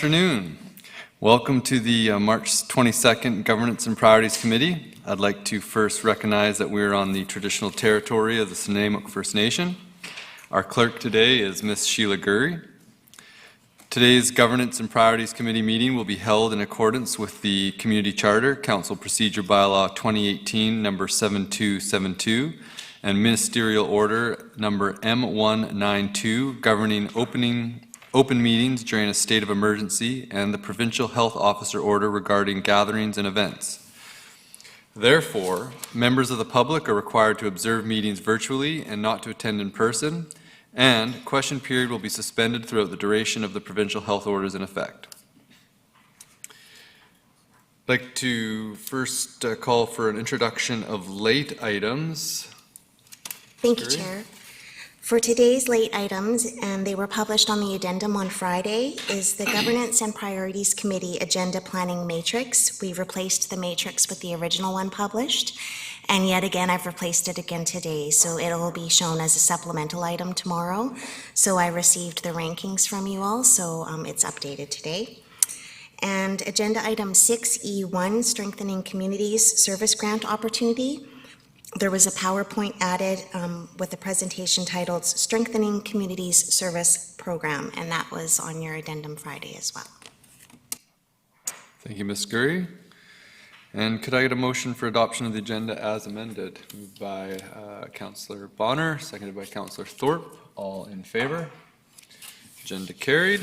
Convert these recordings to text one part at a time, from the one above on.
afternoon. Welcome to the March 22nd Governance and Priorities Committee. I'd like to first recognize that we're on the traditional territory of the Nanaimo First Nation. Our clerk today is Ms. Sheila Gurry. Today's Governance and Priorities Committee meeting will be held in accordance with the Community Charter, Council Procedure Bylaw 2018 number 7272, and Ministerial Order number M192 governing open meetings during a state of emergency, and the Provincial Health Officer Order regarding gatherings and events. Therefore, members of the public are required to observe meetings virtually and not to attend in person, and question period will be suspended throughout the duration of the provincial health orders in effect. I'd like to first call for an introduction of late items. Thank you, Chair. For today's late items, and they were published on the addendum on Friday, is the Governance and Priorities Committee Agenda Planning Matrix. We've replaced the matrix with the original one published, and yet again I've replaced it again today, so it'll be shown as a supplemental item tomorrow. So I received the rankings from you all, so it's updated today. And agenda item 6E1, Strengthening Communities Service Grant Opportunity. There was a PowerPoint added with a presentation titled Strengthening Communities Service Program, and that was on your addendum Friday as well. Thank you, Ms. Gurry. And could I get a motion for adoption of the agenda as amended? Moved by Councillor Bonner, seconded by Councillor Thorpe. All in favor? Agenda carried.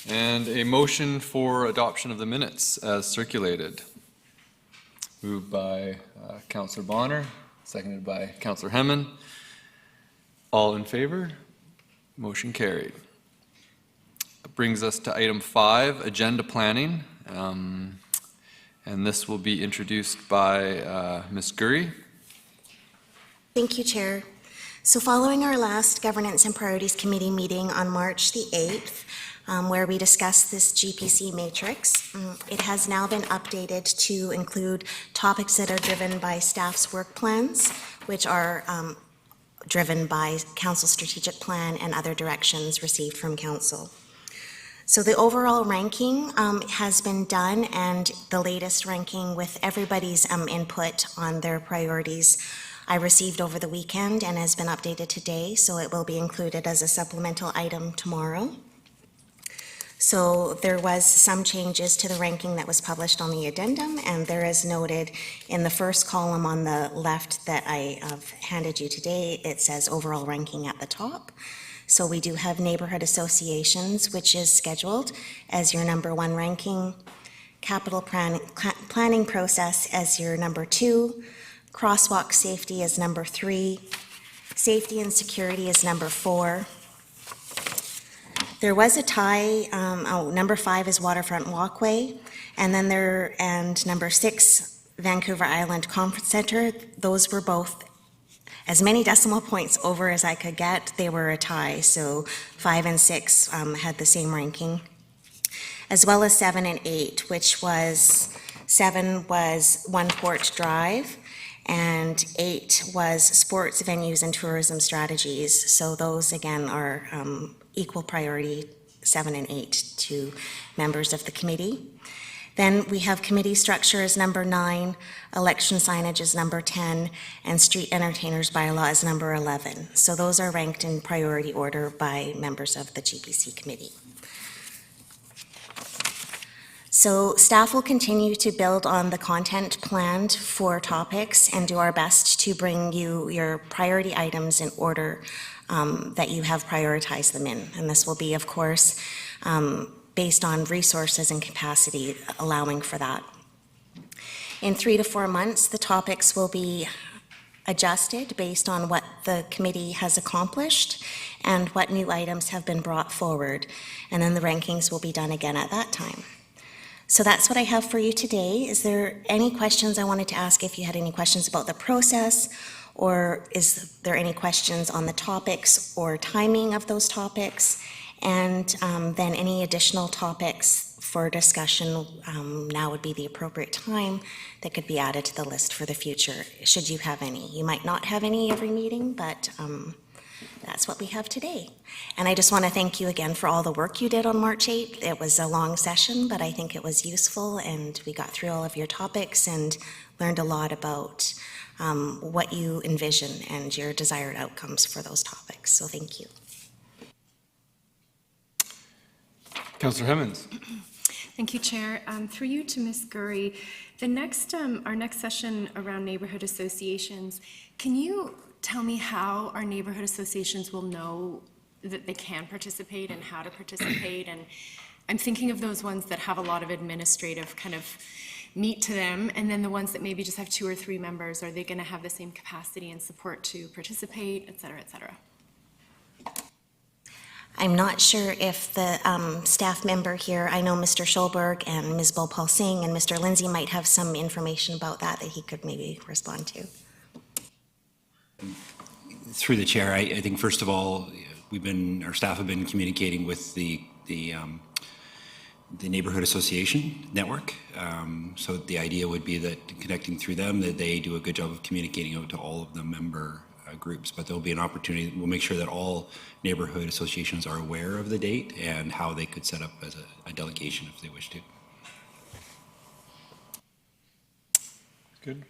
And a motion for adoption of the minutes as circulated. Moved by Councillor Bonner, seconded by Councillor Hemmon. All in favor? Motion carried. That brings us to item 5, agenda planning. And this will be introduced by Ms. Gurry. Thank you, Chair. So following our last Governance and Priorities Committee meeting on March the 8th, where we discussed this GPC matrix, it has now been updated to include topics that are driven by staff's work plans, which are driven by Council strategic plan and other directions received from Council. So the overall ranking has been done, and the latest ranking with everybody's input on their priorities I received over the weekend and has been updated today, so it will be included as a supplemental item tomorrow. So there was some changes to the ranking that was published on the addendum, and there is noted in the first column on the left that I have handed you today, it says overall ranking at the top. So we do have neighborhood associations, which is scheduled as your number 1 ranking, capital planning process as your number 2, crosswalk safety as number 3, safety and security as number 4. There was a tie, number 5 is Waterfront Walkway, and then number 6, Vancouver Island Conference Center. Those were both as many decimal points over as I could get. They were a tie, so 5 and 6 had the same ranking, as well as 7 and 8, which was 7 was One Port Drive, and 8 was sports venues and tourism strategies. So those again are equal priority, 7 and 8, to members of the committee. Then we have committee structure as number 9, election signage as number 10, and street entertainers bylaw as number 11. So those are ranked in priority order by members of the GPC committee. So staff will continue to build on the content planned for topics and do our best to bring you your priority items in order that you have prioritized them in. And this will be, of course, based on resources and capacity allowing for that. In 3 to 4 months, the topics will be adjusted based on what the committee has accomplished and what new items have been brought forward. And then the rankings will be done again at that time. So that's what I have for you today. Is there any questions I wanted to ask? If you had any questions about the process, or is there any questions on the topics or timing of those topics? And then any additional topics for discussion, now would be the appropriate time that could be added to the list for the future, should you have any. You might not have any every meeting, but that's what we have today. And I just want to thank you again for all the work you did on March 8th. It was a long session, but I think it was useful, and we got through all of your topics and learned a lot about what you envision and your desired outcomes for those topics. So thank you. Councillor Hemmons. Thank you, Chair. Through you to Ms. Gurry, the next, our next session around neighborhood associations, can you tell me how our neighborhood associations will know that they can participate and how to participate? And I'm thinking of those ones that have a lot of administrative kind of meat to them, and then the ones that maybe just have 2 or 3 members. Are they going to have the same capacity and support to participate, et cetera, et cetera? I'm not sure if the staff member here, I know Mr. Schulberg and Ms. Bhopal Singh and Mr. Lindsay might have some information about that he could maybe respond to. Through the chair, I think first of all, our staff have been communicating with the neighborhood association network. So the idea would be that connecting through them, that they do a good job of communicating out to all of the member groups, but there'll be an opportunity. We'll make sure that all neighborhood associations are aware of the date and how they could set up as a delegation if they wish to. Good.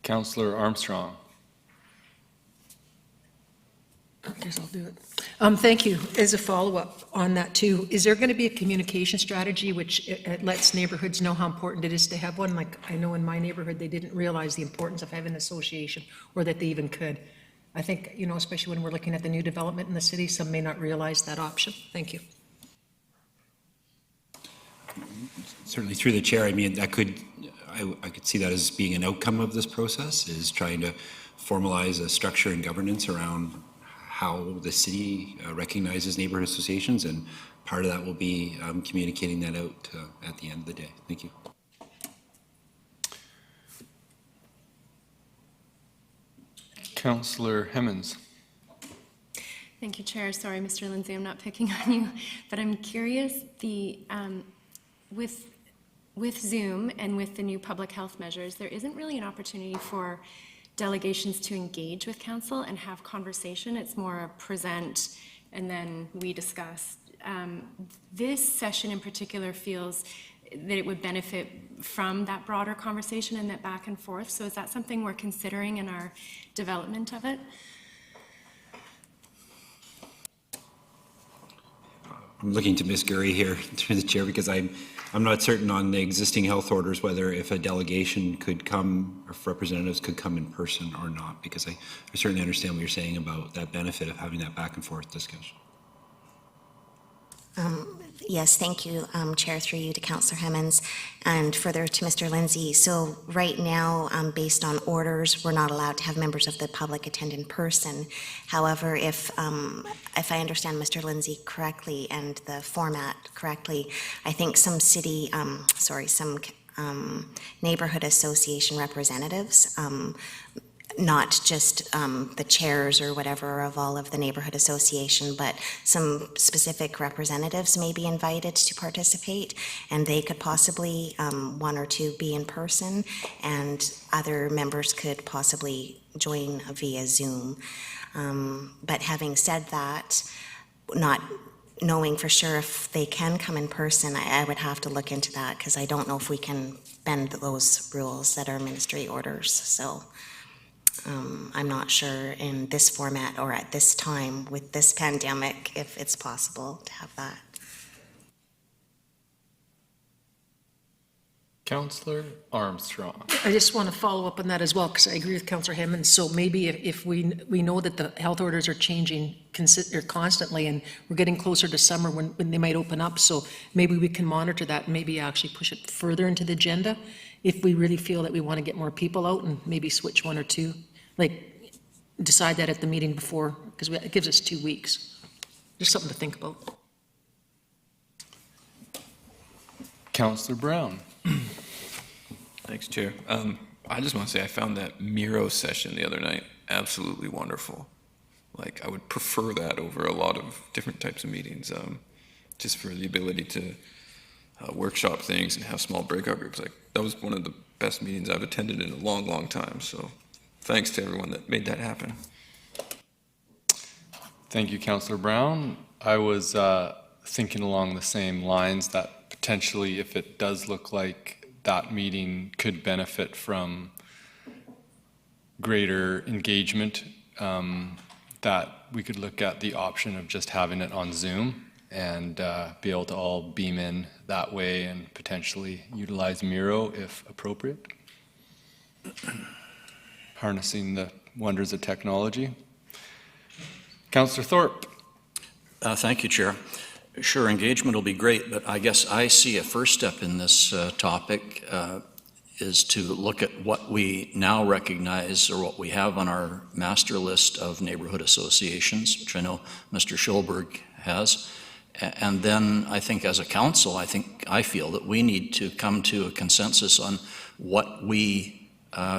Councillor Armstrong. I guess I'll do it. Thank you. As a follow-up on that too, is there going to be a communication strategy which it lets neighborhoods know how important it is to have one? Like I know in my neighborhood, they didn't realize the importance of having an association or that they even could. I think, you know, especially when we're looking at the new development in the city, some may not realize that option. Thank you. Certainly through the chair, I mean, I could see that as being an outcome of this process, is trying to formalize a structure and governance around how the city recognizes neighborhood associations, and part of that will be communicating that out at the end of the day. Thank you. Councillor Hemmons. Thank you, Chair. Sorry, Mr. Lindsay, I'm not picking on you, but I'm curious, with Zoom and with the new public health measures, there isn't really an opportunity for delegations to engage with council and have conversation. It's more a present and then we discuss. This session in particular feels that it would benefit from that broader conversation and that back and forth. So is that something we're considering in our development of it? I'm looking to Ms. Gurry here through the chair, because I'm not certain on the existing health orders whether if a delegation could come, or if representatives could come in person or not, because I certainly understand what you're saying about that benefit of having that back and forth discussion. Yes, thank you, Chair, through you to Councillor Hemmons, and further to Mr. Lindsay. So right now, based on orders, we're not allowed to have members of the public attend in person. However, if I understand Mr. Lindsay correctly and the format correctly, I think some neighborhood association representatives, not just the chairs or whatever of all of the neighborhood association, but some specific representatives may be invited to participate, and they could possibly, 1 or 2, be in person, and other members could possibly join via Zoom. But having said that, not knowing for sure if they can come in person, I would have to look into that, because I don't know if we can bend those rules that are ministry orders. So I'm not sure in this format or at this time with this pandemic if it's possible to have that. Councillor Armstrong. I just want to follow up on that as well, because I agree with Councillor Hemmons. So maybe if we know that the health orders are changing constantly, and we're getting closer to summer when they might open up, so maybe we can monitor that and maybe actually push it further into the agenda if we really feel that we want to get more people out, and maybe switch 1 or 2, like decide that at the meeting before, because it gives us 2 weeks. Just something to think about. Councillor Brown. Thanks, Chair. I just want to say I found that Miro session the other night absolutely wonderful. Like, I would prefer that over a lot of different types of meetings, just for the ability to workshop things and have small breakout groups. Like, that was one of the best meetings I've attended in a long, long time. So thanks to everyone that made that happen. Thank you, Councillor Brown. I was thinking along the same lines that potentially if it does look like that meeting could benefit from greater engagement, that we could look at the option of just having it on Zoom and be able to all beam in that way and potentially utilize Miro if appropriate. Harnessing the wonders of technology. Councillor Thorpe. Thank you, Chair. Sure, engagement will be great, but I guess I see a first step in this topic is to look at what we now recognize or what we have on our master list of neighborhood associations, which I know Mr. Schulberg has. And then I think as a council, I feel that we need to come to a consensus on what we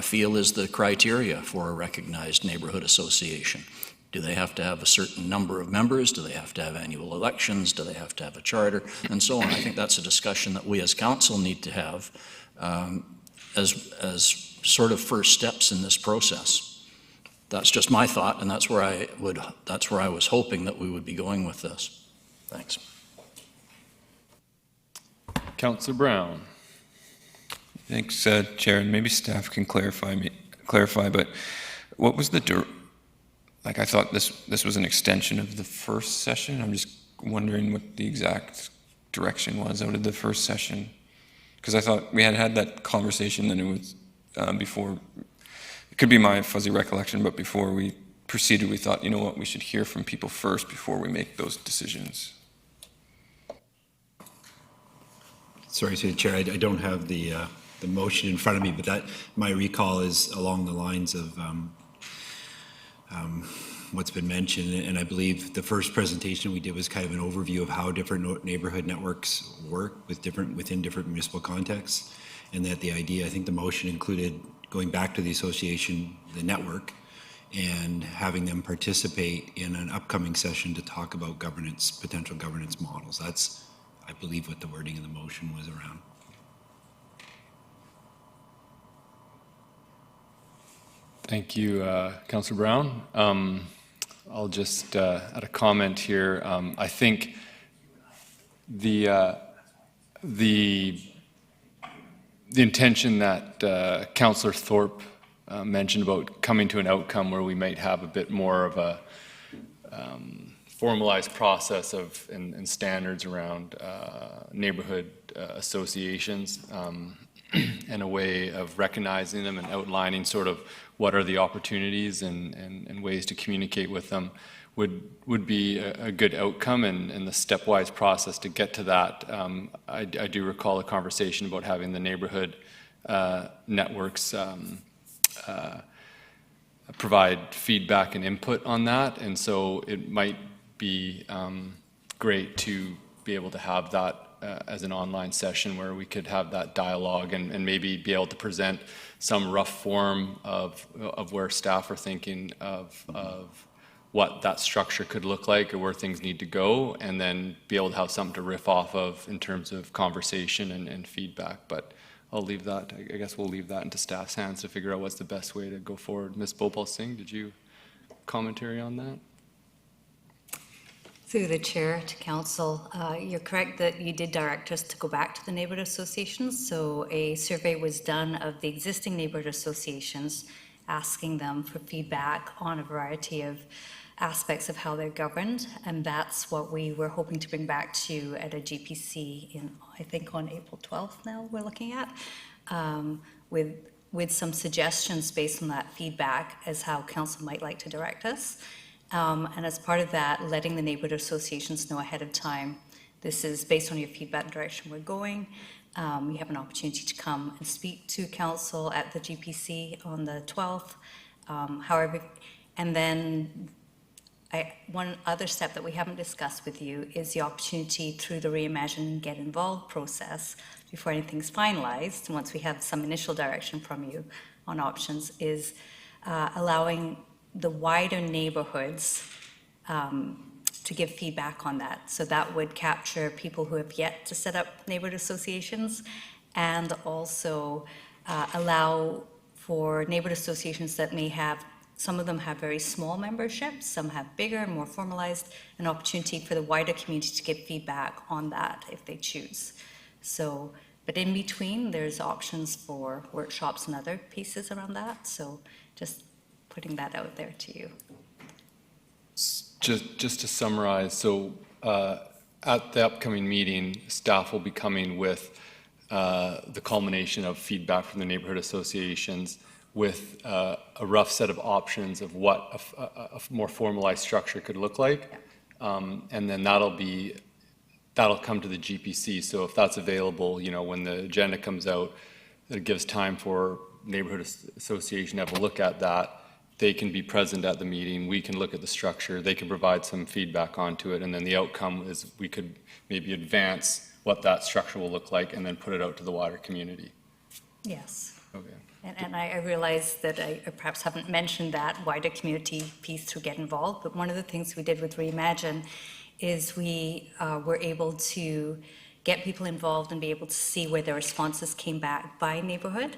feel is the criteria for a recognized neighborhood association. Do they have to have a certain number of members? Do they have to have annual elections? Do they have to have a charter? And so on. I think that's a discussion that we as council need to have as sort of first steps in this process. That's just my thought, and that's where I was hoping that we would be going with this. Thanks. Councillor Brown. Thanks, Chair, and maybe staff can clarify, but what was the, like I thought this was an extension of the first session. I'm just wondering what the exact direction was out of the first session. Because I thought we had that conversation, and it was before, it could be my fuzzy recollection, but before we proceeded, we thought, you know what, we should hear from people first before we make those decisions. Sorry, through the chair, I don't have the motion in front of me, but that my recall is along the lines of what's been mentioned, and I believe the first presentation we did was kind of an overview of how different neighborhood networks work within different municipal contexts, and that the idea, I think the motion included going back to the association, the network, and having them participate in an upcoming session to talk about governance, potential governance models. That's, I believe, what the wording of the motion was around. Thank you, Councillor Brown. I'll just add a comment here. I think the intention that Councillor Thorpe mentioned about coming to an outcome where we might have a bit more of a formalized process of and standards around neighborhood associations and a way of recognizing them and outlining sort of what are the opportunities and ways to communicate with them would be a good outcome, and the stepwise process to get to that. I do recall a conversation about having the neighborhood networks provide feedback and input on that, and so it might be great to be able to have that as an online session where we could have that dialogue and maybe be able to present some rough form of where staff are thinking of what that structure could look like or where things need to go, and then be able to have something to riff off of in terms of conversation and feedback. But I'll leave that, I guess we'll leave that into staff's hands to figure out what's the best way to go forward. Ms. Bhopal Singh, did you commentary on that? Through the chair to council, you're correct that you did direct us to go back to the neighborhood associations. So a survey was done of the existing neighborhood associations, asking them for feedback on a variety of aspects of how they're governed, and that's what we were hoping to bring back to you at a GPC in, I think, on April 12th now we're looking at, with some suggestions based on that feedback as how council might like to direct us. And as part of that, letting the neighborhood associations know ahead of time, this is based on your feedback and direction we're going. You have an opportunity to come and speak to council at the GPC on the 12th. However, and then one other step that we haven't discussed with you is the opportunity through the Reimagine and Get Involved process before anything's finalized, once we have some initial direction from you on options, is allowing the wider neighborhoods to give feedback on that. So that would capture people who have yet to set up neighborhood associations, and also allow for neighborhood associations that may have Some of them have very small memberships, some have bigger and more formalized, an opportunity for the wider community to give feedback on that if they choose. So, but in between, there's options for workshops and other pieces around that. So just putting that out there to you. Just to summarize, so at the upcoming meeting, staff will be coming with the culmination of feedback from the neighborhood associations with a rough set of options of what a more formalized structure could look like. And then that'll come to the GPC. So if that's available, you know, when the agenda comes out, it gives time for neighborhood association to have a look at that. They can be present at the meeting. We can look at the structure. They can provide some feedback onto it. And then the outcome is we could maybe advance what that structure will look like and then put it out to the wider community. Yes. Okay. And I realize that I perhaps haven't mentioned that wider community piece to get involved, but one of the things we did with Reimagine is we were able to get people involved and be able to see where their responses came back by neighborhood.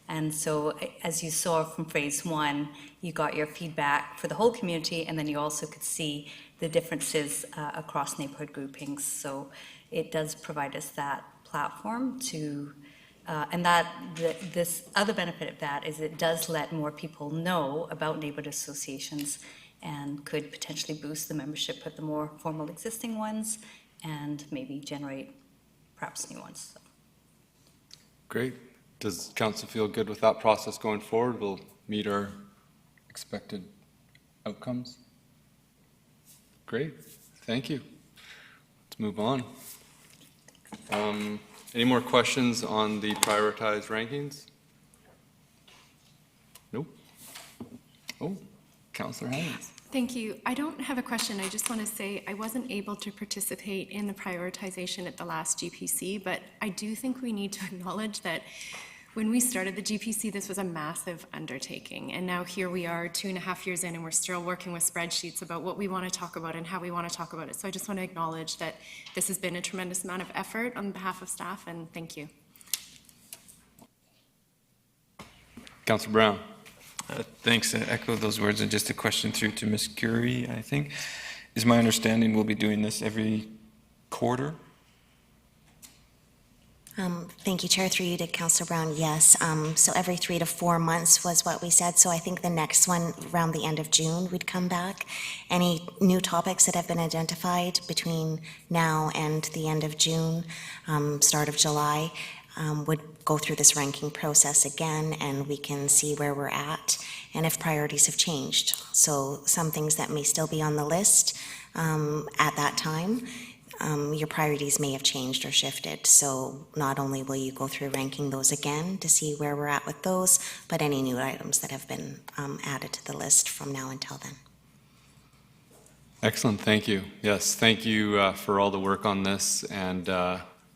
And so as you saw from phase one, you got your feedback for the whole community, and then you also could see the differences across neighborhood groupings. So it does provide us that platform to and this other benefit of that is it does let more people know about neighborhood associations and could potentially boost the membership of the more formal existing ones and maybe generate perhaps new ones. So. Great. Does council feel good with that process going forward? We'll meet our expected outcomes. Great. Thank you. Let's move on. Any more questions on the prioritized rankings? Nope. Oh, Councillor Haynes. Thank you. I don't have a question. I just want to say I wasn't able to participate in the prioritization at the last GPC, but I do think we need to acknowledge that when we started the GPC, this was a massive undertaking. And now here we are 2.5 years in, and we're still working with spreadsheets about what we want to talk about and how we want to talk about it. So I just want to acknowledge that this has been a tremendous amount of effort on behalf of staff, and thank you. Councillor Brown. Thanks. I echo those words, and just a question through to Ms. Curie, I think. Is my understanding we'll be doing this every quarter? Thank you, Chair. Through you to Councillor Brown, yes. So every 3 to 4 months was what we said. So I think the next one, around the end of June, we'd come back. Any new topics that have been identified between now and the end of June, start of July, would go through this ranking process again, and we can see where we're at and if priorities have changed. So some things that may still be on the list at that time, your priorities may have changed or shifted. So not only will you go through ranking those again to see where we're at with those, but any new items that have been added to the list from now until then. Excellent, thank you. Yes, thank you for all the work on this, and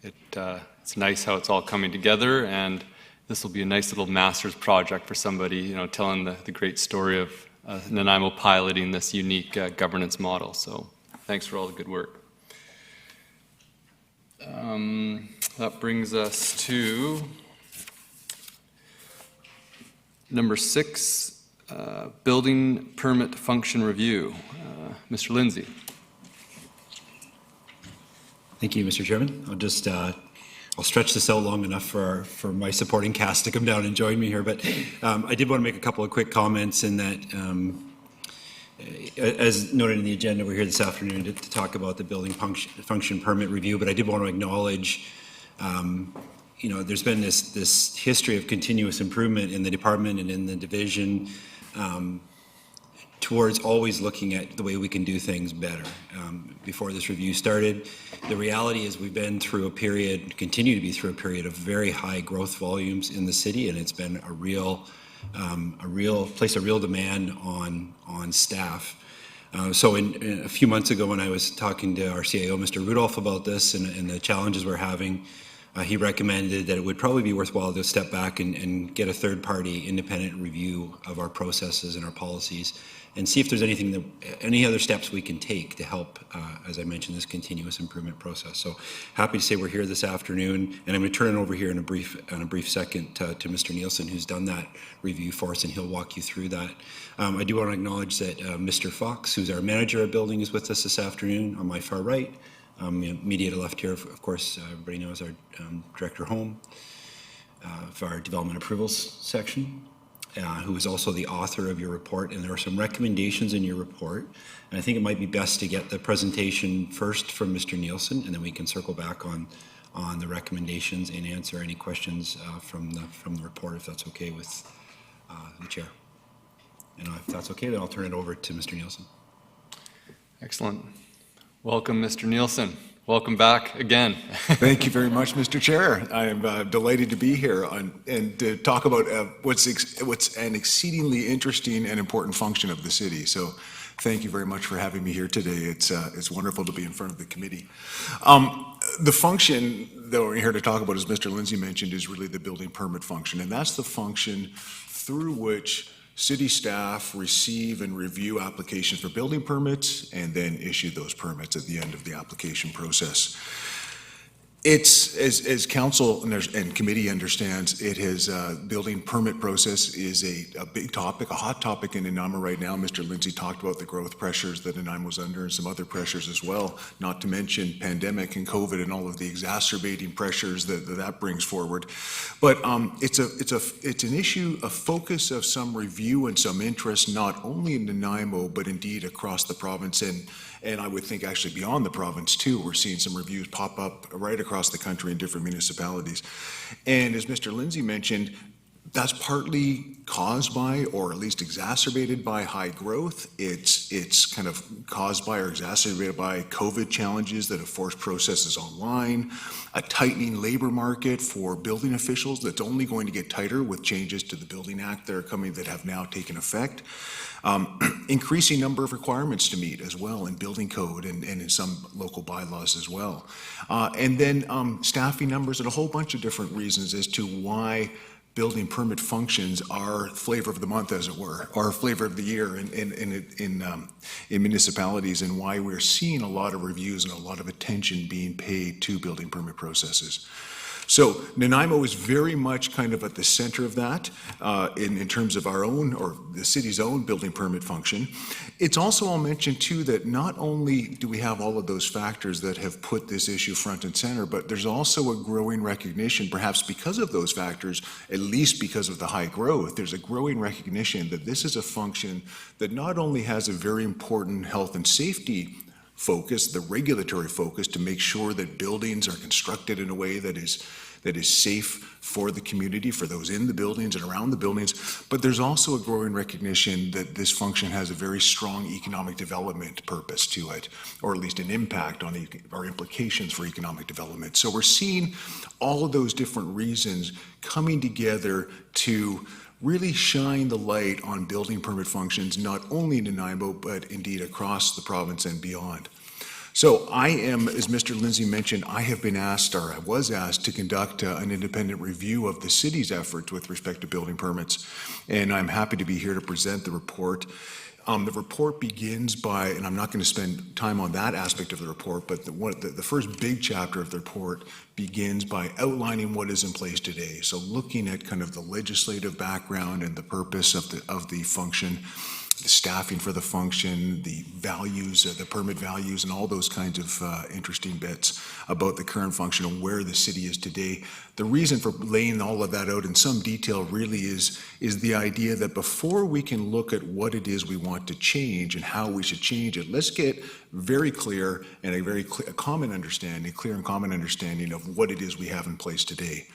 it's nice how it's all coming together, and this will be a nice little master's project for somebody, you know, telling the great story of Nanaimo piloting this unique governance model. So thanks for all the good work. That brings us to number 6, building permit function review. Mr. Lindsay. Thank you, Mr. Chairman. I'll stretch this out long enough for my supporting cast to come down and join me here, but I did want to make a couple of quick comments in that, as noted in the agenda, we're here this afternoon to talk about the building function permit review, but I did want to acknowledge, you know, there's been this history of continuous improvement in the department and in the division towards always looking at the way we can do things better. Before this review started, the reality is we've been through a period, continue to be through a period of very high growth volumes in the city, and it's been a real demand on staff. So in a few months ago when I was talking to our CAO, Mr. Rudolph, about this and the challenges we're having, he recommended that it would probably be worthwhile to step back and get a third-party independent review of our processes and our policies and see if there's any other steps we can take to help, as I mentioned, this continuous improvement process. So happy to say we're here this afternoon, and I'm going to turn it over here in a brief second to Mr. Nielsen, who's done that review for us, and he'll walk you through that. I do want to acknowledge that Mr. Fox, who's our manager of building, is with us this afternoon on my far right. Immediate left here, of course, everybody knows our Director Home for our Development Approvals section, who is also the author of your report. And there are some recommendations in your report. And I think it might be best to get the presentation first from Mr. Nielsen, and then we can circle back on the recommendations and answer any questions from the report, if that's okay with the chair. And if that's okay, then I'll turn it over to Mr. Nielsen. Excellent. Welcome, Mr. Nielsen. Welcome back again. Thank you very much, Mr. Chair. I am delighted to be here and to talk about what's an exceedingly interesting and important function of the city. So thank you very much for having me here today. It's wonderful to be in front of the committee. The function that we're here to talk about, as Mr. Lindsay mentioned, is really the building permit function. And that's the function through which city staff receive and review applications for building permits and then issue those permits at the end of the application process. It's, as council and committee understands, it has, building permit process is a big topic, a hot topic in Nanaimo right now. Mr. Lindsay talked about the growth pressures that Nanaimo's under and some other pressures as well, not to mention pandemic and COVID and all of the exacerbating pressures that brings forward. But it's an issue, a focus of some review and some interest, not only in Nanaimo, but indeed across the province and I would think actually beyond the province too. We're seeing some reviews pop up right across the country in different municipalities. And as Mr. Lindsay mentioned, that's partly caused by, or at least exacerbated by, high growth. It's kind of caused by or exacerbated by COVID challenges that have forced processes online, a tightening labor market for building officials that's only going to get tighter with changes to the Building Act that are coming that have now taken effect. Increasing number of requirements to meet as well in building code and in some local bylaws as well. And then staffing numbers and a whole bunch of different reasons as to why building permit functions are flavor of the month, as it were, or flavor of the year in municipalities, and why we're seeing a lot of reviews and a lot of attention being paid to building permit processes. So Nanaimo is very much kind of at the center of that in terms of our own, or the city's own building permit function. It's also, I'll mention too, that not only do we have all of those factors that have put this issue front and center, but there's also a growing recognition, perhaps because of those factors, at least because of the high growth, there's a growing recognition that this is a function that not only has a very important health and safety focus, the regulatory focus, to make sure that buildings are constructed in a way that is safe for the community, for those in the buildings and around the buildings, but there's also a growing recognition that this function has a very strong economic development purpose to it, or at least an impact on or implications for economic development. So we're seeing all of those different reasons coming together to really shine the light on building permit functions, not only in Nanaimo, but indeed across the province and beyond. So I am, as Mr. Lindsay mentioned, I have been asked, or I was asked, to conduct an independent review of the city's efforts with respect to building permits, and I'm happy to be here to present the report. The report begins by, and I'm not going to spend time on that aspect of the report, but the first big chapter of the report begins by outlining what is in place today. So looking at kind of the legislative background and the purpose of the function, the staffing for the function, the values, the permit values, and all those kinds of interesting bits about the current function and where the city is today. The reason for laying all of that out in some detail really is the idea that before we can look at what it is we want to change and how we should change it, let's get very clear and a very clear and common understanding of what it is we have in place today.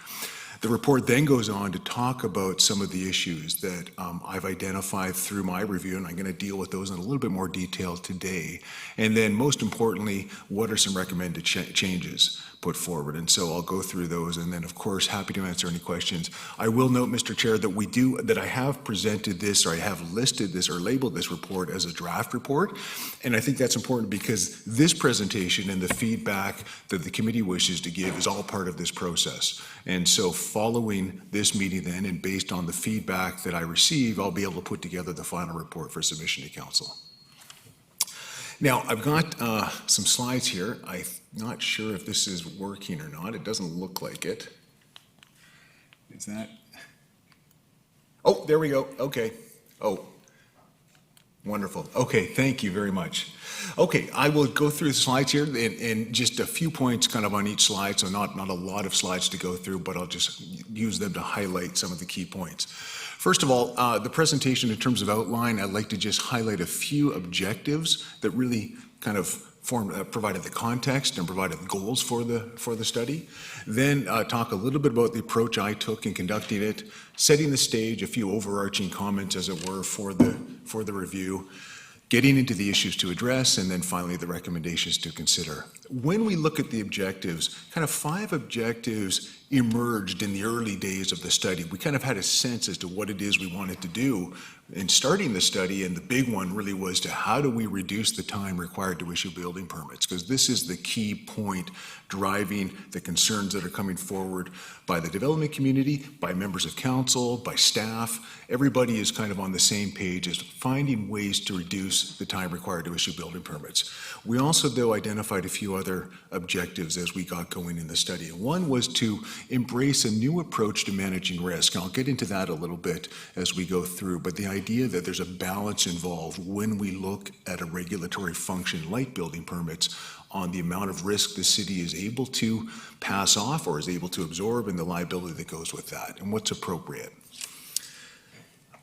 The report then goes on to talk about some of the issues that I've identified through my review, and I'm going to deal with those in a little bit more detail today. And then most importantly, what are some recommended changes? put forward. And so I'll go through those, and then, of course, happy to answer any questions. I will note, Mr. Chair, that I have presented this, or I have listed this or labeled this report as a draft report. And I think that's important because this presentation and the feedback that the committee wishes to give is all part of this process. And so following this meeting then, and based on the feedback that I receive, I'll be able to put together the final report for submission to council. Now, I've got some slides here. I'm not sure if this is working or not. It doesn't look like it. Is that? Oh, there we go. Okay. Oh, wonderful. Okay, thank you very much. Okay, I will go through the slides here and just a few points kind of on each slide, so not a lot of slides to go through, but I'll just use them to highlight some of the key points. First of all, the presentation in terms of outline, I'd like to just highlight a few objectives that really kind of provided the context and provided the goals for the study. Then talk a little bit about the approach I took in conducting it, setting the stage, a few overarching comments, as it were, for the review, getting into the issues to address, and then finally the recommendations to consider. When we look at the objectives, kind of 5 objectives emerged in the early days of the study. We kind of had a sense as to what it is we wanted to do in starting the study, and the big one really was to how do we reduce the time required to issue building permits, because this is the key point driving the concerns that are coming forward by the development community, by members of council, by staff. Everybody is kind of on the same page as finding ways to reduce the time required to issue building permits. We also, though, identified a few other objectives as we got going in the study. One was to embrace a new approach to managing risk. And I'll get into that a little bit as we go through, but the idea that there's a balance involved when we look at a regulatory function like building permits on the amount of risk the city is able to pass off or is able to absorb and the liability that goes with that and what's appropriate.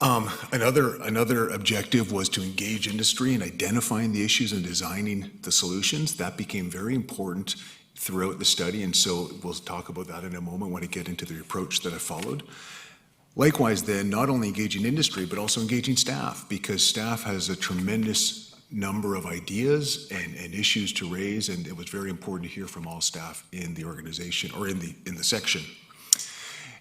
Another objective was to engage industry in identifying the issues and designing the solutions. That became very important throughout the study, and so we'll talk about that in a moment when I get into the approach that I followed. Likewise then, not only engaging industry, but also engaging staff, because staff has a tremendous number of ideas and issues to raise, and it was very important to hear from all staff in the organization or in the section.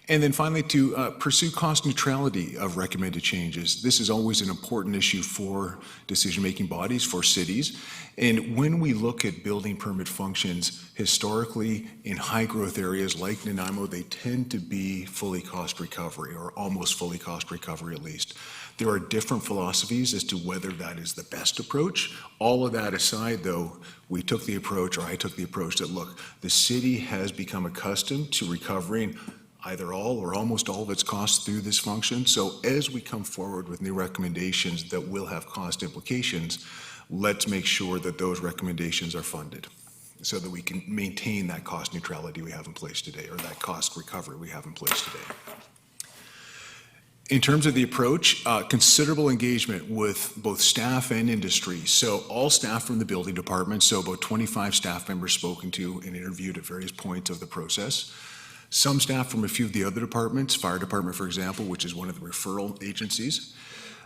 And then finally, to pursue cost neutrality of recommended changes. This is always an important issue for decision-making bodies, for cities. And when we look at building permit functions, historically, in high-growth areas like Nanaimo, they tend to be fully cost recovery, or almost fully cost recovery at least. There are different philosophies as to whether that is the best approach. All of that aside, though, we took the approach, or I took the approach that, look, the city has become accustomed to recovering either all or almost all of its costs through this function. So as we come forward with new recommendations that will have cost implications, let's make sure that those recommendations are funded so that we can maintain that cost neutrality we have in place today, or that cost recovery we have in place today. In terms of the approach, considerable engagement with both staff and industry. So all staff from the building department, so about 25 staff members spoken to and interviewed at various points of the process. Some staff from a few of the other departments, fire department, for example, which is one of the referral agencies.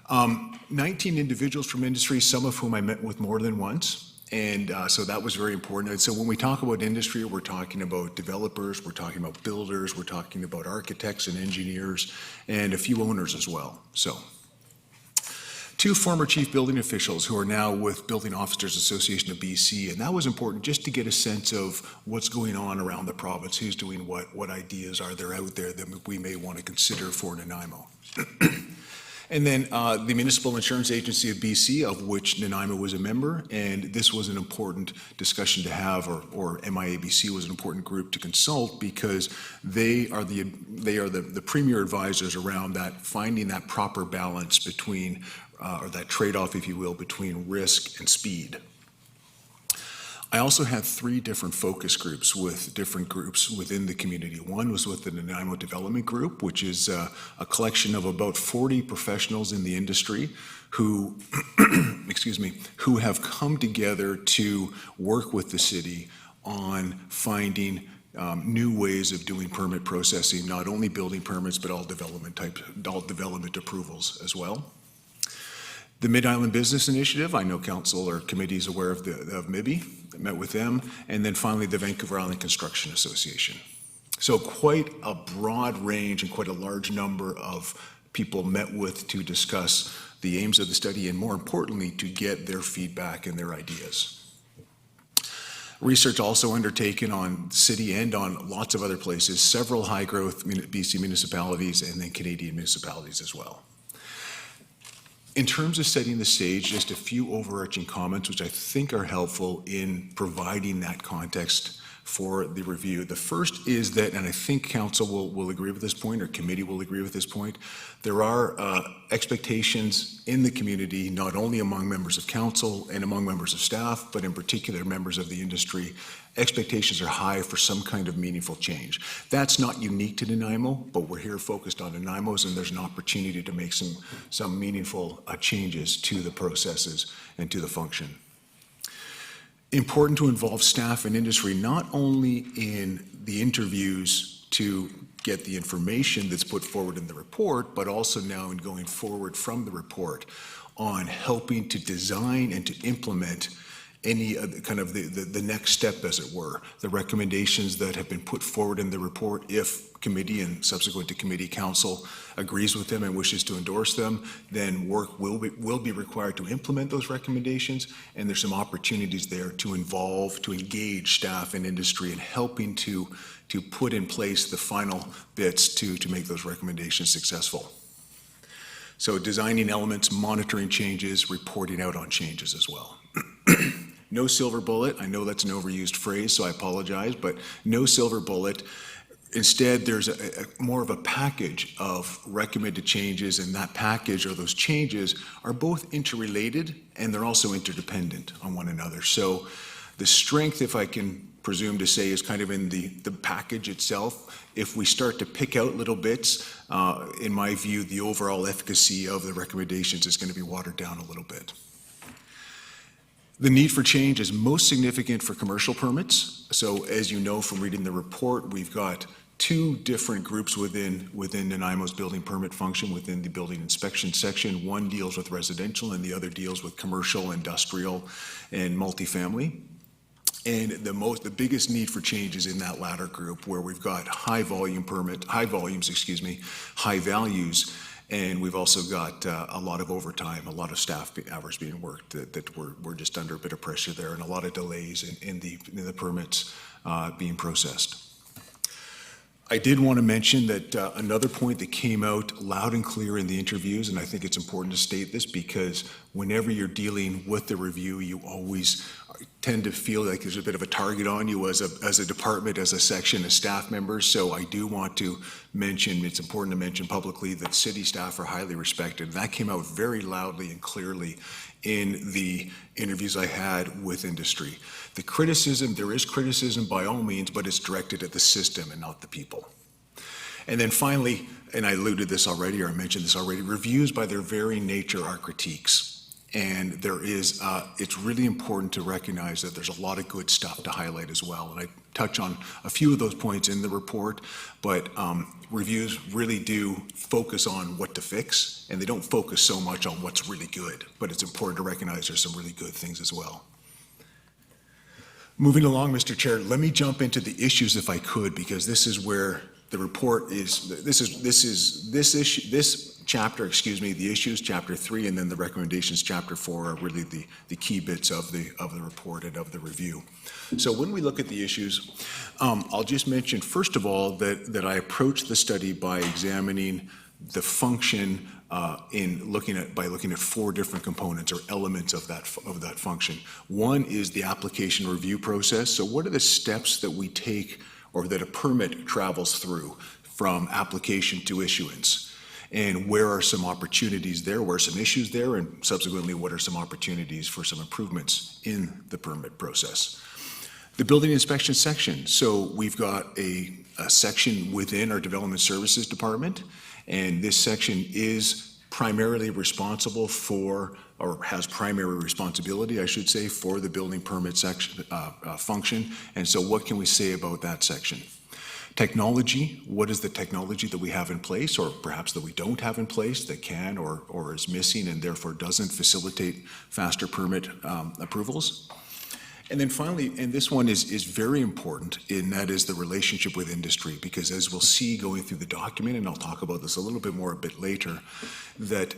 19 individuals from industry, some of whom I met with more than once. And so that was very important. And so when we talk about industry, we're talking about developers, we're talking about builders, we're talking about architects and engineers, and a few owners as well. So 2 former chief building officials who are now with Building Officers Association of BC, and that was important just to get a sense of what's going on around the province, who's doing what ideas are there out there that we may want to consider for Nanaimo. And then the Municipal Insurance Agency of BC, of which Nanaimo was a member, and this was an important discussion to have, or MIABC was an important group to consult, because they are the premier advisors around that, finding that proper balance between or that trade-off, if you will, between risk and speed. I also had 3 different focus groups with different groups within the community. One was with the Nanaimo Development Group, which is a collection of about 40 professionals in the industry who, who have come together to work with the city on finding new ways of doing permit processing, not only building permits, but all development approvals as well. The Mid-Island Business Initiative, I know council or committee is aware of MIBI, met with them, and then finally the Vancouver Island Construction Association. So quite a broad range and quite a large number of people met with to discuss the aims of the study and, more importantly, to get their feedback and their ideas. Research also undertaken on city and on lots of other places, several high-growth BC municipalities and then Canadian municipalities as well. In terms of setting the stage, just a few overarching comments which I think are helpful in providing that context for the review. The first is that, and I think council will agree with this point, or committee will agree with this point, there are expectations in the community, not only among members of council and among members of staff, but in particular members of the industry. Expectations are high for some kind of meaningful change. That's not unique to Nanaimo, but we're here focused on Nanaimo's, and there's an opportunity to make some meaningful changes to the processes and to the function. Important to involve staff and industry, not only in the interviews to get the information that's put forward in the report, but also now in going forward from the report on helping to design and to implement any kind of the next step, as it were. The recommendations that have been put forward in the report, if committee and subsequent to committee council agrees with them and wishes to endorse them, then work will be required to implement those recommendations, and there's some opportunities there to involve, to engage staff and industry in helping to put in place the final bits to make those recommendations successful. So designing elements, monitoring changes, reporting out on changes as well. No silver bullet. I know that's an overused phrase, so I apologize, but no silver bullet. Instead, there's more of a package of recommended changes, and that package or those changes are both interrelated and they're also interdependent on one another. So the strength, if I can presume to say, is kind of in the package itself. If we start to pick out little bits, in my view, the overall efficacy of the recommendations is going to be watered down a little bit. The need for change is most significant for commercial permits. So as you know from reading the report, we've got two different groups within Nanaimo's building permit function within the building inspection section. One deals with residential and the other deals with commercial, industrial, and multifamily. And the biggest need for change is in that latter group, where we've got high values, high values. And we've also got a lot of overtime, a lot of staff hours being worked that we're just under a bit of pressure there, and a lot of delays in the permits being processed. I did want to mention that another point that came out loud and clear in the interviews, and I think it's important to state this because whenever you're dealing with the review, you always tend to feel like there's a bit of a target on you as a department, as a section, as staff members. So I do want to mention, it's important to mention publicly that city staff are highly respected. That came out very loudly and clearly in the interviews I had with industry. The criticism, there is criticism by all means, but it's directed at the system and not the people. And then finally, and I alluded this already, or I mentioned this already, reviews by their very nature are critiques. And there is, it's really important to recognize that there's a lot of good stuff to highlight as well. And I touch on a few of those points in the report, but reviews really do focus on what to fix, and they don't focus so much on what's really good. But it's important to recognize there's some really good things as well. Moving along, Mr. Chair, let me jump into the issues if I could, because this is where the report is, this chapter, the issues, chapter 3, and then the recommendations, chapter 4, are really the key bits of the report and of the review. So when we look at the issues, I'll just mention, first of all, that I approached the study by examining the function by looking at 4 different components or elements of that function. One is the application review process. So what are the steps that we take or that a permit travels through from application to issuance? And where are some opportunities there, where are some issues there, and subsequently what are some opportunities for some improvements in the permit process? The building inspection section. So we've got a section within our development services department, and this section is primarily responsible for, or has primary responsibility, I should say, for the building permit section function. And so what can we say about that section? Technology, what is the technology that we have in place, or perhaps that we don't have in place, that can or is missing and therefore doesn't facilitate faster permit approvals? And then finally, and this one is very important, and that is the relationship with industry, because as we'll see going through the document, and I'll talk about this a little bit more a bit later, that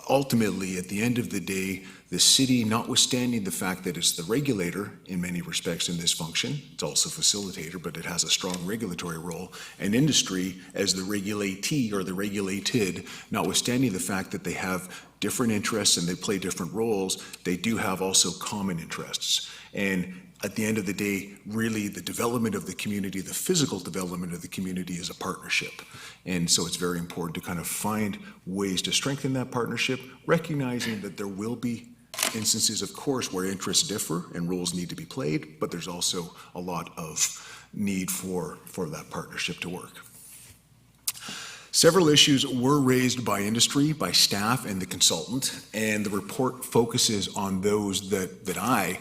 ultimately, at the end of the day, the city, notwithstanding the fact that it's the regulator in many respects in this function, it's also facilitator, but it has a strong regulatory role, and industry as the regulatee or the regulated, notwithstanding the fact that they have different interests and they play different roles, they do have also common interests. And at the end of the day, really the development of the community, the physical development of the community is a partnership. And so it's very important to kind of find ways to strengthen that partnership, recognizing that there will be instances, of course, where interests differ and roles need to be played, but there's also a lot of need for that partnership to work. Several issues were raised by industry, by staff, and the consultant, and the report focuses on those that I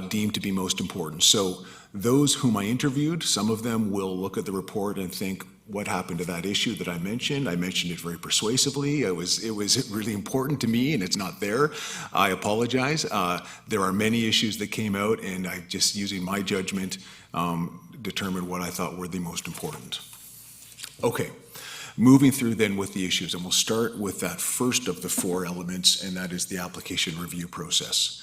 deem to be most important. So those whom I interviewed, some of them will look at the report and think, what happened to that issue that I mentioned? I mentioned it very persuasively. It was really important to me, and it's not there. I apologize. There are many issues that came out, and I just, using my judgment, determined what I thought were the most important. Okay. Moving through then with the issues, and we'll start with that first of the four elements, and that is the application review process.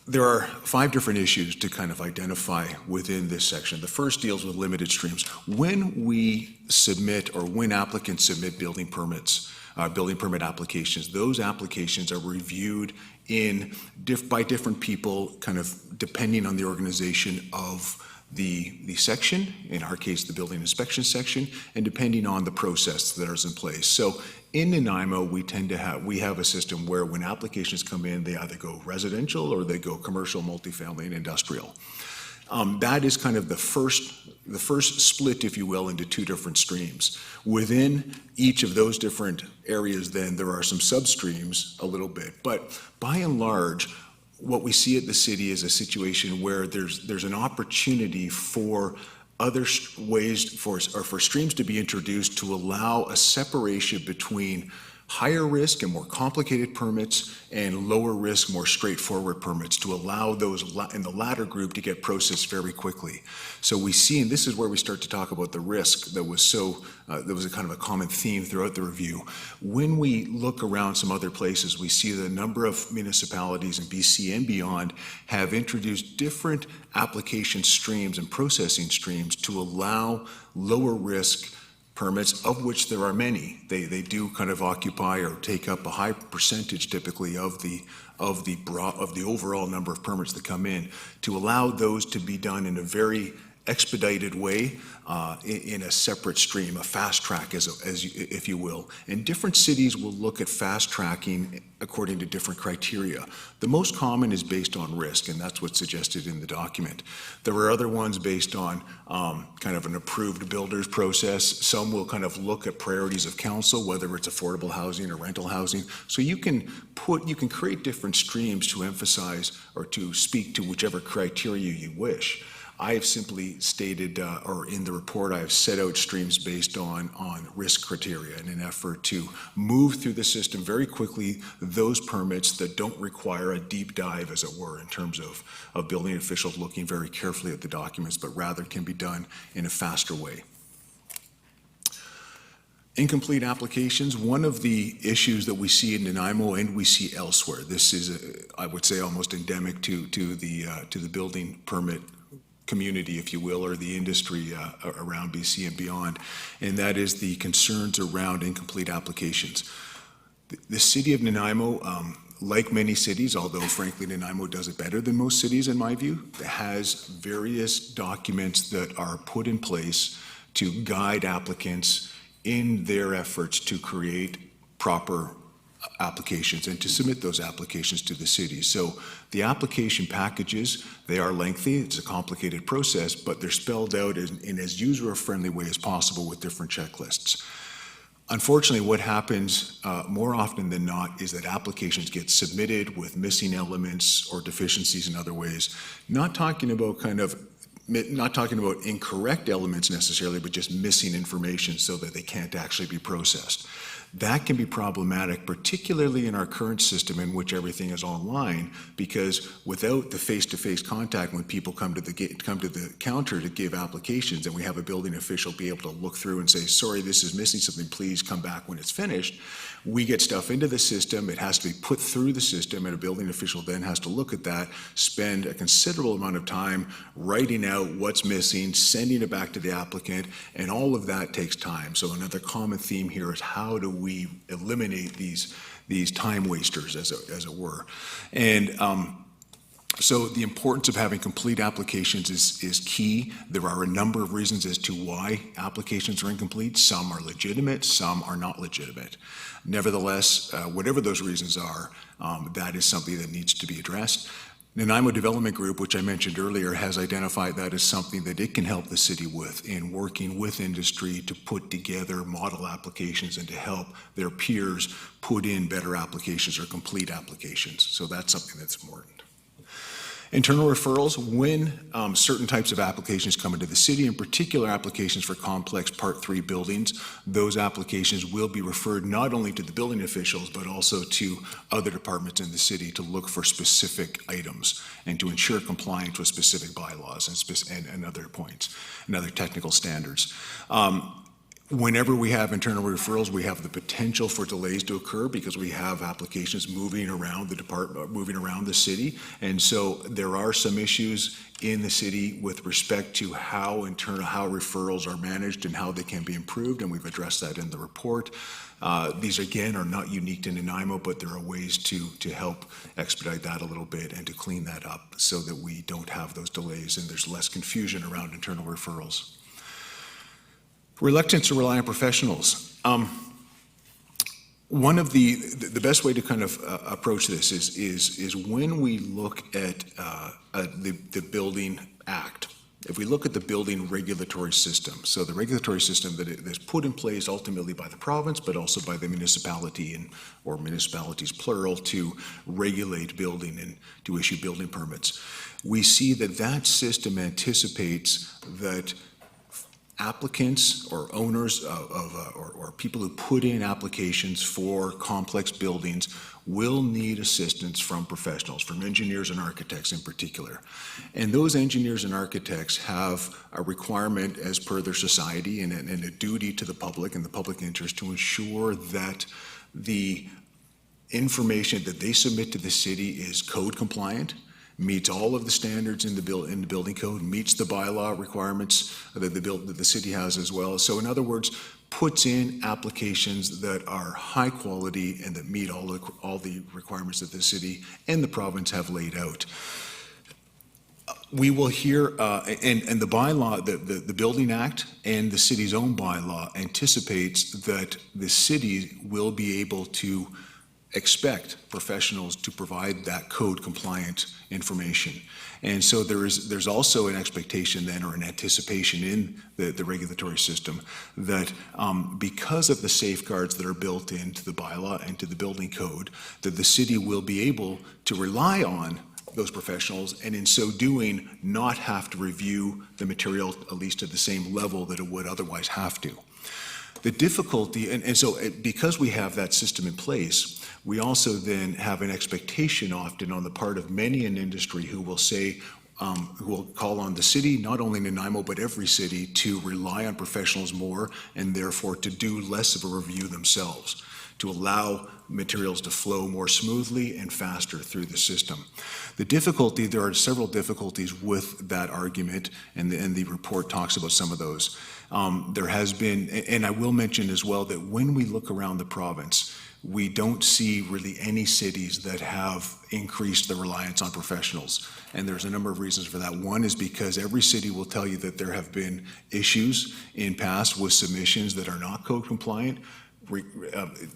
There are 5 different issues to kind of identify within this section. The first deals with limited streams. When we submit, or when applicants submit building permits, building permit applications, those applications are reviewed by different people, kind of depending on the organization of the section, in our case, the building inspection section, and depending on the process that is in place. So in Nanaimo, we have a system where when applications come in, they either go residential or they go commercial, multifamily, and industrial. That is kind of the first split, if you will, into 2 different streams. Within each of those different areas, then there are some substreams a little bit, but by and large, what we see at the city is a situation where there's an opportunity for other ways for streams to be introduced to allow a separation between higher risk and more complicated permits and lower risk, more straightforward permits, to allow those in the latter group to get processed very quickly. So we see, and this is where we start to talk about the risk that was a kind of a common theme throughout the review. When we look around some other places, we see that a number of municipalities in BC and beyond have introduced different application streams and processing streams to allow lower risk permits, of which there are many. They do kind of occupy or take up a high percentage typically of the overall number of permits that come in, to allow those to be done in a very expedited way, in a separate stream, a fast track, if you will. And different cities will look at fast tracking according to different criteria. The most common is based on risk, and that's what's suggested in the document. There are other ones based on kind of an approved builder's process. Some will kind of look at priorities of council, whether it's affordable housing or rental housing. So you can create different streams to emphasize or to speak to whichever criteria you wish. I have simply stated, or in the report, I have set out streams based on risk criteria in an effort to move through the system very quickly, those permits that don't require a deep dive, as it were, in terms of building officials looking very carefully at the documents, but rather can be done in a faster way. Incomplete applications, one of the issues that we see in Nanaimo and we see elsewhere. This is, I would say, almost endemic to the building permit community, if you will, or the industry around BC and beyond, and that is the concerns around incomplete applications. The city of Nanaimo, like many cities, although frankly Nanaimo does it better than most cities in my view, has various documents that are put in place to guide applicants in their efforts to create proper applications and to submit those applications to the city. So the application packages, they are lengthy, it's a complicated process, but they're spelled out in as user-friendly way as possible with different checklists. Unfortunately, what happens more often than not is that applications get submitted with missing elements or deficiencies in other ways. Not talking about kind of not talking about incorrect elements necessarily, but just missing information so that they can't actually be processed. That can be problematic, particularly in our current system in which everything is online, because without the face-to-face contact when people come to the counter to give applications, and we have a building official be able to look through and say, sorry, this is missing something, please come back when it's finished. We get stuff into the system, it has to be put through the system, and a building official then has to look at that, spend a considerable amount of time writing out what's missing, sending it back to the applicant, and all of that takes time. So another common theme here is how do we eliminate these time wasters, as it were. And so the importance of having complete applications is key. There are a number of reasons as to why applications are incomplete. Some are legitimate, some are not legitimate. Nevertheless, whatever those reasons are, that is something that needs to be addressed. Nanaimo Development Group, which I mentioned earlier, has identified that as something that it can help the city with in working with industry to put together model applications and to help their peers put in better applications or complete applications. So that's something that's important. Internal referrals, when certain types of applications come into the city, in particular applications for complex Part 3 buildings, those applications will be referred not only to the building officials, but also to other departments in the city to look for specific items and to ensure compliance with specific bylaws and other points and other technical standards. Whenever we have internal referrals, we have the potential for delays to occur because we have applications moving around the department, moving around the city. And so there are some issues in the city with respect to how referrals are managed and how they can be improved, and we've addressed that in the report. These again are not unique to Nanaimo, but there are ways to help expedite that a little bit and to clean that up so that we don't have those delays and there's less confusion around internal referrals. Reluctance to rely on professionals. One of the best way to kind of approach this is when we look at the Building Act. If we look at the building regulatory system, so the regulatory system that is put in place ultimately by the province, but also by the municipality or municipalities plural to regulate building and to issue building permits, we see that system anticipates that applicants or owners or people who put in applications for complex buildings will need assistance from professionals, from engineers and architects in particular. And those engineers and architects have a requirement as per their society and a duty to the public and the public interest to ensure that the information that they submit to the city is code compliant, meets all of the standards in the building code, meets the bylaw requirements that the city has as well. So in other words, puts in applications that are high quality and that meet all the requirements that the city and the province have laid out. We will hear, and the bylaw, the Building Act and the city's own bylaw anticipates that the city will be able to expect professionals to provide that code compliant information. And so there's also an expectation then, or an anticipation in the regulatory system that because of the safeguards that are built into the bylaw and to the building code, that the city will be able to rely on those professionals, and in so doing, not have to review the material at least at the same level that it would otherwise have to. The difficulty, and so because we have that system in place, we also then have an expectation often on the part of many in industry who will say, who will call on the city, not only Nanaimo, but every city, to rely on professionals more and therefore to do less of a review themselves, to allow materials to flow more smoothly and faster through the system. The difficulty, there are several difficulties with that argument, and the report talks about some of those. There has been, and I will mention as well, that when we look around the province, we don't see really any cities that have increased the reliance on professionals. And there's a number of reasons for that. One is because every city will tell you that there have been issues in past with submissions that are not code compliant,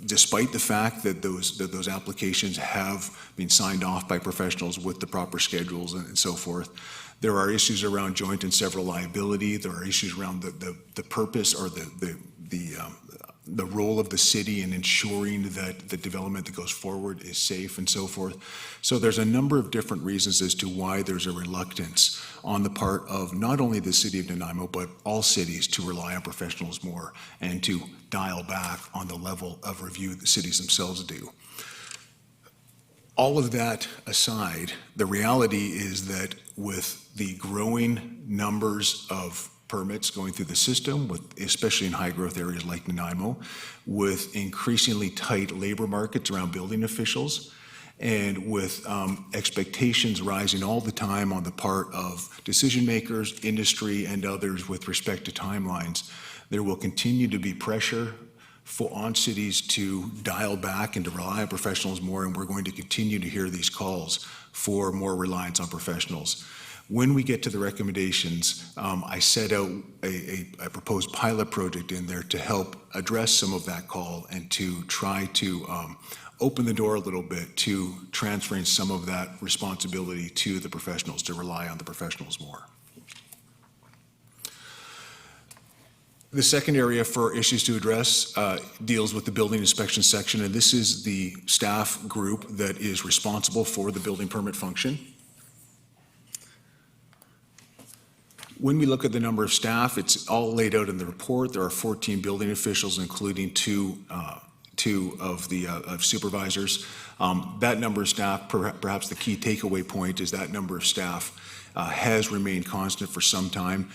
despite the fact that those applications have been signed off by professionals with the proper schedules and so forth. There are issues around joint and several liability. There are issues around the purpose or the role of the city in ensuring that the development that goes forward is safe and so forth. So there's a number of different reasons as to why there's a reluctance on the part of not only the city of Nanaimo, but all cities to rely on professionals more and to dial back on the level of review the cities themselves do. All of that aside, the reality is that with the growing numbers of permits going through the system, with, especially in high-growth areas like Nanaimo, with increasingly tight labor markets around building officials, and with expectations rising all the time on the part of decision makers, industry, and others with respect to timelines, there will continue to be pressure on cities to dial back and to rely on professionals more, and we're going to continue to hear these calls for more reliance on professionals. When we get to the recommendations, I set out a proposed pilot project in there to help address some of that call and to try to open the door a little bit to transferring some of that responsibility to the professionals, to rely on the professionals more. The second area for issues to address deals with the building inspection section, and this is the staff group that is responsible for the building permit function. When we look at the number of staff, it's all laid out in the report. There are 14 building officials, including two of supervisors. That number of staff, perhaps the key takeaway point is that number of staff has remained constant for some time.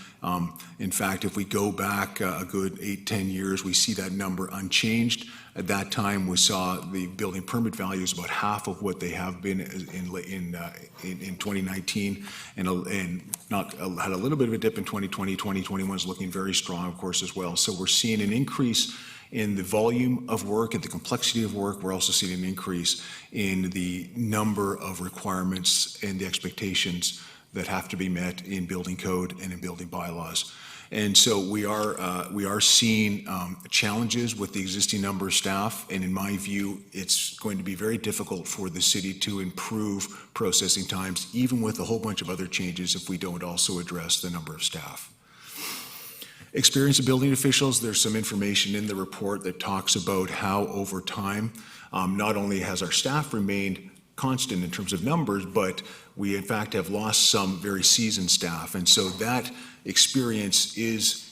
In fact, if we go back a good 8-10 years, we see that number unchanged. At that time, we saw the building permit values about half of what they have been in 2019, and not had a little bit of a dip in 2020. 2021 is looking very strong, of course, as well. So we're seeing an increase in the volume of work and the complexity of work. We're also seeing an increase in the number of requirements and the expectations that have to be met in building code and in building bylaws. And so we are seeing challenges with the existing number of staff, and in my view, it's going to be very difficult for the city to improve processing times, even with a whole bunch of other changes, if we don't also address the number of staff. Experience of building officials, there's some information in the report that talks about how over time, not only has our staff remained constant in terms of numbers, but we in fact have lost some very seasoned staff. And so that experience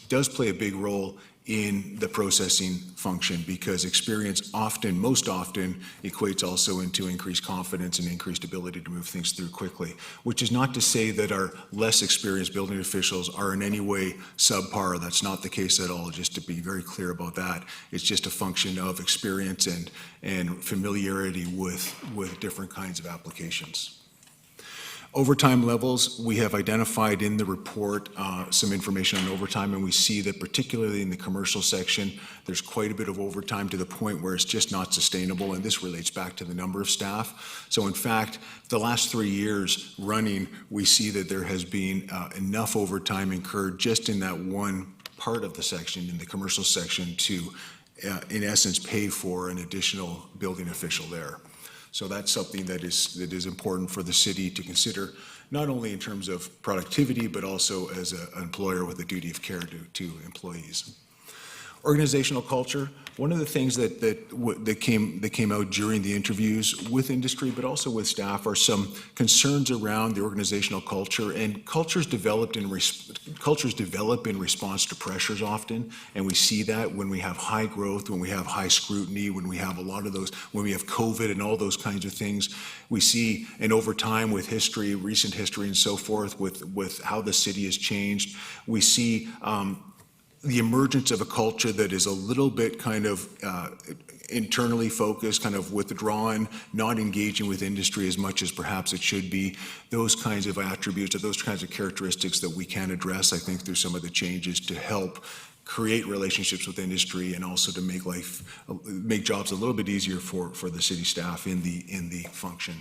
does play a big role in the processing function, because experience most often equates also into increased confidence and increased ability to move things through quickly, which is not to say that our less experienced building officials are in any way subpar. That's not the case at all, just to be very clear about that. It's just a function of experience and familiarity with different kinds of applications. Overtime levels, we have identified in the report some information on overtime, and we see that particularly in the commercial section, there's quite a bit of overtime to the point where it's just not sustainable, and this relates back to the number of staff. So in fact, the last 3 years running, we see that there has been enough overtime incurred just in that one part of the section, in the commercial section, to in essence pay for an additional building official there. So that's something that is important for the city to consider, not only in terms of productivity, but also as an employer with a duty of care to employees. Organizational culture, one of the things that came out during the interviews with industry, but also with staff, are some concerns around the organizational culture. And cultures develop in response to pressures often, and we see that when we have high growth, when we have high scrutiny, when we have a lot of those, when we have COVID and all those kinds of things. We see, and over time with history, recent history and so forth, with how the city has changed, we see the emergence of a culture that is a little bit kind of internally focused, kind of withdrawn, not engaging with industry as much as perhaps it should be. Those kinds of attributes or those kinds of characteristics that we can address, I think, through some of the changes to help create relationships with industry and also to make jobs a little bit easier for the city staff in the function.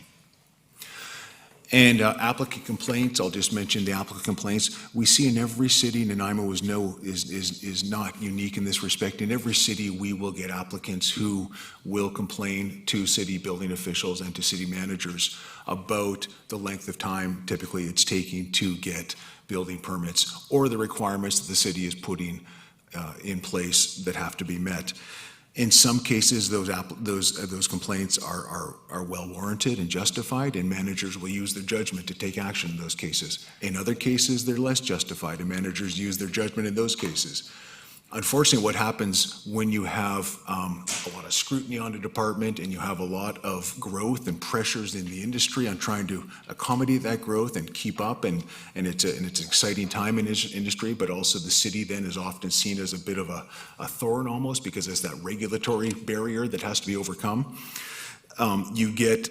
And applicant complaints, I'll just mention the applicant complaints. We see in every city, Nanaimo is not unique in this respect. In every city, we will get applicants who will complain to city building officials and to city managers about the length of time typically it's taking to get building permits, or the requirements that the city is putting in place that have to be met. In some cases, those complaints are well warranted and justified, and managers will use their judgment to take action in those cases. In other cases, they're less justified, and managers use their judgment in those cases. Unfortunately, what happens when you have a lot of scrutiny on a department and you have a lot of growth and pressures in the industry on trying to accommodate that growth and keep up, and it's an exciting time in this industry, but also the city then is often seen as a bit of a thorn almost, because there's that regulatory barrier that has to be overcome. You get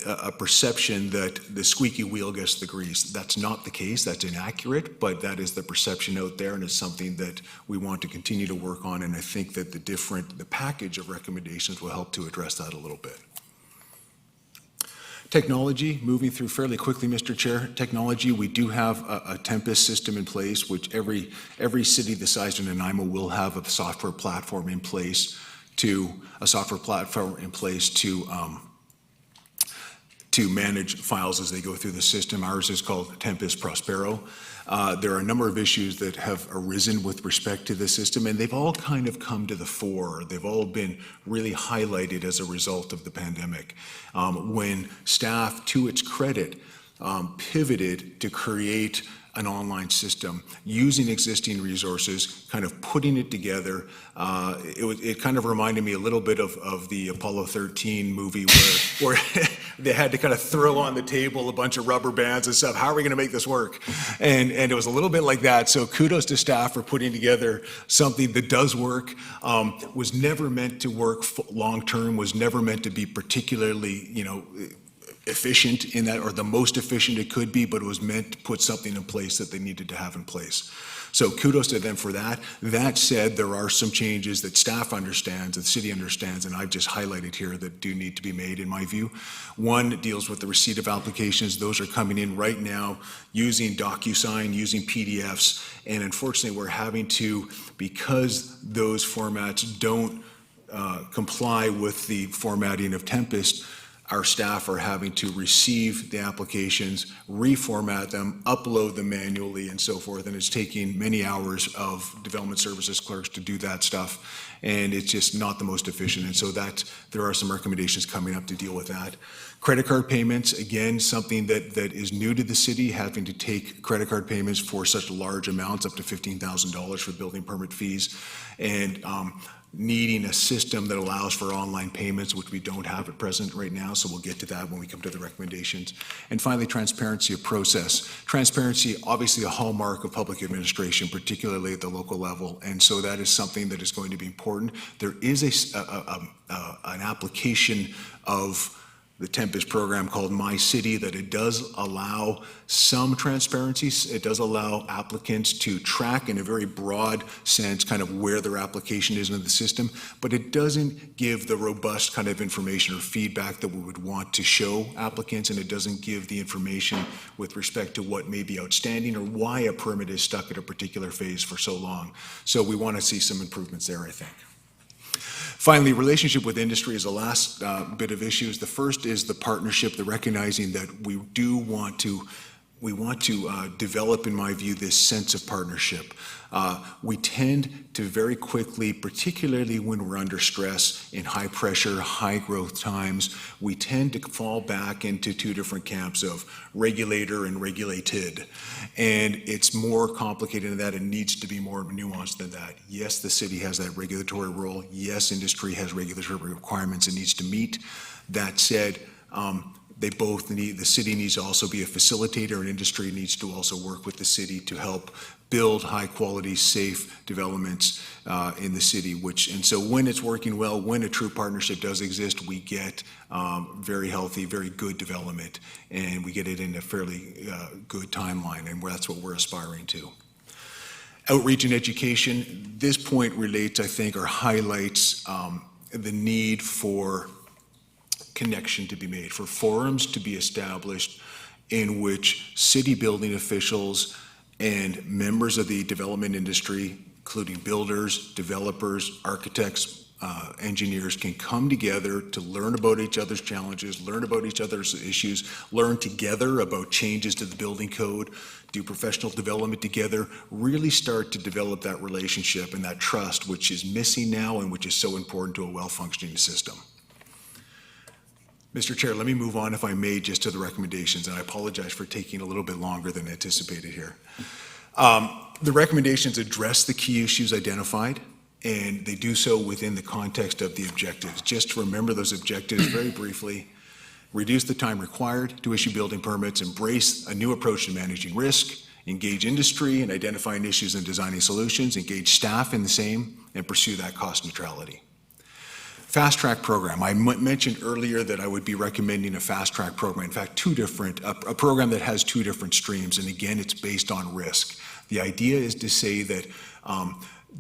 a perception that the squeaky wheel gets the grease. That's not the case. That's inaccurate, but that is the perception out there, and it's something that we want to continue to work on. And I think that the package of recommendations will help to address that a little bit. Technology, moving through fairly quickly, Mr. Chair. Technology, we do have a Tempest system in place, which every city the size of Nanaimo will have a software platform in place to manage files as they go through the system. Ours is called Tempest Prospero. There are a number of issues that have arisen with respect to the system, and they've all kind of come to the fore. They've all been really highlighted as a result of the pandemic. When staff, to its credit, pivoted to create an online system using existing resources, kind of putting it together. It kind of reminded me a little bit of the Apollo 13 movie where they had to kind of throw on the table a bunch of rubber bands and stuff. How are we going to make this work? And it was a little bit like that. So kudos to staff for putting together something that does work. Was never meant to work long term. Was never meant to be particularly, efficient in that, or the most efficient it could be, but it was meant to put something in place that they needed to have in place. So kudos to them for that. That said, there are some changes that staff understands, that the city understands, and I've just highlighted here that do need to be made in my view. One deals with the receipt of applications. Those are coming in right now using DocuSign, using PDFs, and unfortunately we're having to, because those formats don't comply with the formatting of Tempest, our staff are having to receive the applications, reformat them, upload them manually, and so forth, and it's taking many hours of development services clerks to do that stuff, and it's just not the most efficient, and so there are some recommendations coming up to deal with that. Credit card payments, again, something that is new to the city, having to take credit card payments for such large amounts, up to $15,000 for building permit fees, and needing a system that allows for online payments, which we don't have at present right now, so we'll get to that when we come to the recommendations. And finally, transparency of process. Transparency, obviously a hallmark of public administration, particularly at the local level, and so that is something that is going to be important. There is an application of the Tempest program called My City that it does allow some transparency. It does allow applicants to track in a very broad sense kind of where their application is in the system, but it doesn't give the robust kind of information or feedback that we would want to show applicants, and it doesn't give the information with respect to what may be outstanding or why a permit is stuck at a particular phase for so long. So we want to see some improvements there, I think. Finally, relationship with industry is the last bit of issues. The first is the partnership, the recognizing that we do want to develop, in my view, this sense of partnership. We tend to very quickly, particularly when we're under stress in high pressure, high growth times, we tend to fall back into two different camps of regulator and regulated. And it's more complicated than that. It needs to be more nuanced than that. Yes, the city has that regulatory role. Yes, industry has regulatory requirements it needs to meet. That said, they both need, the city needs to also be a facilitator, and industry needs to also work with the city to help build high quality, safe developments in the city, and so when it's working well, when a true partnership does exist, we get very healthy, very good development, and we get it in a fairly good timeline, and that's what we're aspiring to. Outreach and education, this point relates, I think, or highlights the need for connection to be made, for forums to be established in which city building officials and members of the development industry, including builders, developers, architects, engineers can come together to learn about each other's challenges, learn about each other's issues, learn together about changes to the building code, do professional development together, really start to develop that relationship and that trust, which is missing now and which is so important to a well-functioning system. Mr. Chair, let me move on, if I may, just to the recommendations, and I apologize for taking a little bit longer than anticipated here. The recommendations address the key issues identified, and they do so within the context of the objectives. Just to remember those objectives very briefly: reduce the time required to issue building permits, embrace a new approach to managing risk, engage industry in identifying issues and designing solutions, engage staff in the same, and pursue that cost neutrality. Fast track program. I mentioned earlier that I would be recommending a fast track program. In fact, a program that has two different streams, and again, it's based on risk. The idea is to say that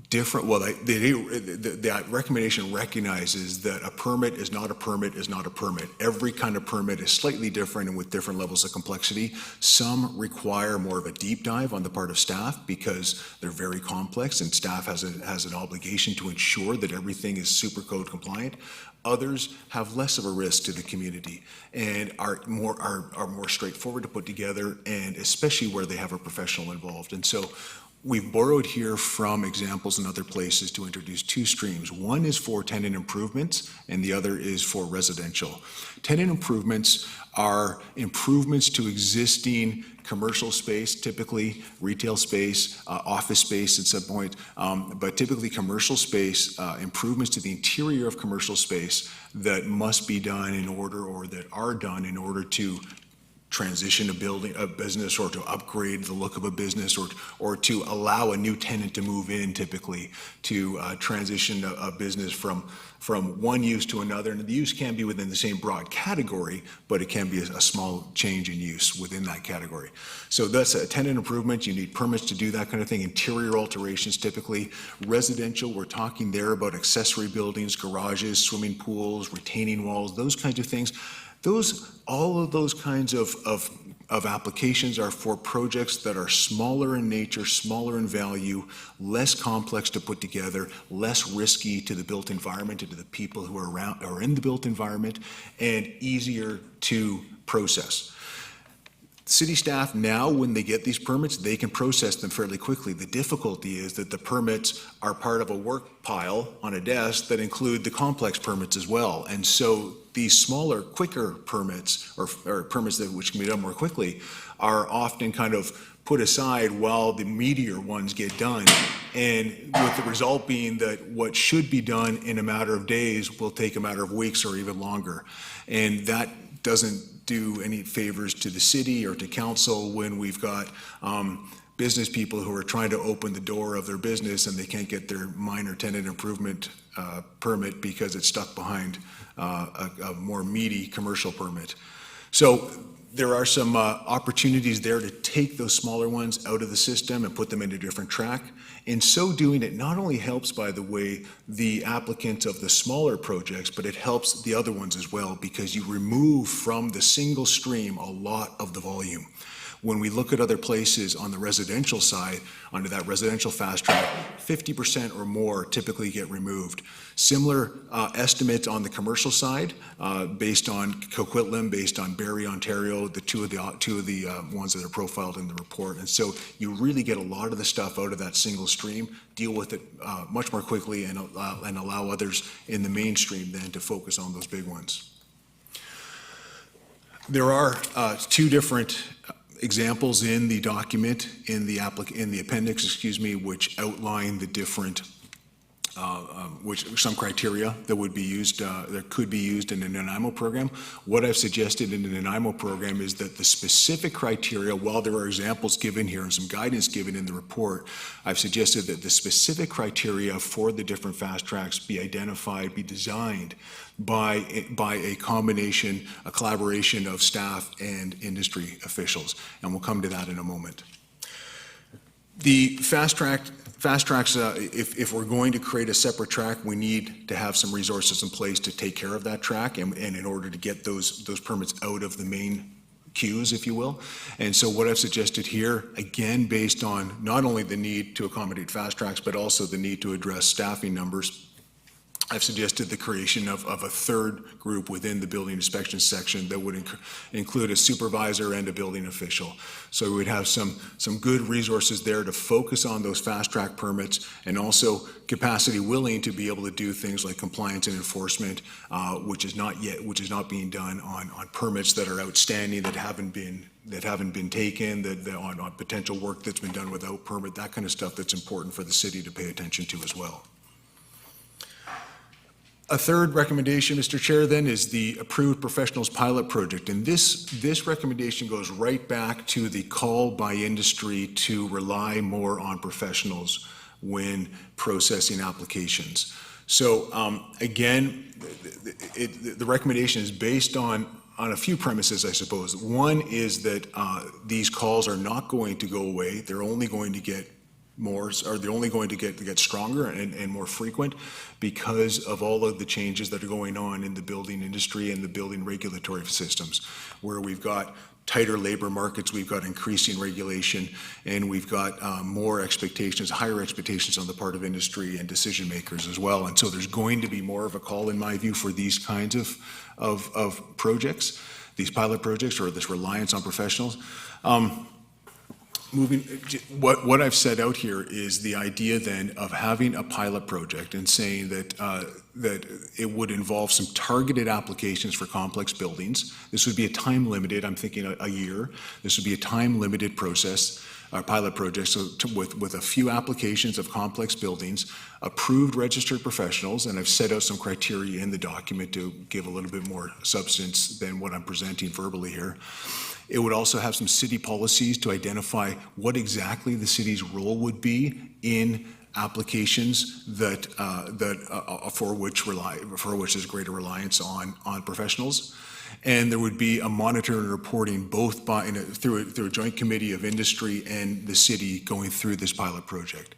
the recommendation recognizes that a permit is not a permit is not a permit. Every kind of permit is slightly different and with different levels of complexity. Some require more of a deep dive on the part of staff because they're very complex, and staff has an obligation to ensure that everything is super code compliant. Others have less of a risk to the community and are more straightforward to put together, and especially where they have a professional involved. And so we've borrowed here from examples in other places to introduce two streams. One is for tenant improvements, and the other is for residential. Tenant improvements are improvements to existing commercial space, typically retail space, office space at some point, but typically commercial space, improvements to the interior of commercial space that must be done in order, or that are done in order to transition a business, or to upgrade the look of a business, or to allow a new tenant to move in, typically to transition a business from one use to another. And the use can be within the same broad category, but it can be a small change in use within that category. So that's a tenant improvement. You need permits to do that kind of thing. Interior alterations, typically. Residential, we're talking there about accessory buildings, garages, swimming pools, retaining walls, those kinds of things. All of those kinds of applications are for projects that are smaller in nature, smaller in value, less complex to put together, less risky to the built environment and to the people who are around or in the built environment, and easier to process. City staff now, when they get these permits, they can process them fairly quickly. The difficulty is that the permits are part of a work pile on a desk that include the complex permits as well. And so these smaller, quicker permits, or permits which can be done more quickly, are often kind of put aside while the meatier ones get done. And with the result being that what should be done in a matter of days will take a matter of weeks or even longer. And that doesn't do any favors to the city or to council when we've got business people who are trying to open the door of their business and they can't get their minor tenant improvement permit because it's stuck behind a more meaty commercial permit. So there are some opportunities there to take those smaller ones out of the system and put them into a different track. In so doing, it not only helps, by the way, the applicant of the smaller projects, but it helps the other ones as well, because you remove from the single stream a lot of the volume. When we look at other places on the residential side, under that residential fast track, 50% or more typically get removed. Similar estimates on the commercial side, based on Coquitlam, based on Barrie, Ontario, the two of the ones that are profiled in the report. And so you really get a lot of the stuff out of that single stream, deal with it much more quickly, and allow others in the mainstream then to focus on those big ones. There are two different examples in the document, in the appendix, which outline the different, some criteria that would be used, that could be used in a Nanaimo program. What I've suggested in the Nanaimo program is that the specific criteria, while there are examples given here and some guidance given in the report, I've suggested that the specific criteria for the different fast tracks be identified, be designed by a collaboration of staff and industry officials. And we'll come to that in a moment. The fast tracks, if we're going to create a separate track, we need to have some resources in place to take care of that track, and in order to get those permits out of the main queues, if you will. And so what I've suggested here, again, based on not only the need to accommodate fast tracks, but also the need to address staffing numbers, I've suggested the creation of a third group within the building inspection section that would include a supervisor and a building official. So we'd have some good resources there to focus on those fast-track permits, and also capacity willing to be able to do things like compliance and enforcement, which is not being done on permits that are outstanding, that haven't been taken, that on potential work that's been done without permit, that kind of stuff that's important for the city to pay attention to as well. A third recommendation, Mr. Chair, then, is the approved professionals pilot project. And this recommendation goes right back to the call by industry to rely more on professionals when processing applications. So again, the recommendation is based on a few premises, I suppose. One is that these calls are not going to go away. They're only going to get they're only going to get stronger and more frequent because of all of the changes that are going on in the building industry and the building regulatory systems, where we've got tighter labor markets, we've got increasing regulation, and we've got higher expectations on the part of industry and decision makers as well. And so there's going to be more of a call, in my view, for these kinds of projects, these pilot projects, or this reliance on professionals. What I've set out here is the idea then of having a pilot project and saying that that it would involve some targeted applications for complex buildings. This would be a time limited, I'm thinking a year. This would be a time limited process, pilot project, so with a few applications of complex buildings, approved registered professionals, and I've set out some criteria in the document to give a little bit more substance than what I'm presenting verbally here. It would also have some city policies to identify what exactly the city's role would be in applications for which there's greater reliance on professionals. And there would be a monitoring and reporting both through a joint committee of industry and the city going through this pilot project.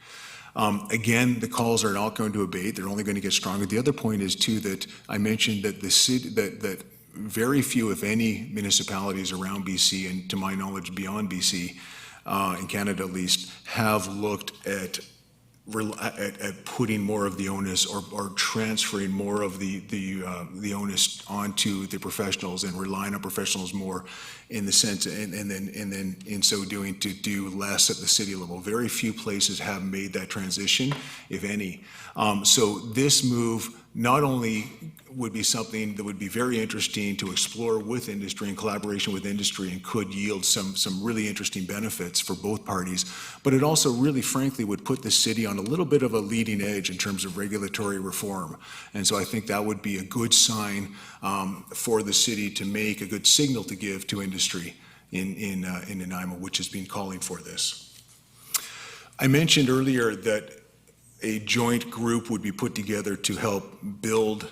Again, the calls are not going to abate; they're only going to get stronger. The other point is too that I mentioned that the city that very few, if any, municipalities around BC, and to my knowledge beyond BC, in Canada at least, have looked at putting more of the onus or transferring more of the onus onto the professionals and relying on professionals more in the sense, and then in so doing to do less at the city level. Very few places have made that transition, if any. So this move not only would be something that would be very interesting to explore with industry, in collaboration with industry, and could yield some really interesting benefits for both parties, but it also really frankly would put the city on a little bit of a leading edge in terms of regulatory reform. And so I think that would be a good sign for the city to make, a good signal to give to industry in Nanaimo, which has been calling for this. I mentioned earlier that a joint group would be put together to help build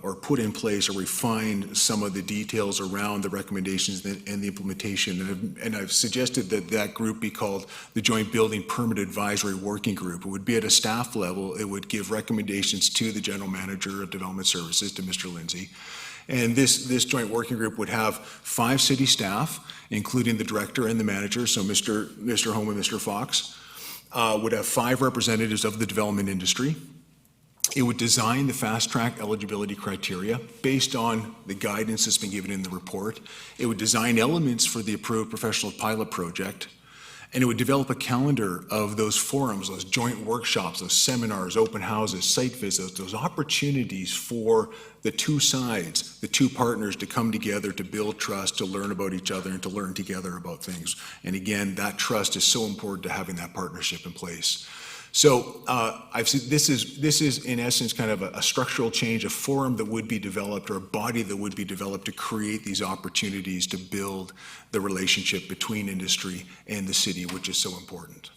or put in place or refine some of the details around the recommendations and the implementation. And I've suggested that that group be called the Joint Building Permit Advisory Working Group. It would be at a staff level. It would give recommendations to the General Manager of Development Services, to Mr. Lindsay. And this joint working group would have 5 city staff, including the director and the manager, so Mr. Home and Mr. Fox. Would have 5 representatives of the development industry. It would design the fast-track eligibility criteria based on the guidance that's been given in the report. It would design elements for the approved professional pilot project, and it would develop a calendar of those forums, those joint workshops, those seminars, open houses, site visits, those opportunities for the two sides, the two partners to come together to build trust, to learn about each other, and to learn together about things. And again, that trust is so important to having that partnership in place. So I've seen this is in essence kind of a structural change, a forum that would be developed, or a body that would be developed to create these opportunities to build the relationship between industry and the city, which is so important.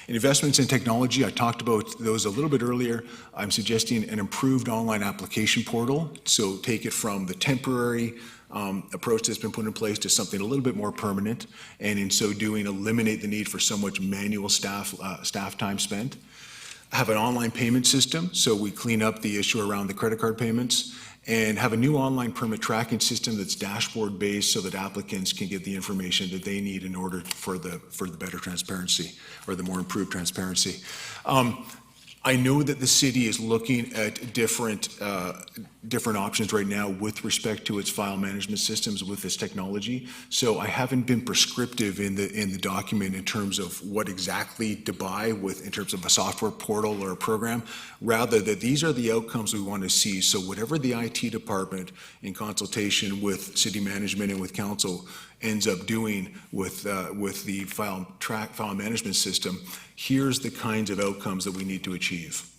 In investments in technology, I talked about those a little bit earlier. I'm suggesting an improved online application portal. So take it from the temporary approach that's been put in place to something a little bit more permanent, and in so doing, eliminate the need for so much manual staff time spent. Have an online payment system, so we clean up the issue around the credit card payments, and have a new online permit tracking system that's dashboard based so that applicants can get the information that they need in order for the better transparency, or the more improved transparency. I know that the city is looking at different options right now with respect to its file management systems with this technology. So I haven't been prescriptive in the document in terms of what exactly to buy in terms of a software portal or a program. Rather, that these are the outcomes we want to see. So whatever the IT department, in consultation with city management and with council, ends up doing with the file management system, here's the kinds of outcomes that we need to achieve.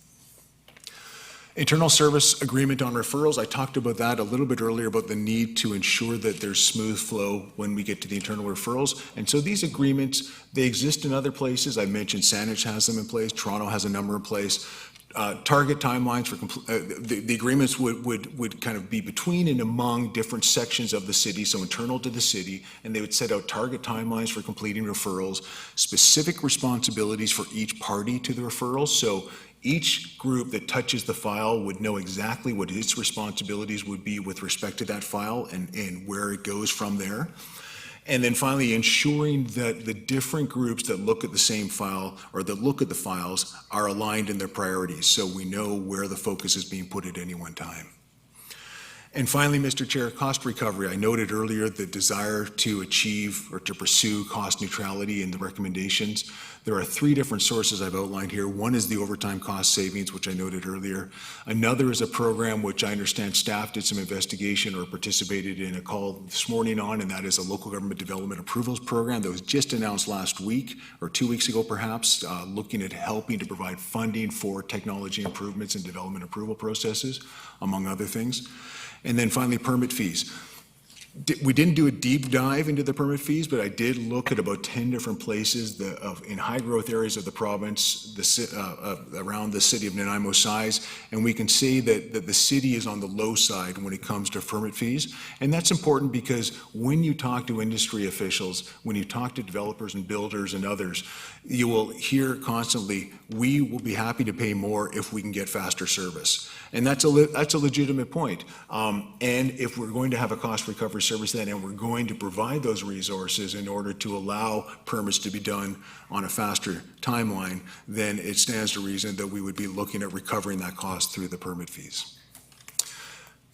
Internal service agreement on referrals, I talked about that a little bit earlier, about the need to ensure that there's smooth flow when we get to the internal referrals. And so these agreements, they exist in other places. I mentioned Saanich has them in place, Toronto has a number in place. Target timelines for the agreements would kind of be between and among different sections of the city, so internal to the city, and they would set out target timelines for completing referrals, specific responsibilities for each party to the referrals. So each group that touches the file would know exactly what its responsibilities would be with respect to that file and where it goes from there. And then finally, ensuring that the different groups that look at the same file or that look at the files are aligned in their priorities, so we know where the focus is being put at any one time. And finally, Mr. Chair, cost recovery. I noted earlier the desire to achieve or to pursue cost neutrality in the recommendations. There are three different sources I've outlined here. One is the overtime cost savings, which I noted earlier. Another is a program which I understand staff did some investigation or participated in a call this morning on, and that is a local government development approvals program that was just announced last week or 2 weeks ago perhaps, looking at helping to provide funding for technology improvements and development approval processes, among other things. And then finally, permit fees. We didn't do a deep dive into the permit fees, but I did look at about 10 different places in high growth areas of the province, around the city of Nanaimo size, and we can say that the city is on the low side when it comes to permit fees. And that's important because when you talk to industry officials, when you talk to developers and builders and others, you will hear constantly, we will be happy to pay more if we can get faster service. And that's a legitimate point. And if we're going to have a cost recovery service then, and we're going to provide those resources in order to allow permits to be done on a faster timeline, then it stands to reason that we would be looking at recovering that cost through the permit fees.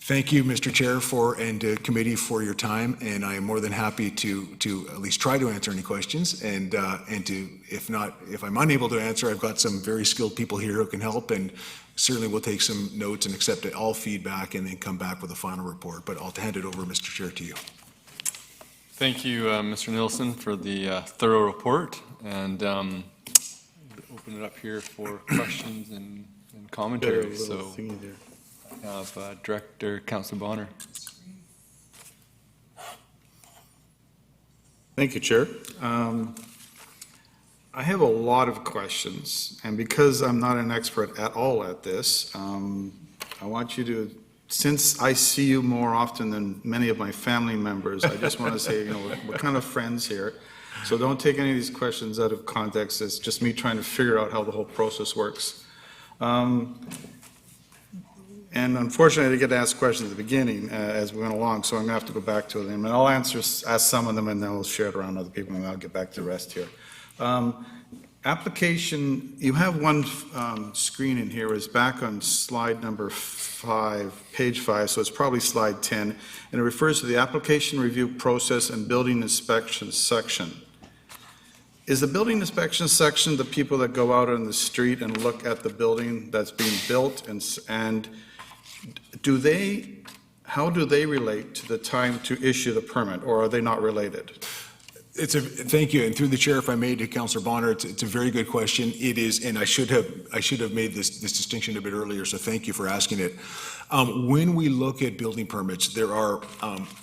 Thank you, Mr. Chair, and committee for your time, and I am more than happy to at least try to answer any questions, and to, if I'm unable to answer, I've got some very skilled people here who can help, and certainly we'll take some notes and accept all feedback and then come back with a final report. But I'll hand it over, Mr. Chair, to you. Thank you, Mr. Nielsen, for the thorough report, and open it up here for questions and commentary. So I have Director Councilor Bonner. Thank you, Chair. I have a lot of questions, and because I'm not an expert at all at this, I want you to, since I see you more often than many of my family members, I just want to say, we're kind of friends here, so don't take any of these questions out of context. It's just me trying to figure out how the whole process works. And unfortunately, I didn't get to ask questions at the beginning as we went along, so I'm going to have to go back to them. And I'll ask some of them, and then we'll share it around other people, and I'll get back to the rest here. Application, you have one screen in here, is back on slide number 5, page 5, so it's probably slide 10, and it refers to the application review process and building inspection section. Is the building inspection section the people that go out on the street and look at the building that's being built, and how do they relate to the time to issue the permit, or are they not related? Thank you, and through the chair, if I may, to Councillor Bonner, it's a very good question. It is, and I should have made this distinction a bit earlier, so thank you for asking it. When we look at building permits, there are,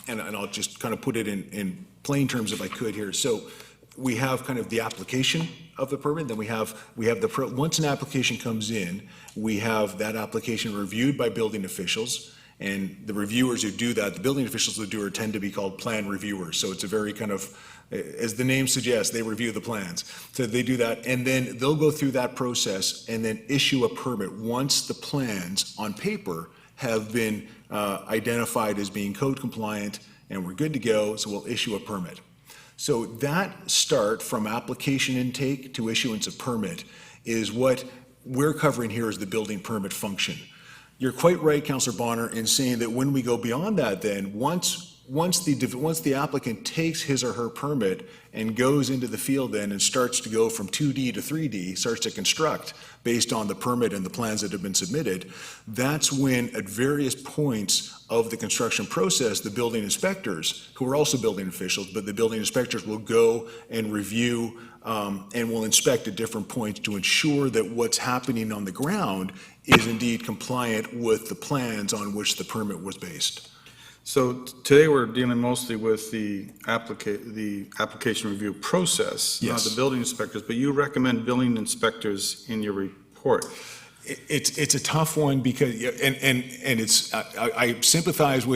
and I'll just kind of put it in plain terms if I could here. So we have kind of the application of the permit, then we have once an application comes in, we have that application reviewed by building officials. And the reviewers who do that, the building officials who do it, tend to be called plan reviewers. So it's a very kind of, as the name suggests, they review the plans. So they do that, and then they'll go through that process and then issue a permit once the plans on paper have been identified as being code compliant and we're good to go, so we'll issue a permit. So that start from application intake to issuance of permit is what we're covering here is the building permit function. You're quite right, Councillor Bonner, in saying that when we go beyond that, then once the applicant takes his or her permit and goes into the field then and starts to go from 2D to 3D, starts to construct based on the permit and the plans that have been submitted, that's when at various points of the construction process, the building inspectors, who are also building officials, but the building inspectors will go and review and will inspect at different points to ensure that what's happening on the ground is indeed compliant with the plans on which the permit was based. So today we're dealing mostly with the application review process, not Yes. the building inspectors, but you recommend building inspectors in your report. It's a tough one because, and it's, I empathize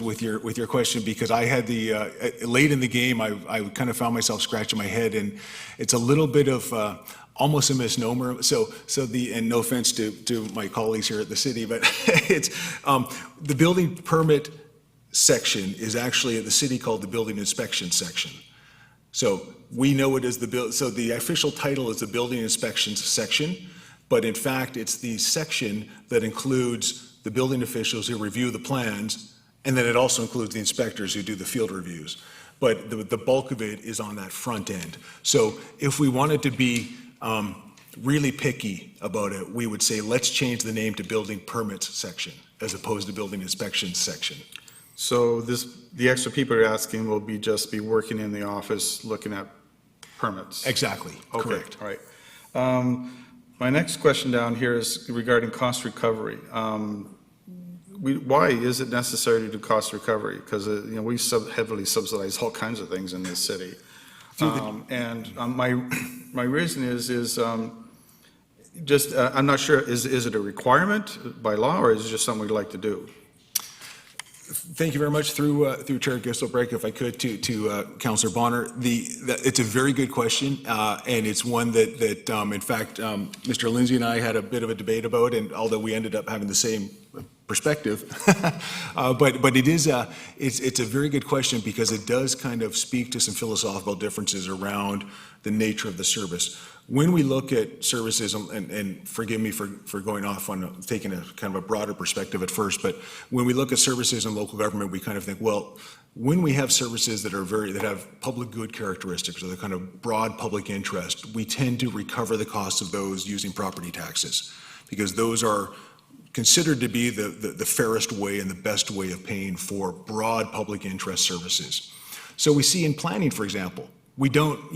with your question, because I had late in the game, I kind of found myself scratching my head, and it's a little bit of almost a misnomer. So and no offense to my colleagues here at the city, but it's, the building permit section is actually at the city called the building inspection section. So we know it as so the official title is the building inspections section, but in fact, it's the section that includes the building officials who review the plans, and then it also includes the inspectors who do the field reviews. But the bulk of it is on that front end. So if we wanted to be really picky about it, we would say, let's change the name to building permits section as opposed to building inspections section. So the extra people you're asking will just be working in the office looking at permits? Exactly, Okay, correct. all right. My next question down here is regarding cost recovery. Why is it necessary to do cost recovery? Because we heavily subsidize all kinds of things in this city. My reason is just, I'm not sure, is it a requirement by law, or is it just something we'd like to do? Thank you very much, through Chair Gisselbrink, if I could, to Councillor Bonner. It's a very good question, and it's one that in fact, Mr. Lindsay and I had a bit of a debate about, and although we ended up having the same perspective, but it's a very good question, because it does kind of speak to some philosophical differences around the nature of the service. When we look at services, and forgive me for going off on taking a kind of a broader perspective at first, but when we look at services in local government, we kind of think, well, when we have services that have public good characteristics, or the kind of broad public interest, we tend to recover the cost of those using property taxes, because those are considered to be the fairest way and the best way of paying for broad public interest services. So we see in planning, for example, we don't,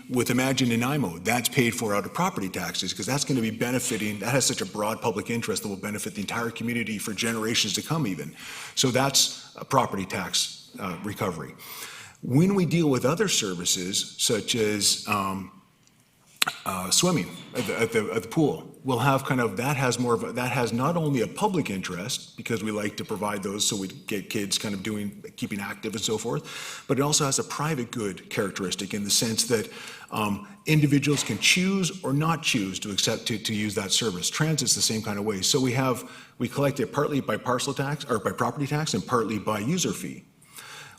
with Imagine Nanaimo, that's paid for out of property taxes, because that's going to be benefiting, that has such a broad public interest that will benefit the entire community for generations to come even. So that's a property tax recovery. When we deal with other services, such as swimming at the pool, we'll have that has not only a public interest, because we like to provide those so we get kids kind of keeping active and so forth, but it also has a private good characteristic, in the sense that individuals can choose or not choose to accept to use that service. Transit's the same kind of way. So we collect it partly by parcel tax, or by property tax, and partly by user fee.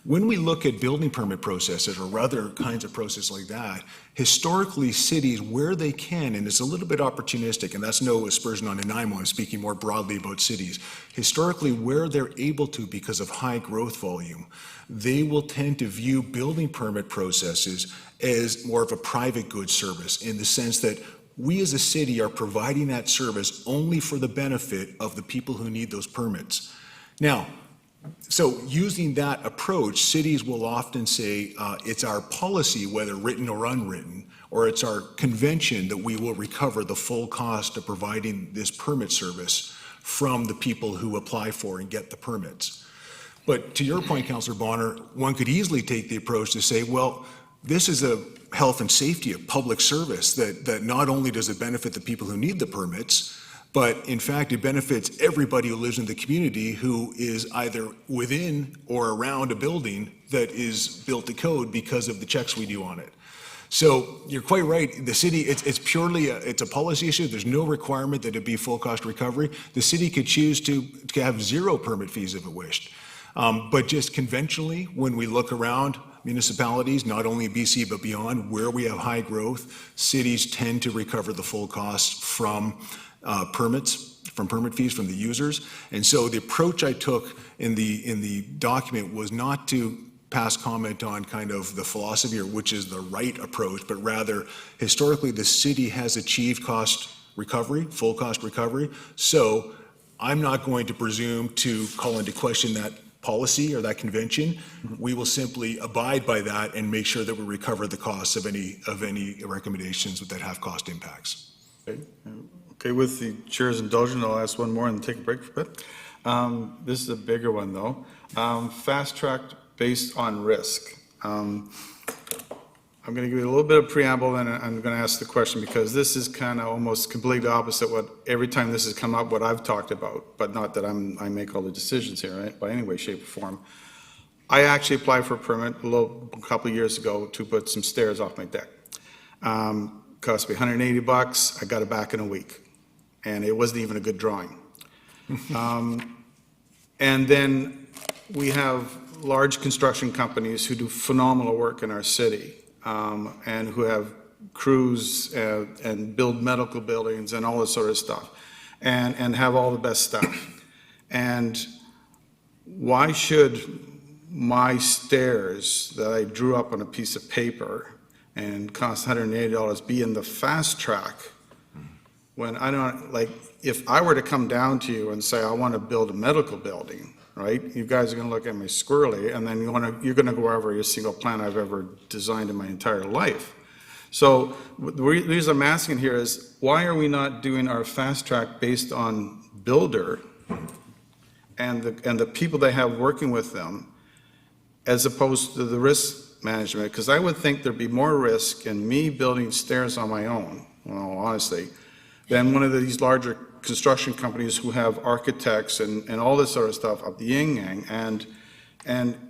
When we look at building permit processes or other kinds of processes like that, historically, cities, where they can, and it's a little bit opportunistic, and that's no aspersion on Nanaimo, I'm speaking more broadly about cities, historically, where they're able to, because of high growth volume, they will tend to view building permit processes as more of a private goods service, in the sense that we as a city are providing that service only for the benefit of the people who need those permits. Now, so using that approach, cities will often say it's our policy, whether written or unwritten, or it's our convention, that we will recover the full cost of providing this permit service from the people who apply for and get the permits. But to your point, Councillor Bonner, one could easily take the approach to say, well, this is a health and safety, a public service that not only does it benefit the people who need the permits, but in fact, it benefits everybody who lives in the community who is either within or around a building that is built to code because of the checks we do on it. So you're quite right. The city, it's purely it's a policy issue. There's no requirement that it be full cost recovery. The city could choose to have zero permit fees if it wished. But just conventionally, when we look around, municipalities, not only BC but beyond, where we have high growth, cities tend to recover the full cost from permits, from permit fees from the users. And so the approach I took in the document was not to pass comment on kind of the philosophy or which is the right approach, but rather historically the city has achieved cost recovery, full cost recovery. So I'm not going to presume to call into question that policy or that convention. We will simply abide by that and make sure that we recover the costs of any recommendations that have cost impacts. Okay, with the chair's indulgence, I'll ask one more and take a break for a bit. This is a bigger one, though. Fast track based on risk. I'm going to give you a little bit of preamble, and I'm going to ask the question because this is kind of almost completely opposite what every time this has come up, what I've talked about, but not that I make all the decisions here, right, by any way, shape, or form. I actually applied for a permit a couple of years ago to put some stairs off my deck. Cost me $180. I got it back in a week, and it wasn't even a good drawing. And then we have large construction companies who do phenomenal work in our city. And who have crews and build medical buildings and all this sort of stuff, and have all the best stuff. And why should my stairs that I drew up on a piece of paper and cost $180 be in the fast track when I don't, like, if I were to come down to you and say, I want to build a medical building, right? You guys are going to look at me squirrely, and then you're going to go over every single plan I've ever designed in my entire life. So the reason I'm asking here is, why are we not doing our fast track based on builder and the people they have working with them, as opposed to the risk management? Because I would think there'd be more risk in me building stairs on my own, well, honestly, than one of these larger construction companies who have architects and all this sort of stuff up the yin-yang, and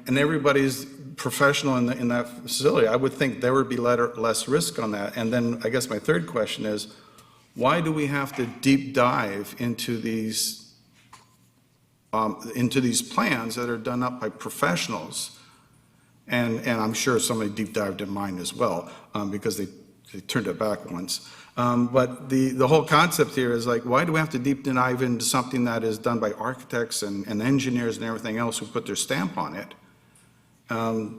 everybody's professional in that facility. I would think there would be less risk on that. And then I guess my third question is, why do we have to deep dive into these plans that are done up by professionals? And I'm sure somebody deep dived in mine as well, because they turned it back once. But the whole concept here is, like, why do we have to deep dive into something that is done by architects and engineers and everything else who put their stamp on it?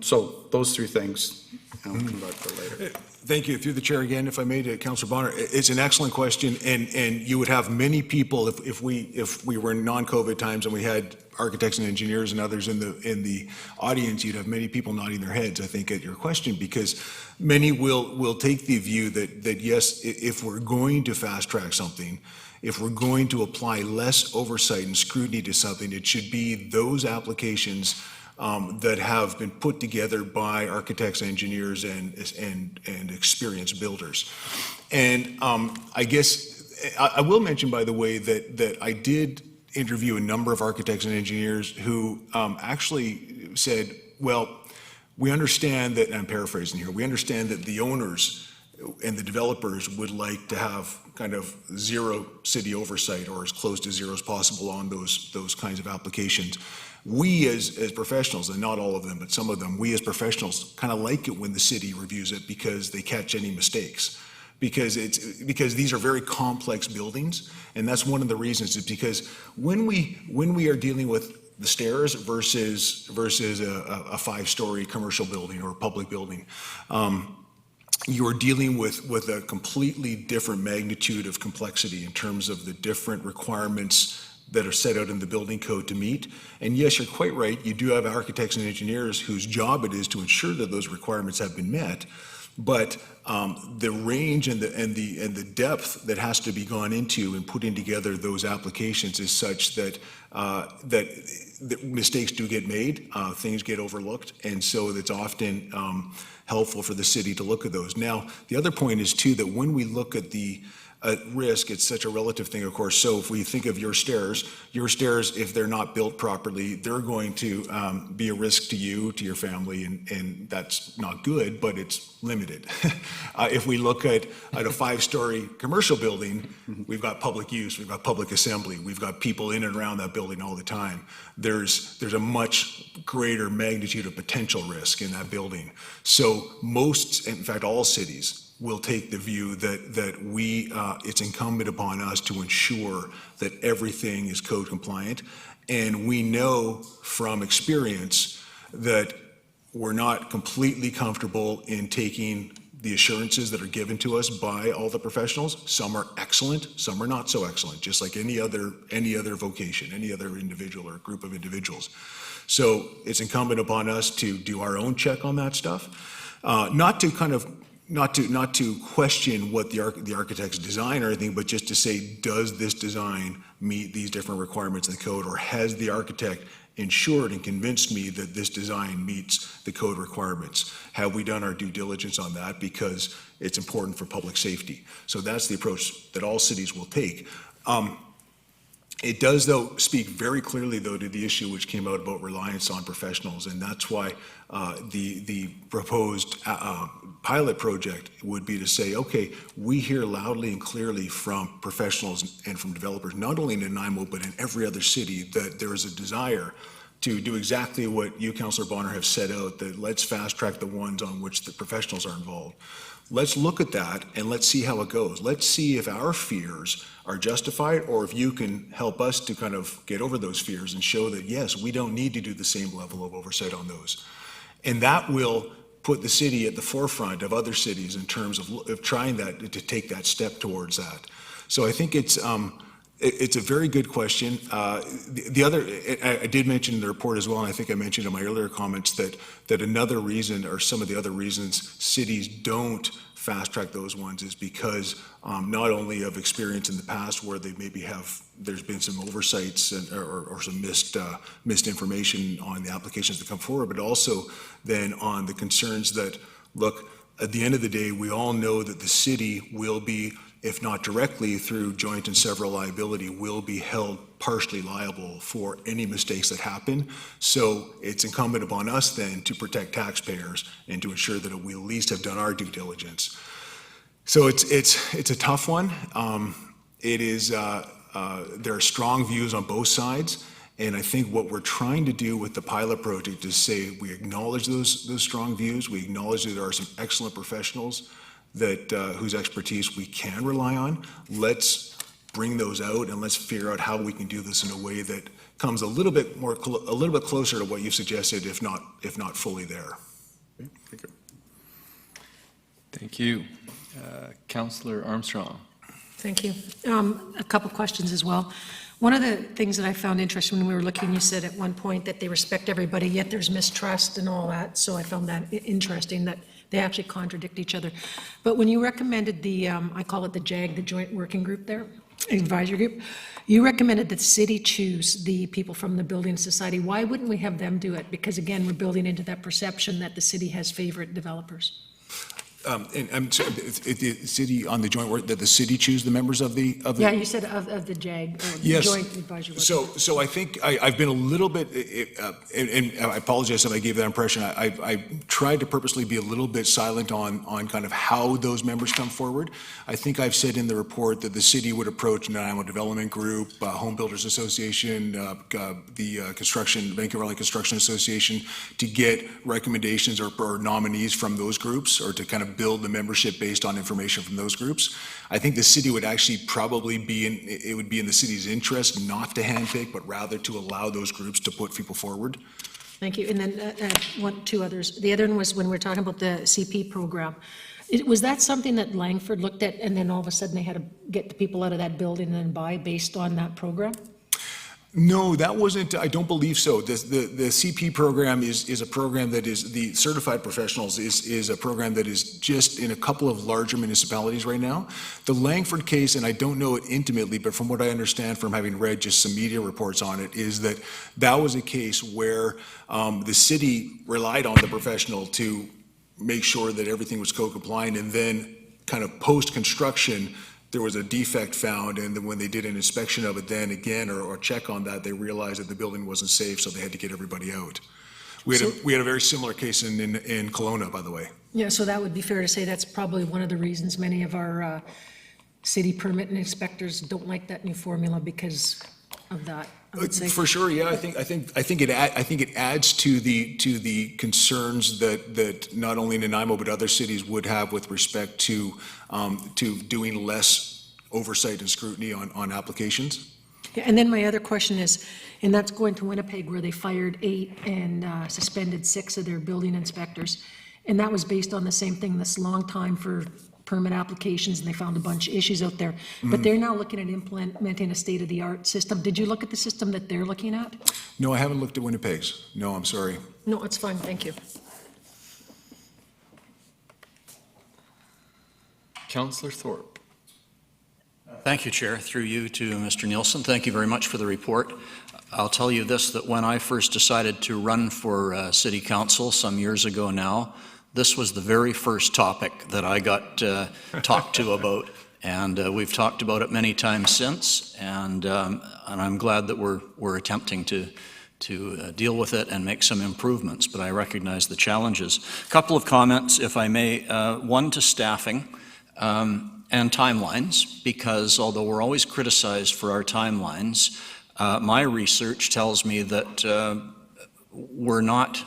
So those three things, I'll come back to later. Thank you. Through the chair again, if I may, to Councillor Bonner, it's an excellent question, and you would have many people if we were in non-COVID times and we had architects and engineers and others in the audience, you'd have many people nodding their heads, I think, at your question, because many will take the view that yes, if we're going to fast track something, if we're going to apply less oversight and scrutiny to something, it should be those applications that have been put together by architects, engineers, and experienced builders. And I guess I will mention, by the way, that I did interview a number of architects and engineers who actually said, well, we understand that, and I'm paraphrasing here, we understand that the owners and the developers would like to have kind of zero city oversight, or as close to zero as possible, on those kinds of applications. We as professionals, and not all of them, but some of them, we as professionals kind of like it when the city reviews it because they catch any mistakes. Because these are very complex buildings, and that's one of the reasons, is because when we are dealing with the stairs versus a 5-story commercial building or a public building, you are dealing with a completely different magnitude of complexity in terms of the different requirements that are set out in the building code to meet. And yes, you're quite right, you do have architects and engineers whose job it is to ensure that those requirements have been met, but the range and the depth that has to be gone into in putting together those applications is such that that mistakes do get made, things get overlooked, and so it's often helpful for the city to look at those. Now, the other point is too that when we look at the risk, it's such a relative thing, of course. So if we think of your stairs, if they're not built properly, they're going to be a risk to you, to your family, and that's not good, but it's limited. If we look at a 5-story commercial building, we've got public use, we've got public assembly, we've got people in and around that building all the time. There's a much greater magnitude of potential risk in that building. So most, in fact, all cities will take the view that it's incumbent upon us to ensure that everything is code compliant. And we know from experience that we're not completely comfortable in taking the assurances that are given to us by all the professionals. Some are excellent, some are not so excellent, just like any other vocation, any other individual or group of individuals. So it's incumbent upon us to do our own check on that stuff, not to question what the architect's design or anything, but just to say, does this design meet these different requirements in the code, or has the architect ensured and convinced me that this design meets the code requirements? Have we done our due diligence on that? Because it's important for public safety. So that's the approach that all cities will take. It does, though, speak very clearly, though, to the issue which came out about reliance on professionals, and that's why the proposed pilot project would be to say, okay, we hear loudly and clearly from professionals and from developers, not only in Nanaimo, but in every other city, that there is a desire to do exactly what you, Councillor Bonner, have set out, that let's fast track the ones on which the professionals are involved. Let's look at that and let's see how it goes. Let's see if our fears are justified, or if you can help us to kind of get over those fears and show that, yes, we don't need to do the same level of oversight on those. And that will put the city at the forefront of other cities in terms of trying to take that step towards that. So I think it's a very good question. The other, I did mention in the report as well, and I think I mentioned in my earlier comments that another reason, or some of the other reasons cities don't fast track those ones, is because not only of experience in the past where they maybe there's been some oversights or some missed information on the applications that come forward, but also then on the concerns that, look, at the end of the day, we all know that the city will be, if not directly through joint and several liability, will be held partially liable for any mistakes that happen. So it's incumbent upon us then to protect taxpayers and to ensure that we at least have done our due diligence. So it's a tough one. There are strong views on both sides. And I think what we're trying to do with the pilot project is say we acknowledge those strong views. We acknowledge that there are some excellent professionals that whose expertise we can rely on. Let's bring those out and let's figure out how we can do this in a way that comes a little bit closer to what you suggested, if not fully there. Okay, thank you. Thank you. Councillor Armstrong. Thank you. A couple questions as well. One of the things that I found interesting when we were looking, you said at one point that they respect everybody, yet there's mistrust and all that. So I found that interesting that they actually contradict each other. But when you recommended the, I call it the JAG, the Joint Working Group there, Advisory Group, you recommended that the city choose the people from the Building Society. Why wouldn't we have them do it? Because again, we're building into that perception that the city has favorite developers. And I'm sorry, the city on the joint work, that the city choose the members of the. Yeah, you said of the JAG, the Yes. Joint Advisory. So I think I've been a little bit, and I apologize if I gave that impression. I tried to purposely be a little bit silent on kind of how those members come forward. I think I've said in the report that the city would approach Nanaimo Development Group, Home Builders Association, the Vancouver Island Construction Association, to get recommendations or nominees from those groups, or to kind of build the membership based on information from those groups. I think the city would actually probably it would be in the city's interest not to handpick, but rather to allow those groups to put people forward. Thank you. And then two others. The other one was when we were talking about the CP program. Was that something that Langford looked at, and then all of a sudden they had to get the people out of that building and then buy based on that program? No, that wasn't, I don't believe so. The CP program is a program that is, the certified professionals is a program that is just in a couple of larger municipalities right now. The Langford case, and I don't know it intimately, but from what I understand from having read just some media reports on it, is that was a case where the city relied on the professional to make sure that everything was code compliant, and then kind of post-construction, there was a defect found, and then when they did an inspection of it then again, or check on that, they realized that the building wasn't safe, so they had to get everybody out. We had a very similar case in Kelowna, by the way. Yeah, so that would be fair to say that's probably one of the reasons many of our city permit inspectors don't like that new formula because of that, I would say. For sure, yeah. I think it adds to the concerns that not only Nanaimo but other cities would have with respect to doing less oversight and scrutiny on applications. Yeah, and then my other question is, and that's going to Winnipeg where they fired 8 and suspended 6 of their building inspectors. And that was based on the same thing, this long time for permit applications, and they found a bunch of issues out there. But they're now looking at implementing a state-of-the-art system. Did you look at the system that they're looking at? No, I haven't looked at Winnipeg's. No, I'm sorry. No, it's fine, thank you. Councillor Thorpe. Thank you, Chair. Through you to Mr. Nielsen. Thank you very much for the report. I'll tell you this, that when I first decided to run for City Council some years ago now, this was the very first topic that I got talked to about. And we've talked about it many times since, and I'm glad that we're attempting to deal with it and make some improvements, but I recognize the challenges. A couple of comments, if I may. One to staffing and timelines, because although we're always criticized for our timelines, my research tells me that we're not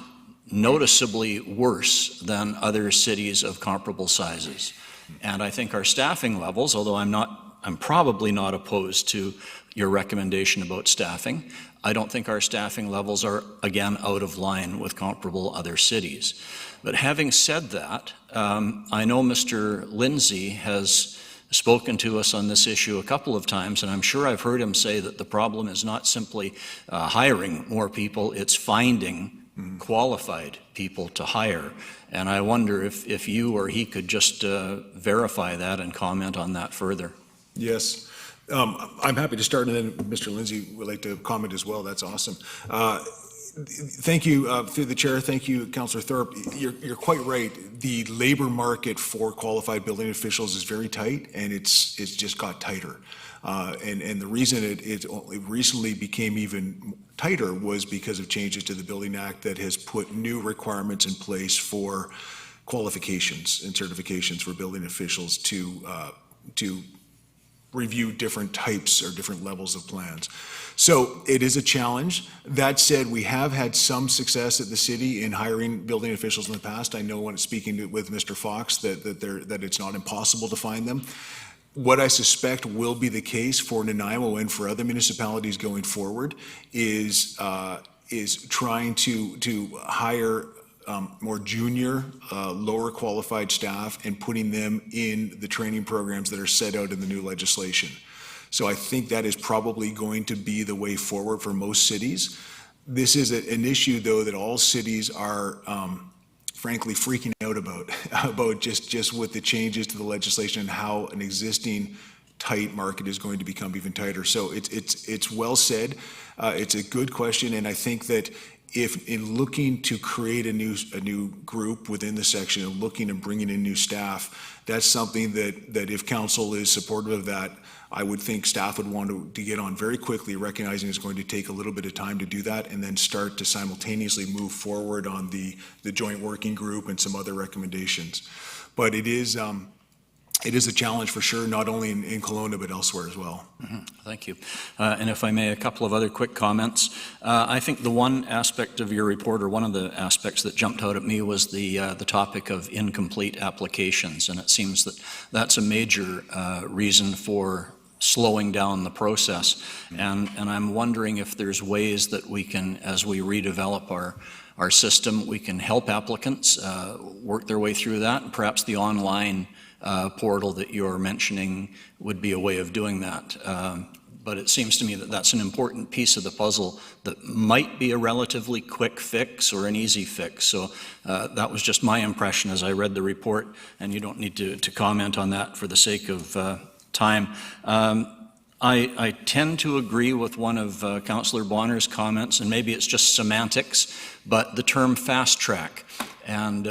noticeably worse than other cities of comparable sizes. And I think our staffing levels, although I'm probably not opposed to your recommendation about staffing, I don't think our staffing levels are, again, out of line with comparable other cities. But having said that, I know Mr. Lindsay has spoken to us on this issue a couple of times, and I'm sure I've heard him say that the problem is not simply hiring more people, it's finding qualified people to hire. And I wonder if you or he could just verify that and comment on that further. Yes. I'm happy to start, and then Mr. Lindsay would like to comment as well. That's awesome. Thank you, through the chair. Thank you, Councillor Thorpe. You're quite right. The labor market for qualified building officials is very tight, and it's just got tighter. And the reason it recently became even tighter was because of changes to the Building Act that has put new requirements in place for qualifications and certifications for building officials to review different types or different levels of plans. So it is a challenge. That said, we have had some success at the city in hiring building officials in the past. I know when speaking with Mr. Fox that it's not impossible to find them. What I suspect will be the case for Nanaimo and for other municipalities going forward is trying to hire more junior, lower qualified staff and putting them in the training programs that are set out in the new legislation. So I think that is probably going to be the way forward for most cities. This is an issue, though, that all cities are frankly freaking out about just with the changes to the legislation and how an existing tight market is going to become even tighter. So it's well said. It's a good question, and I think that if in looking to create a new group within the section and looking and bringing in new staff, that's something that if council is supportive of that, I would think staff would want to get on very quickly, recognizing it's going to take a little bit of time to do that, and then start to simultaneously move forward on the joint working group and some other recommendations. But it is a challenge for sure, not only in Kelowna, but elsewhere as well. Mm-hmm. Thank you. And if I may, a couple of other quick comments. I think the one aspect of your report, or one of the aspects that jumped out at me, was the topic of incomplete applications. And it seems that that's a major reason for slowing down the process. And I'm wondering if there's ways that we can, as we redevelop our system, we can help applicants work their way through that, and perhaps the online portal that you're mentioning would be a way of doing that. But it seems to me that that's an important piece of the puzzle that might be a relatively quick fix or an easy fix. So that was just my impression as I read the report, and you don't need to comment on that for the sake of time. I tend to agree with one of Councillor Bonner's comments, and maybe it's just semantics, but the term fast track. And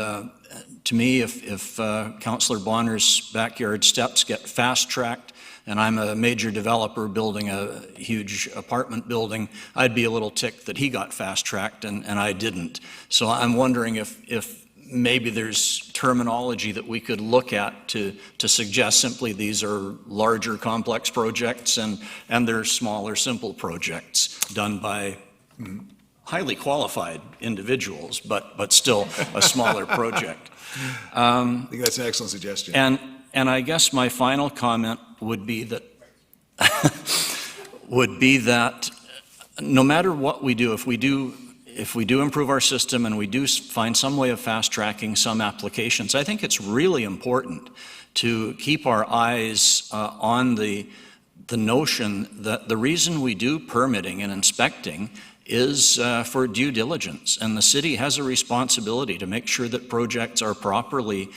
to me, if Councillor Bonner's backyard steps get fast-tracked and I'm a major developer building a huge apartment building, I'd be a little ticked that he got fast-tracked and I didn't. So I'm wondering if maybe there's terminology that we could look at to suggest simply these are larger, complex projects and they're smaller, simple projects done by highly qualified individuals, but still a smaller project. I think that's an excellent suggestion. And I guess my final comment would be that no matter what we do, if we do improve our system and we do find some way of fast-tracking some applications, I think it's really important to keep our eyes on the notion that the reason we do permitting and inspecting is for due diligence, and the city has a responsibility to make sure that projects are properly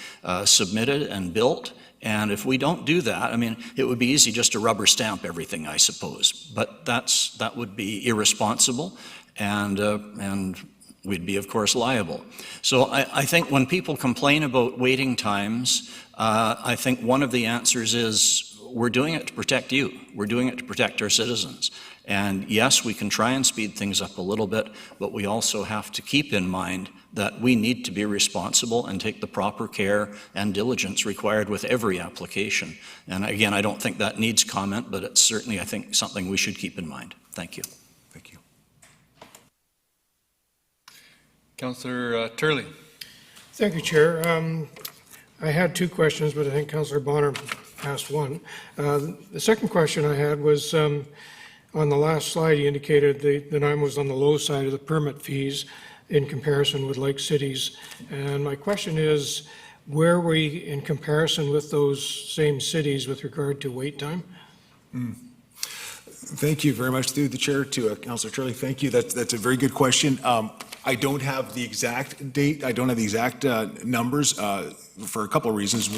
submitted and built. And if we don't do that, I mean, it would be easy just to rubber stamp everything, I suppose, but that would be irresponsible, and we'd be, of course, liable. So I think when people complain about waiting times, I think one of the answers is we're doing it to protect you. We're doing it to protect our citizens. And yes, we can try and speed things up a little bit, but we also have to keep in mind that we need to be responsible and take the proper care and diligence required with every application. And again, I don't think that needs comment, but it's certainly, I think, something we should keep in mind. Thank you. Thank you. Councillor Turley. Thank you, Chair. I had two questions, but I think Councillor Bonner asked one. The second question I had was, on the last slide, you indicated the Nanaimo was on the low side of the permit fees in comparison with like cities. And my question is, where are we in comparison with those same cities with regard to wait time? Thank you very much through the chair to Councillor Turley. Thank you. That's a very good question. I don't have the exact date. I don't have the exact numbers for a couple of reasons.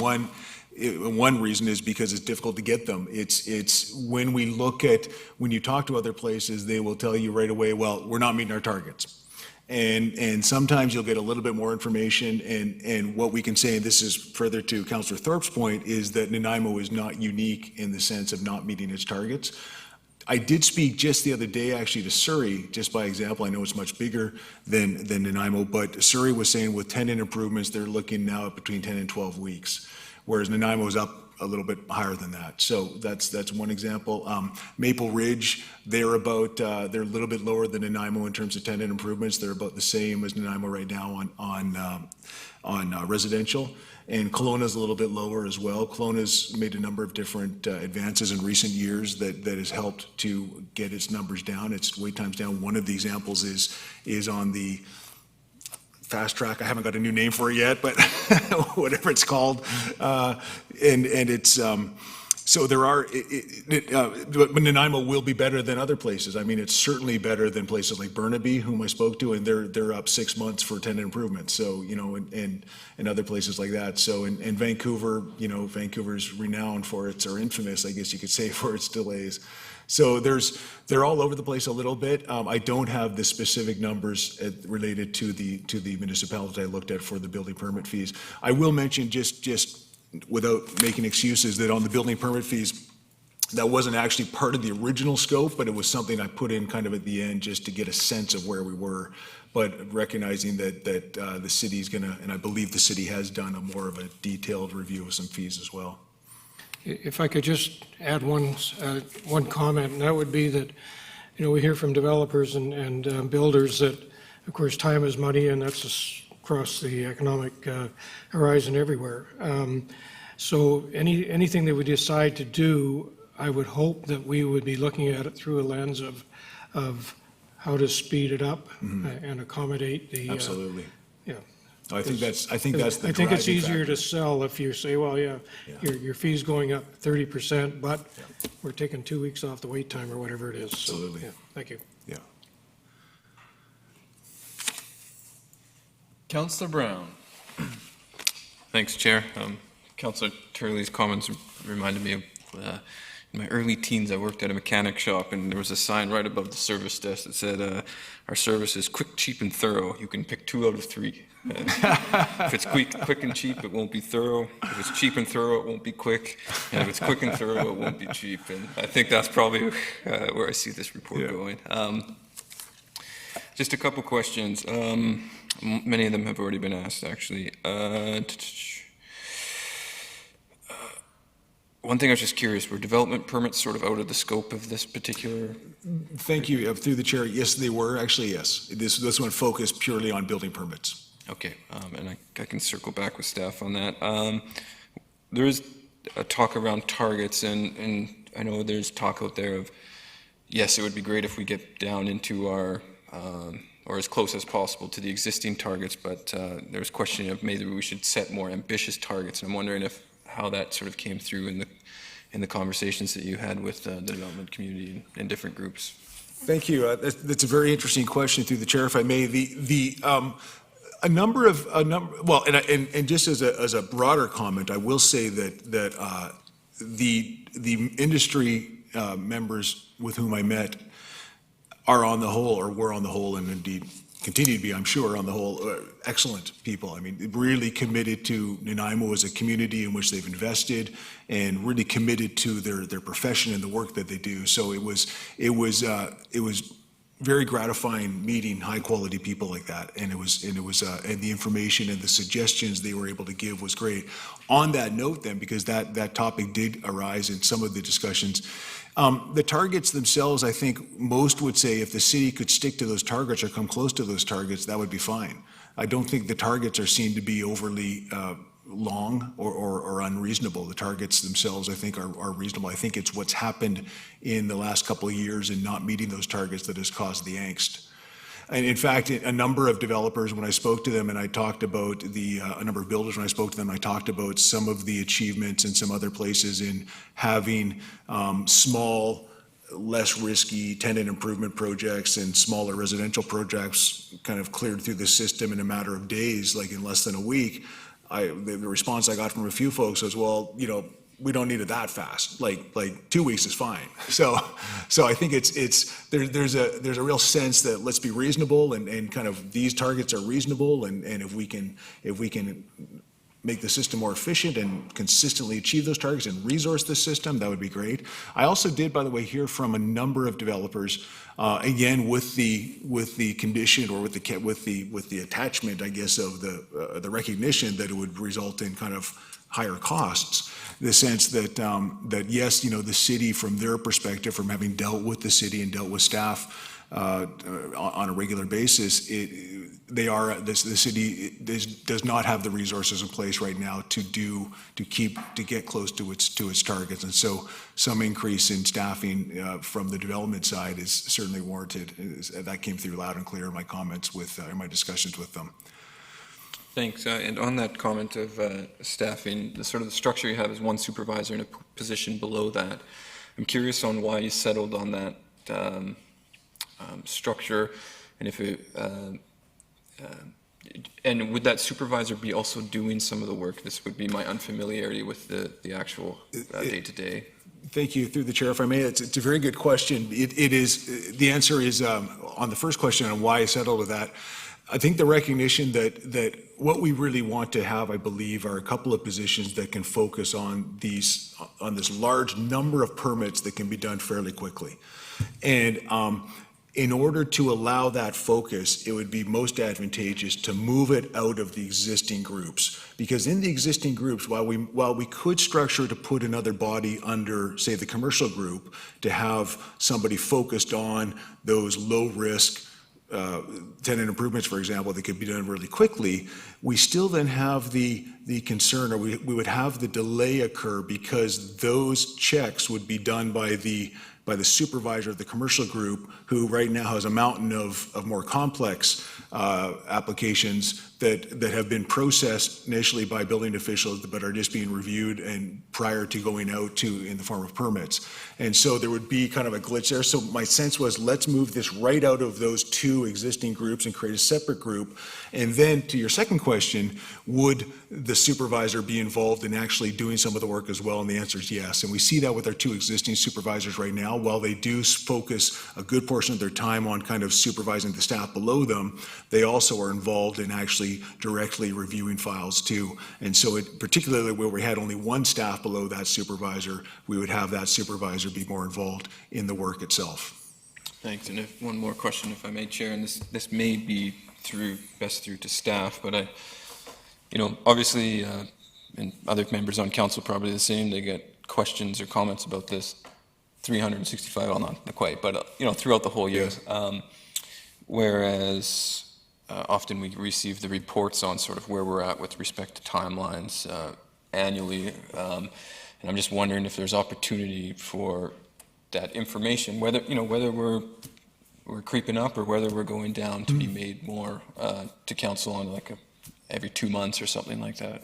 One reason is because it's difficult to get them. It's when you talk to other places, they will tell you right away, well, we're not meeting our targets. And sometimes you'll get a little bit more information, and what we can say, and this is further to Councillor Thorpe's point, is that Nanaimo is not unique in the sense of not meeting its targets. I did speak just the other day actually to Surrey, just by example. I know it's much bigger than Nanaimo, but Surrey was saying with tenant improvements, they're looking now at between 10 and 12 weeks. Whereas Nanaimo is up a little bit higher than that. So that's one example. Maple Ridge, they're a little bit lower than Nanaimo in terms of tenant improvements. They're about the same as Nanaimo right now on residential. And Kelowna's a little bit lower as well. Kelowna's made a number of different advances in recent years that has helped to get its numbers down, its wait times down. One of the examples is on the fast track. I haven't got a new name for it yet, but whatever it's called. And it's, so there are, but Nanaimo will be better than other places. I mean, it's certainly better than places like Burnaby, whom I spoke to, and they're up 6 months for tenant improvements. So, and other places like that. So in Vancouver, Vancouver's renowned for or infamous, I guess you could say, for its delays. So they're all over the place a little bit. I don't have the specific numbers related to the municipalities I looked at for the building permit fees. I will mention just without making excuses that on the building permit fees, that wasn't actually part of the original scope, but it was something I put in kind of at the end just to get a sense of where we were. But recognizing that the city's gonna, and I believe the city has done more of a detailed review of some fees as well. If I could just add one comment, and that would be that, we hear from developers and builders that, of course, time is money, and that's across the economic horizon everywhere. So anything that we decide to do, I would hope that we would be looking at it through a lens of how to speed it up and accommodate the. Absolutely. Yeah. I think that's the I think it's driving easier factor. to sell if you say, well, your fee's going up 30%, but we're taking 2 weeks off the wait time or whatever it is. So, Absolutely. yeah, thank you. Yeah. Councillor Brown. Thanks, Chair. Councillor Turley's comments reminded me of my early teens, I worked at a mechanic shop, and there was a sign right above the service desk that said, our service is quick, cheap, and thorough. You can pick 2 out of 3. If it's quick and cheap, it won't be thorough. If it's cheap and thorough, it won't be quick. And if it's quick and thorough, it won't be cheap. And I think that's probably where I see this report going. Just a couple questions. Many of them have already been asked, actually. One thing I was just curious, were development permits sort of out of the scope of this particular? Thank you. Through the chair, yes, they were. Actually, yes. This one focused purely on building permits. Okay, and I can circle back with staff on that. There is a talk around targets, and I know there's talk out there of, yes, it would be great if we get down into our, or as close as possible to the existing targets, but there's questioning of maybe we should set more ambitious targets, and I'm wondering how that sort of came through in the conversations that you had with the development community and different groups. Thank you. That's a very interesting question through the chair, if I may. And just as a broader comment, I will say that the industry members with whom I met are on the whole, or were on the whole, and indeed continue to be, I'm sure, on the whole, excellent people. I mean, really committed to Nanaimo as a community in which they've invested, and really committed to their profession and the work that they do. So it was very gratifying meeting high quality people like that, and the information and the suggestions they were able to give was great. On that note, then, because that topic did arise in some of the discussions. The targets themselves, I think most would say if the city could stick to those targets or come close to those targets, that would be fine. I don't think the targets are seen to be overly long or unreasonable. The targets themselves, I think, are reasonable. I think it's what's happened in the last couple of years in not meeting those targets that has caused the angst. And in fact, a number of developers, when I spoke to them and I talked about a number of builders, when I spoke to them, I talked about some of the achievements in some other places in having small, less risky tenant improvement projects and smaller residential projects kind of cleared through the system in a matter of days, like in less than a week. The response I got from a few folks was, well, we don't need it that fast. Like 2 weeks is fine. So I think there's a real sense that let's be reasonable and kind of these targets are reasonable, and if we can make the system more efficient and consistently achieve those targets and resource the system, that would be great. I also did, by the way, hear from a number of developers, again with the condition or with the attachment, I guess, of the recognition that it would result in kind of higher costs. The sense that yes, the city, from their perspective, from having dealt with the city and dealt with staff on a regular basis, the city does not have the resources in place right now to get close to its targets, and so some increase in staffing from the development side is certainly warranted. That came through loud and clear in my comments in my discussions with them. Thanks. And on that comment of staffing, the structure you have is one supervisor in a position below that. I'm curious on why you settled on that structure, and if and would that supervisor be also doing some of the work? This would be my unfamiliarity with the actual day-to-day. Thank you. Through the chair, if I may, it's a very good question. It is, the answer is, on the first question on why I settled with that, I think the recognition that what we really want to have, I believe, are a couple of positions that can focus on this large number of permits that can be done fairly quickly. And in order to allow that focus, it would be most advantageous to move it out of the existing groups. Because in the existing groups, while we could structure to put another body under, say, the commercial group, to have somebody focused on those low-risk tenant improvements, for example, that could be done really quickly, we still then have the concern, or we would have the delay occur because those checks would be done by the by the supervisor of the commercial group, who right now has a mountain of more complex applications that have been processed initially by building officials, but are just being reviewed and prior to going out to in the form of permits. And so there would be kind of a glitch there. So my sense was, let's move this right out of those two existing groups and create a separate group. And then to your second question, would the supervisor be involved in actually doing some of the work as well? And the answer is yes. And we see that with our two existing supervisors right now. While they do focus a good portion of their time on kind of supervising the staff below them, they also are involved in actually directly reviewing files too. And so particularly where we had only one staff below that supervisor, we would have that supervisor be more involved in the work itself. Thanks. And if one more question, if I may, Chair, and this may be best through to staff, but obviously, and other members on council probably the same, they get questions or comments about this 365, well, not quite, but throughout the whole year. Whereas often we receive the reports on sort of where we're at with respect to timelines annually, and I'm just wondering if there's opportunity for that information, whether we're creeping up or whether we're going down, to be made more to council on like every 2 months or something like that.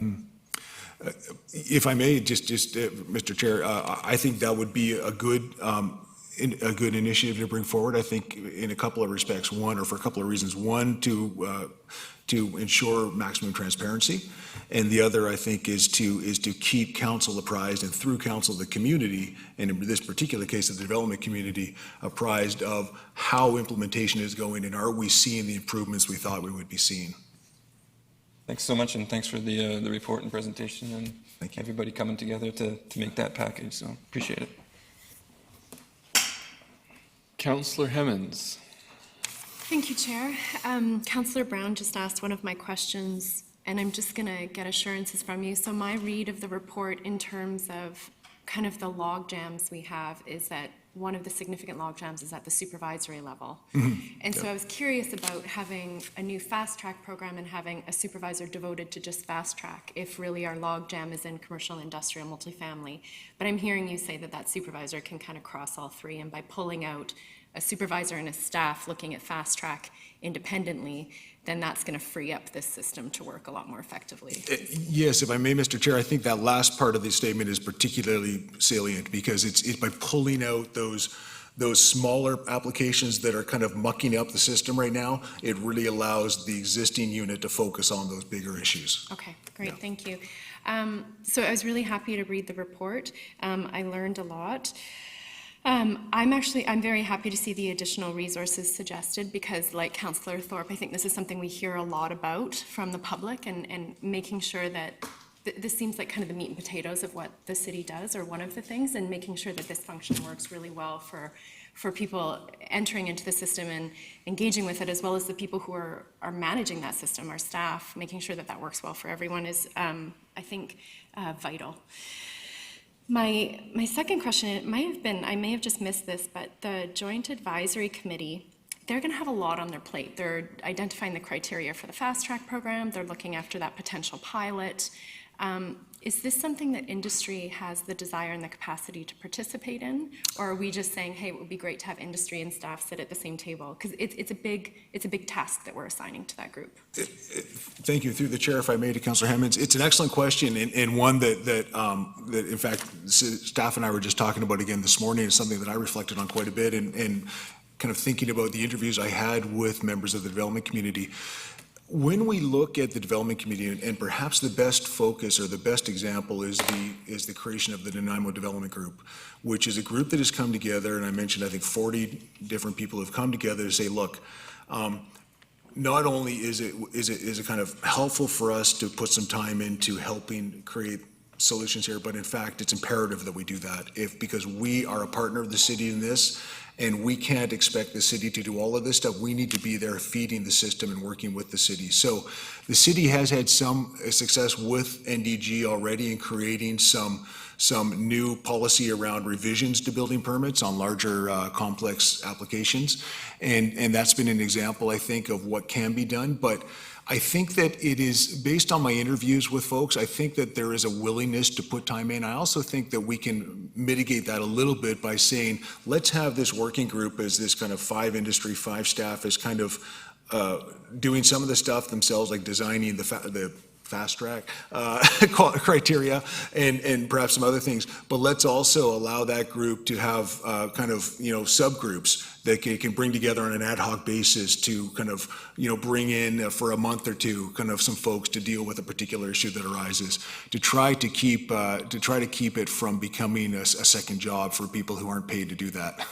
If I may, just Mr. Chair, I think that would be a good initiative to bring forward. I think in a couple of respects. One, or for a couple of reasons. One, to ensure maximum transparency, and the other, I think, is to keep council apprised, and through council, the community, and in this particular case, the development community, apprised of how implementation is going, and are we seeing the improvements we thought we would be seeing. Thanks so much, and thanks for the report and presentation, and Thank you. everybody coming together to make that package. So appreciate it. Councillor Hemmons. Thank you, Chair. Councillor Brown just asked one of my questions, and I'm just going to get assurances from you. So my read of the report in terms of kind of the log jams we have is that one of the significant log jams is at the supervisory level. And so I was curious about having a new fast track program and having a supervisor devoted to just fast track, if really our log jam is in commercial, industrial, multifamily. But I'm hearing you say that that supervisor can kind of cross all three, and by pulling out a supervisor and a staff looking at fast track independently, then that's going to free up this system to work a lot more effectively. Yes, if I may, Mr. Chair, I think that last part of the statement is particularly salient, because it's by pulling out those smaller applications that are kind of mucking up the system right now, it really allows the existing unit to focus on those bigger issues. Okay, great, Yeah. thank you. So I was really happy to read the report. I learned a lot. I'm very happy to see the additional resources suggested, because like Councillor Thorpe, I think this is something we hear a lot about from the public, and making sure that this seems like kind of the meat and potatoes of what the city does, or one of the things, and making sure that this function works really well for people entering into the system and engaging with it, as well as the people who are managing that system, our staff, making sure that that works well for everyone is, I think, vital. My second question, it might have been, I may have just missed this, but the Joint Advisory Committee, they're going to have a lot on their plate. They're identifying the criteria for the fast track program. They're looking after that potential pilot. Is this something that industry has the desire and the capacity to participate in? Or are we just saying, hey, it would be great to have industry and staff sit at the same table? Because it's a big task that we're assigning to that group. Thank you. Through the chair, if I may, to Councillor Hemmons, it's an excellent question, and one that in fact, staff and I were just talking about again this morning. It's something that I reflected on quite a bit, and kind of thinking about the interviews I had with members of the development community. When we look at the development community, and perhaps the best focus or the best example is the creation of the Nanaimo Development Group, which is a group that has come together, and I mentioned I think 40 different people have come together to say, look, not only is it kind of helpful for us to put some time into helping create solutions here, but in fact it's imperative that we do that because we are a partner of the city in this. And we can't expect the city to do all of this stuff. We need to be there feeding the system and working with the city. So the city has had some success with NDG already in creating some new policy around revisions to building permits on larger complex applications. And that's been an example, I think, of what can be done. But I think that it is, based on my interviews with folks, I think that there is a willingness to put time in. I also think that we can mitigate that a little bit by saying, let's have this working group as this kind of 5 industry, 5 staff as kind of doing some of the stuff themselves, like designing the fast track criteria and perhaps some other things. But let's also allow that group to have kind of, subgroups that can bring together on an ad hoc basis to kind of, bring in for a month or two, kind of some folks to deal with a particular issue that arises, to try to keep it from becoming a second job for people who aren't paid to do that.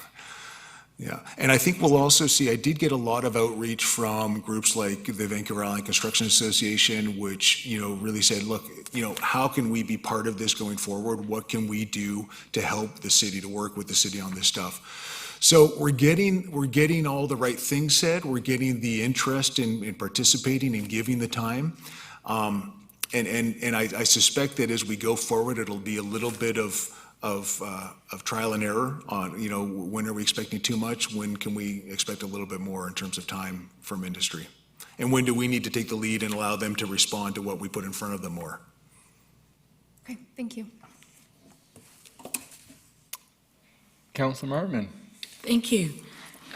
Yeah, and I think we'll also see, I did get a lot of outreach from groups like the Vancouver Island Construction Association, which, really said, look, how can we be part of this going forward? What can we do to help the city, to work with the city on this stuff? So we're getting all the right things said. We're getting the interest in participating and giving the time. And I suspect that as we go forward, it'll be a little bit of trial and error on, when are we expecting too much? When can we expect a little bit more in terms of time from industry? And when do we need to take the lead and allow them to respond to what we put in front of them more? Okay, thank you. Councilor Martman. Thank you.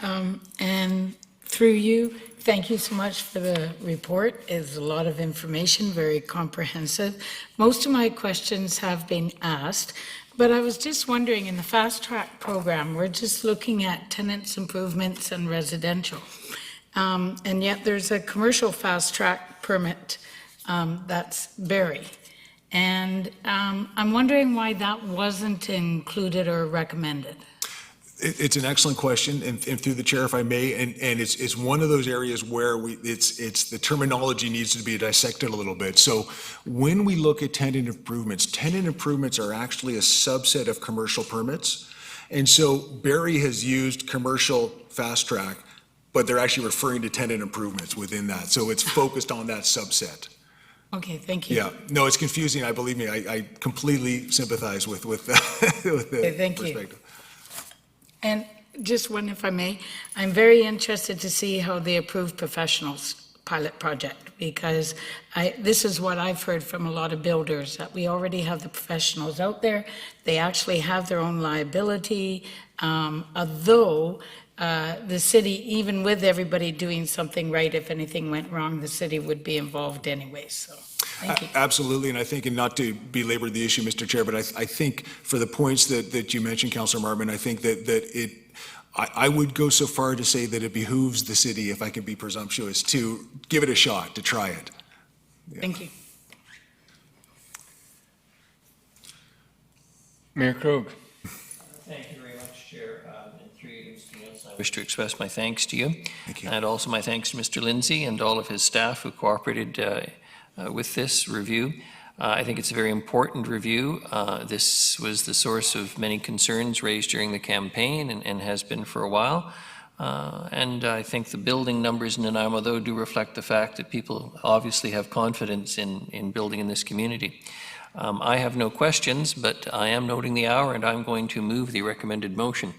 And through you, thank you so much for the report. It's a lot of information, very comprehensive. Most of my questions have been asked, but I was just wondering, in the fast track program, we're just looking at tenants improvements and residential. And yet there's a commercial fast track permit that's Barrie. And I'm wondering why that wasn't included or recommended. It's an excellent question, and through the chair, if I may, and it's one of those areas where it's the terminology needs to be dissected a little bit. So when we look at tenant improvements are actually a subset of commercial permits. And so Barrie has used commercial fast track, but they're actually referring to tenant improvements within that. So it's focused on that subset. Okay, thank you. Yeah, no, it's confusing. Believe me, I completely sympathize with the Okay, thank you. perspective. And just one, if I may, I'm very interested to see how they approve professionals pilot project, because this is what I've heard from a lot of builders, that we already have the professionals out there. They actually have their own liability, although the city, even with everybody doing something right, if anything went wrong, the city would be involved anyway, so. Thank you. Absolutely, and I think, and not to belabor the issue, Mr. Chair, but I think for the points that you mentioned, Councillor Martman, I think that I would go so far to say that it behooves the city, if I can be presumptuous, to give it a shot, to try it. Yeah. Thank you. Mayor Krog. Thank you very much, Chair. And through you, Mr. Nielsen, I wish to express my thanks to you. Thank you. And also my thanks to Mr. Lindsay and all of his staff who cooperated with this review. I think it's a very important review. This was the source of many concerns raised during the campaign and has been for a while. And I think the building numbers in Nanaimo, though, do reflect the fact that people obviously have confidence in building in this community. I have no questions, but I am noting the hour, and I'm going to move the recommended motion.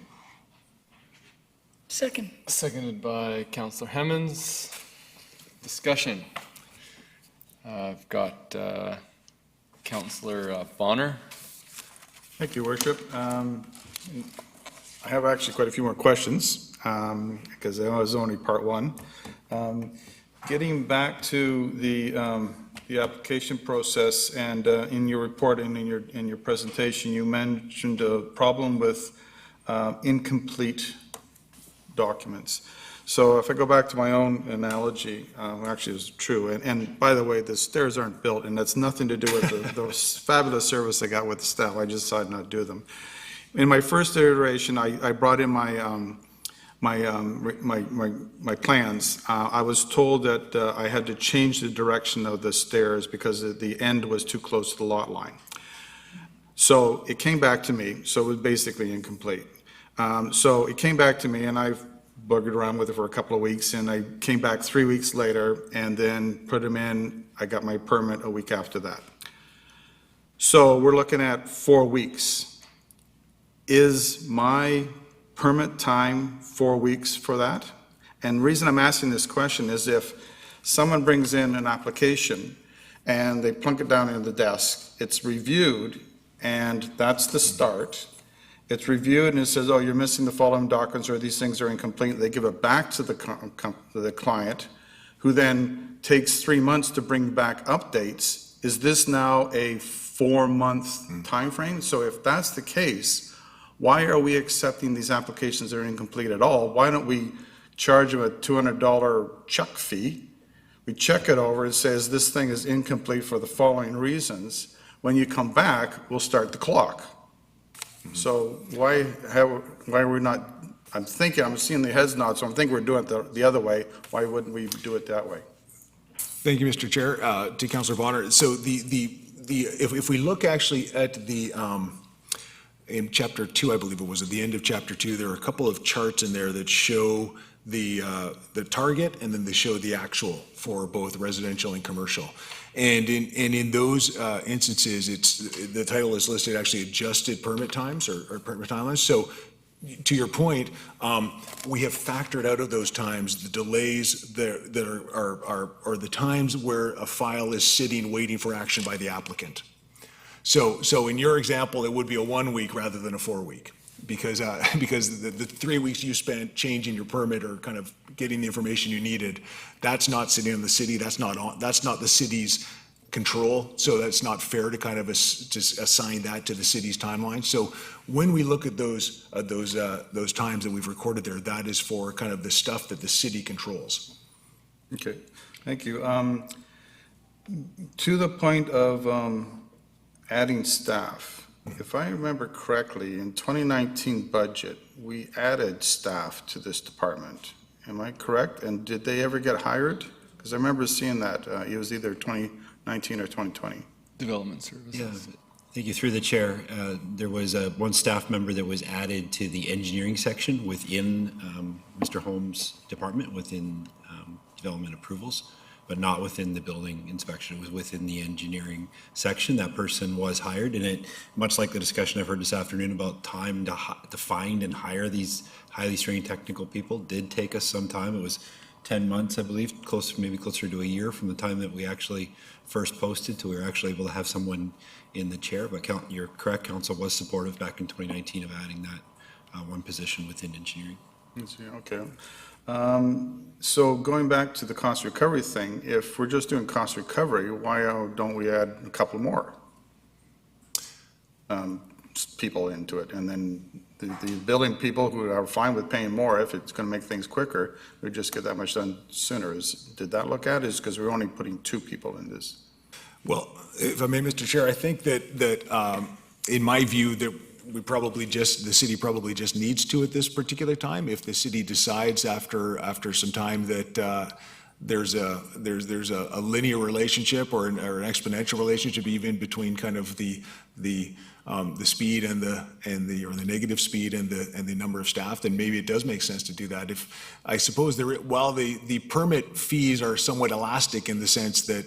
Second. Seconded by Councillor Hemmons. Discussion. I've got Councillor Bonner. Thank you, Worship. I have actually quite a few more questions, because that was only part one. Getting back to the application process, and in your report and in your presentation, you mentioned a problem with incomplete documents. So if I go back to my own analogy, actually it's true, and by the way, the stairs aren't built, and that's nothing to do with the fabulous service I got with the staff. I just decided not to do them. In my first iteration, I brought in my plans. I was told that I had to change the direction of the stairs because the end was too close to the lot line. So it came back to me, so it was basically incomplete. So it came back to me, and I've buggered around with it for a couple of weeks, and I came back 3 weeks later and then put them in. I got my permit a week after that. So we're looking at 4 weeks. Is my permit time 4 weeks for that? And the reason I'm asking this question is if Someone brings in an application and they plunk it down in the desk. It's reviewed, and that's the start. It's reviewed and it says, oh, you're missing the following documents, or these things are incomplete. They give it back to the client, who then takes 3 months to bring back updates. Is this now a 4-month timeframe? So if that's the case, why are we accepting these applications that are incomplete at all? Why don't we charge them a $200 chuck fee? We check it over, it says this thing is incomplete for the following reasons. When you come back, we'll start the clock. So why are we not, I'm seeing the heads nod, so I'm thinking we're doing it the other way. Why wouldn't we do it that way? Thank you, Mr. Chair. To Councillor Bonner. So if we look actually at the, in Chapter 2, I believe it was, at the end of Chapter 2, there are a couple of charts in there that show the target, and then they show the actual for both residential and commercial. And in those instances, the title is listed actually adjusted permit times or permit timelines. So to your point, we have factored out of those times the delays that are the times where a file is sitting waiting for action by the applicant. So in your example, it would be a 1 week rather than a 4 week. Because the 3 weeks you spent changing your permit or kind of getting the information you needed, that's not sitting on the city, that's not the city's control, so that's not fair to kind of just assign that to the city's timeline. So when we look at those times that we've recorded there, that is for kind of the stuff that the city controls. Okay, thank you. To the point of adding staff, if I remember correctly, in 2019 budget, we added staff to this department. Am I correct? And did they ever get hired? Because I remember seeing that. It was either 2019 or 2020. Development services. Yeah, thank you. Through the chair, there was one staff member that was added to the engineering section within Mr. Holmes' department, within development approvals, but not within the building inspection. It was within the engineering section. That person was hired, and it, much like the discussion I've heard this afternoon about time to find and hire these highly trained technical people, did take us some time. It was 10 months, I believe, maybe closer to a year from the time that we actually first posted to we were actually able to have someone in the chair. But you're correct, council was supportive back in 2019 of adding that one position within engineering. Okay. So going back to the cost recovery thing, if we're just doing cost recovery, why don't we add a couple more people into it? And then the building people who are fine with paying more, if it's going to make things quicker, we just get that much done sooner. Did that look at? Is because we're only putting 2 people in this? Well, if I may, Mr. Chair, I think that in my view, that the city probably just needs to at this particular time. If the city decides after some time that there's a linear relationship or an exponential relationship even between kind of the speed and the negative speed and the number of staff, then maybe it does make sense to do that. I suppose while the permit fees are somewhat elastic in the sense that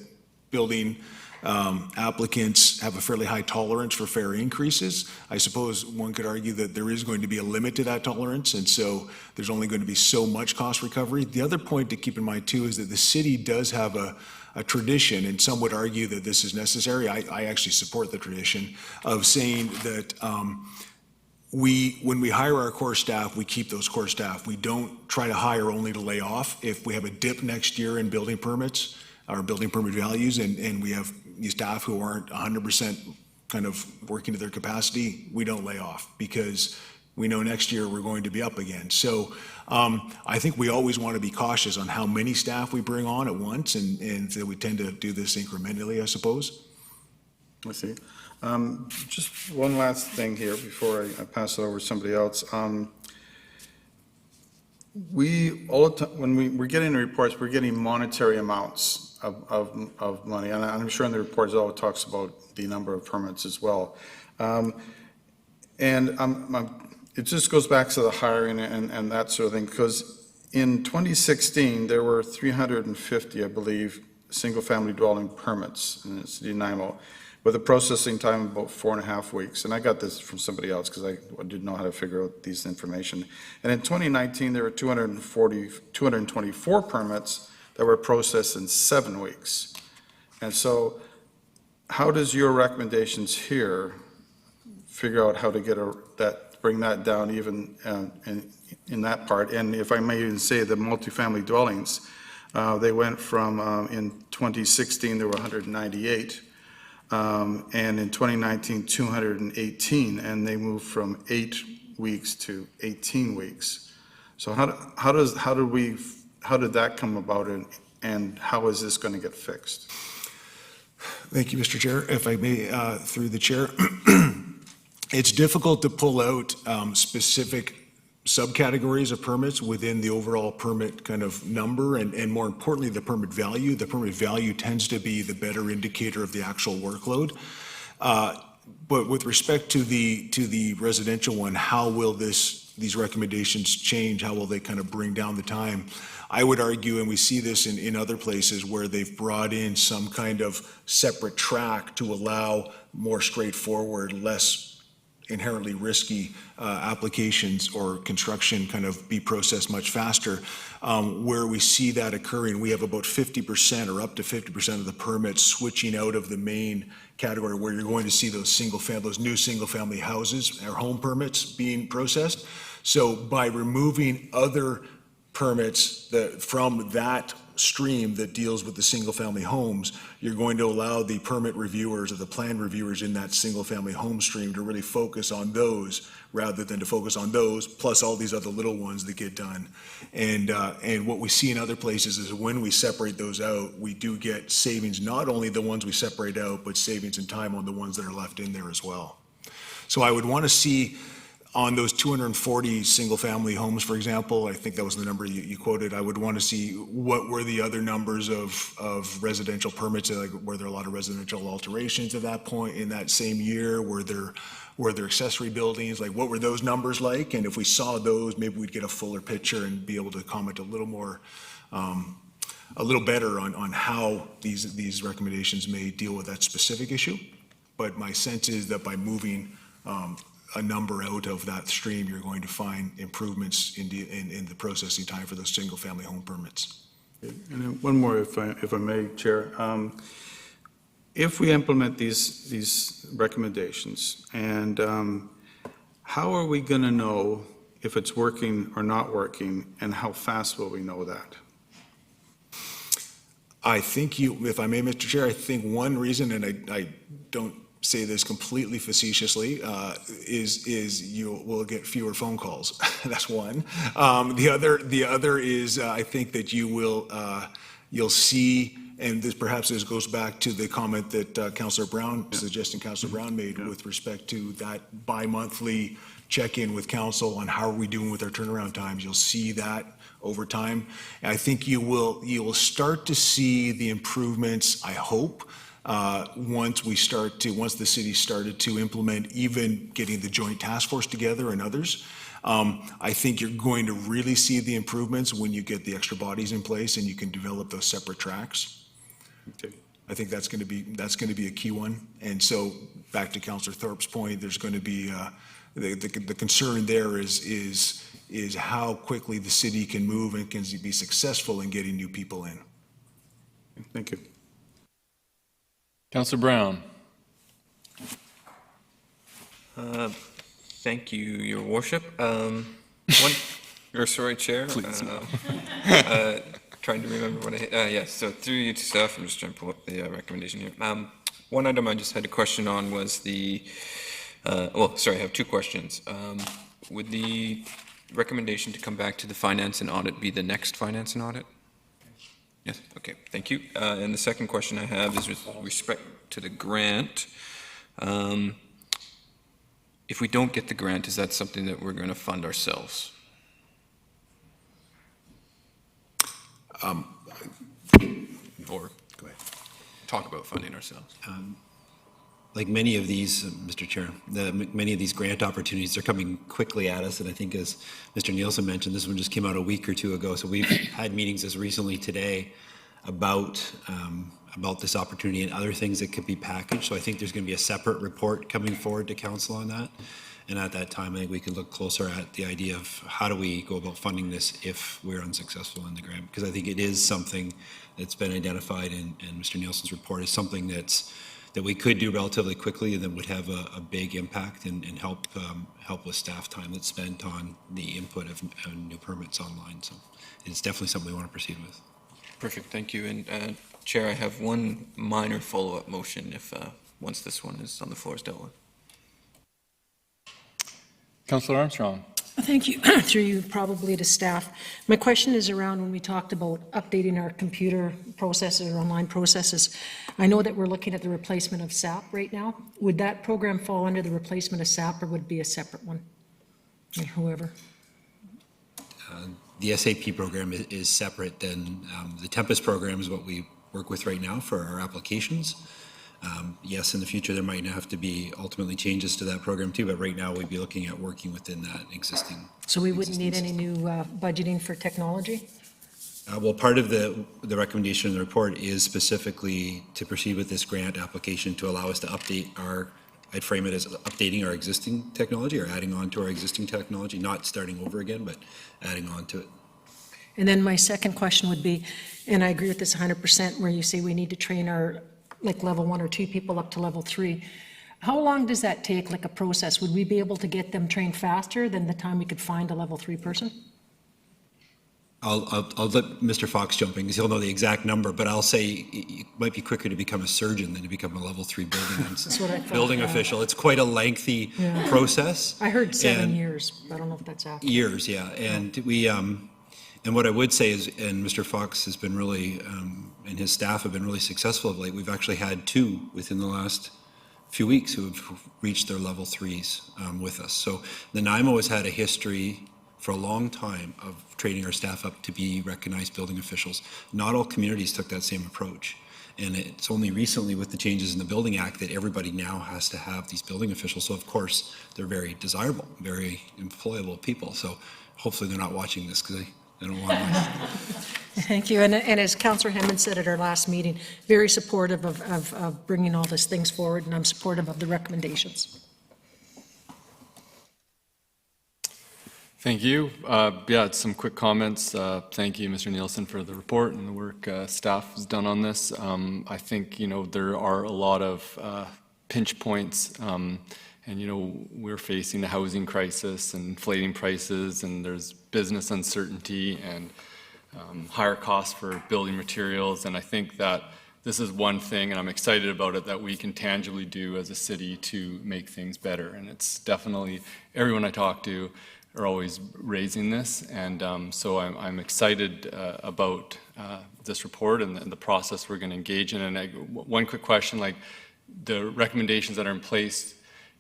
building applicants have a fairly high tolerance for fare increases, I suppose one could argue that there is going to be a limit to that tolerance, and so there's only going to be so much cost recovery. The other point to keep in mind too is that the city does have a tradition, and some would argue that this is necessary. I actually support the tradition of saying that when we hire our core staff, we keep those core staff. We don't try to hire only to lay off. If we have a dip next year in building permits, our building permit values, and we have these staff who aren't 100% kind of working to their capacity, we don't lay off because we know next year we're going to be up again. So I think we always want to be cautious on how many staff we bring on at once, and so we tend to do this incrementally, I suppose. I see. Just one last thing here before I pass it over to somebody else. All the time, when we're getting the reports, we're getting monetary amounts of money, and I'm sure in the reports it all talks about the number of permits as well. And it just goes back to the hiring and that sort of thing, because in 2016, there were 350, I believe, single-family dwelling permits in the city of Nanaimo, with a processing time of about 4.5 weeks. And I got this from somebody else because I didn't know how to figure out these information. And in 2019, there were 224 permits that were processed in 7 weeks. And so how does your recommendations here figure out how to get bring that down even in that part? And if I may even say, the multifamily dwellings, they went from, in 2016, there were 198, and in 2019, 218, and they moved from 8 weeks to 18 weeks. So how did that come about, and how is this going to get fixed? Thank you, Mr. Chair. If I may, through the chair, it's difficult to pull out specific subcategories of permits within the overall permit kind of number, and more importantly, the permit value. The permit value tends to be the better indicator of the actual workload. But with respect to the residential one, how will these recommendations change? How will they kind of bring down the time? I would argue, and we see this in other places where they've brought in some kind of separate track to allow more straightforward, less inherently risky applications or construction kind of be processed much faster. Where we see that occurring, we have about 50% or up to 50% of the permits switching out of the main category where you're going to see those new single-family houses or home permits being processed. So by removing other permits from that stream that deals with the single-family homes, you're going to allow the permit reviewers or the plan reviewers in that single-family home stream to really focus on those rather than to focus on those, plus all these other little ones that get done. And what we see in other places is when we separate those out, we do get savings, not only the ones we separate out, but savings in time on the ones that are left in there as well. So I would want to see on those 240 single-family homes, for example, I think that was the number you quoted, I would want to see what were the other numbers of residential permits, like were there a lot of residential alterations at that point in that same year? Were there accessory buildings? Like what were those numbers like? And if we saw those, maybe we'd get a fuller picture and be able to comment a little more, a little better on how these recommendations may deal with that specific issue. But my sense is that by moving a number out of that stream, you're going to find improvements in the processing time for those single-family home permits. And then one more, if I may, Chair. If we implement these recommendations, and how are we going to know if it's working or not working, and how fast will we know that? I think if I may, Mr. Chair, I think one reason, and I don't say this completely facetiously, is you will get fewer phone calls. That's one. The other is I think that you'll see, and this goes back to the comment that Councillor Brown, suggesting Councillor Brown made with respect to that bi-monthly check-in with council on how are we doing with our turnaround times. You'll see that over time. And I think you will start to see the improvements, I hope, once the city started to implement even getting the joint task force together and others. I think you're going to really see the improvements when you get the extra bodies in place and you can develop those separate tracks. Okay. I think that's going to be a key one. And so back to Councillor Thorpe's point, there's going to be the concern there is how quickly the city can move and can be successful in getting new people in. Thank you. Councillor Brown. Thank you, Your Worship. Sorry, Chair. Please, no. Trying to remember what yes, so through you to staff, I'm just trying to pull up the recommendation here. One item I just had a question on was I have two questions. Would the recommendation to come back to the finance and audit be the next finance and audit? Yes, okay, thank you. And the second question I have is with respect to the grant. If we don't get the grant, is that something that we're going to fund ourselves? Or go ahead. Talk about funding ourselves. Like many of these, Mr. Chair, many of these grant opportunities are coming quickly at us, and I think as Mr. Nielsen mentioned, this one just came out a week or two ago, so we've had meetings as recently today about this opportunity and other things that could be packaged, so I think there's going to be a separate report coming forward to council on that. And at that time, I think we could look closer at the idea of how do we go about funding this if we're unsuccessful in the grant? Because I think it is something that's been identified in Mr. Nielsen's report as something that we could do relatively quickly and that would have a big impact and help with staff time that's spent on the input of new permits online. So it's definitely something we want to proceed with. Perfect, thank you. And Chair, I have one minor follow-up motion if, once this one is on the floor is dealt with. Councillor Armstrong. Thank you. Through you, probably to staff. My question is around when we talked about updating our computer processes or online processes. I know that we're looking at the replacement of SAP right now. Would that program fall under the replacement of SAP or would it be a separate one? Or whoever. The SAP program is separate than the Tempest program is what we work with right now for our applications. Yes, in the future, there might have to be ultimately changes to that program too, but right now we'd be looking at working within that existing. So we wouldn't need any new budgeting for technology? Well, part of the recommendation in the report is specifically to proceed with this grant application to allow us to update I'd frame it as updating our existing technology or adding on to our existing technology, not starting over again, but adding on to it. And then my second question would be, and I agree with this 100%, where you say we need to train our like level 1 or 2 people up to level 3. How long does that take, like a process? Would we be able to get them trained faster than the time we could find a level 3 person? I'll let Mr. Fox jump in because he'll know the exact number, but I'll say it might be quicker to become a surgeon than to become a level 3 building official. It's quite a lengthy process. I heard 7 years. I don't know if that's accurate. Years, yeah. And we, and what I would say is, and Mr. Fox has been really, and his staff have been really successful of late. We've actually had 2 within the last few weeks who have reached their level 3s with us. So Nanaimo has had a history for a long time of training our staff up to be recognized building officials. Not all communities took that same approach. And it's only recently with the changes in the Building Act that everybody now has to have these building officials. So of course, they're very desirable, very employable people. So hopefully they're not watching this because they don't want to. Thank you. And as Councillor Hammond said at our last meeting, very supportive of bringing all these things forward, and I'm supportive of the recommendations. Thank you. Yeah, some quick comments. Thank you, Mr. Nielsen, for the report and the work staff has done on this. I think, there are a lot of pinch points, and, we're facing a housing crisis and inflating prices, and there's business uncertainty and higher costs for building materials. And I think that this is one thing, and I'm excited about it, that we can tangibly do as a city to make things better. And it's definitely, everyone I talk to are always raising this, and so I'm excited about this report and the process we're going to engage in. And one quick question, like the recommendations that are in place,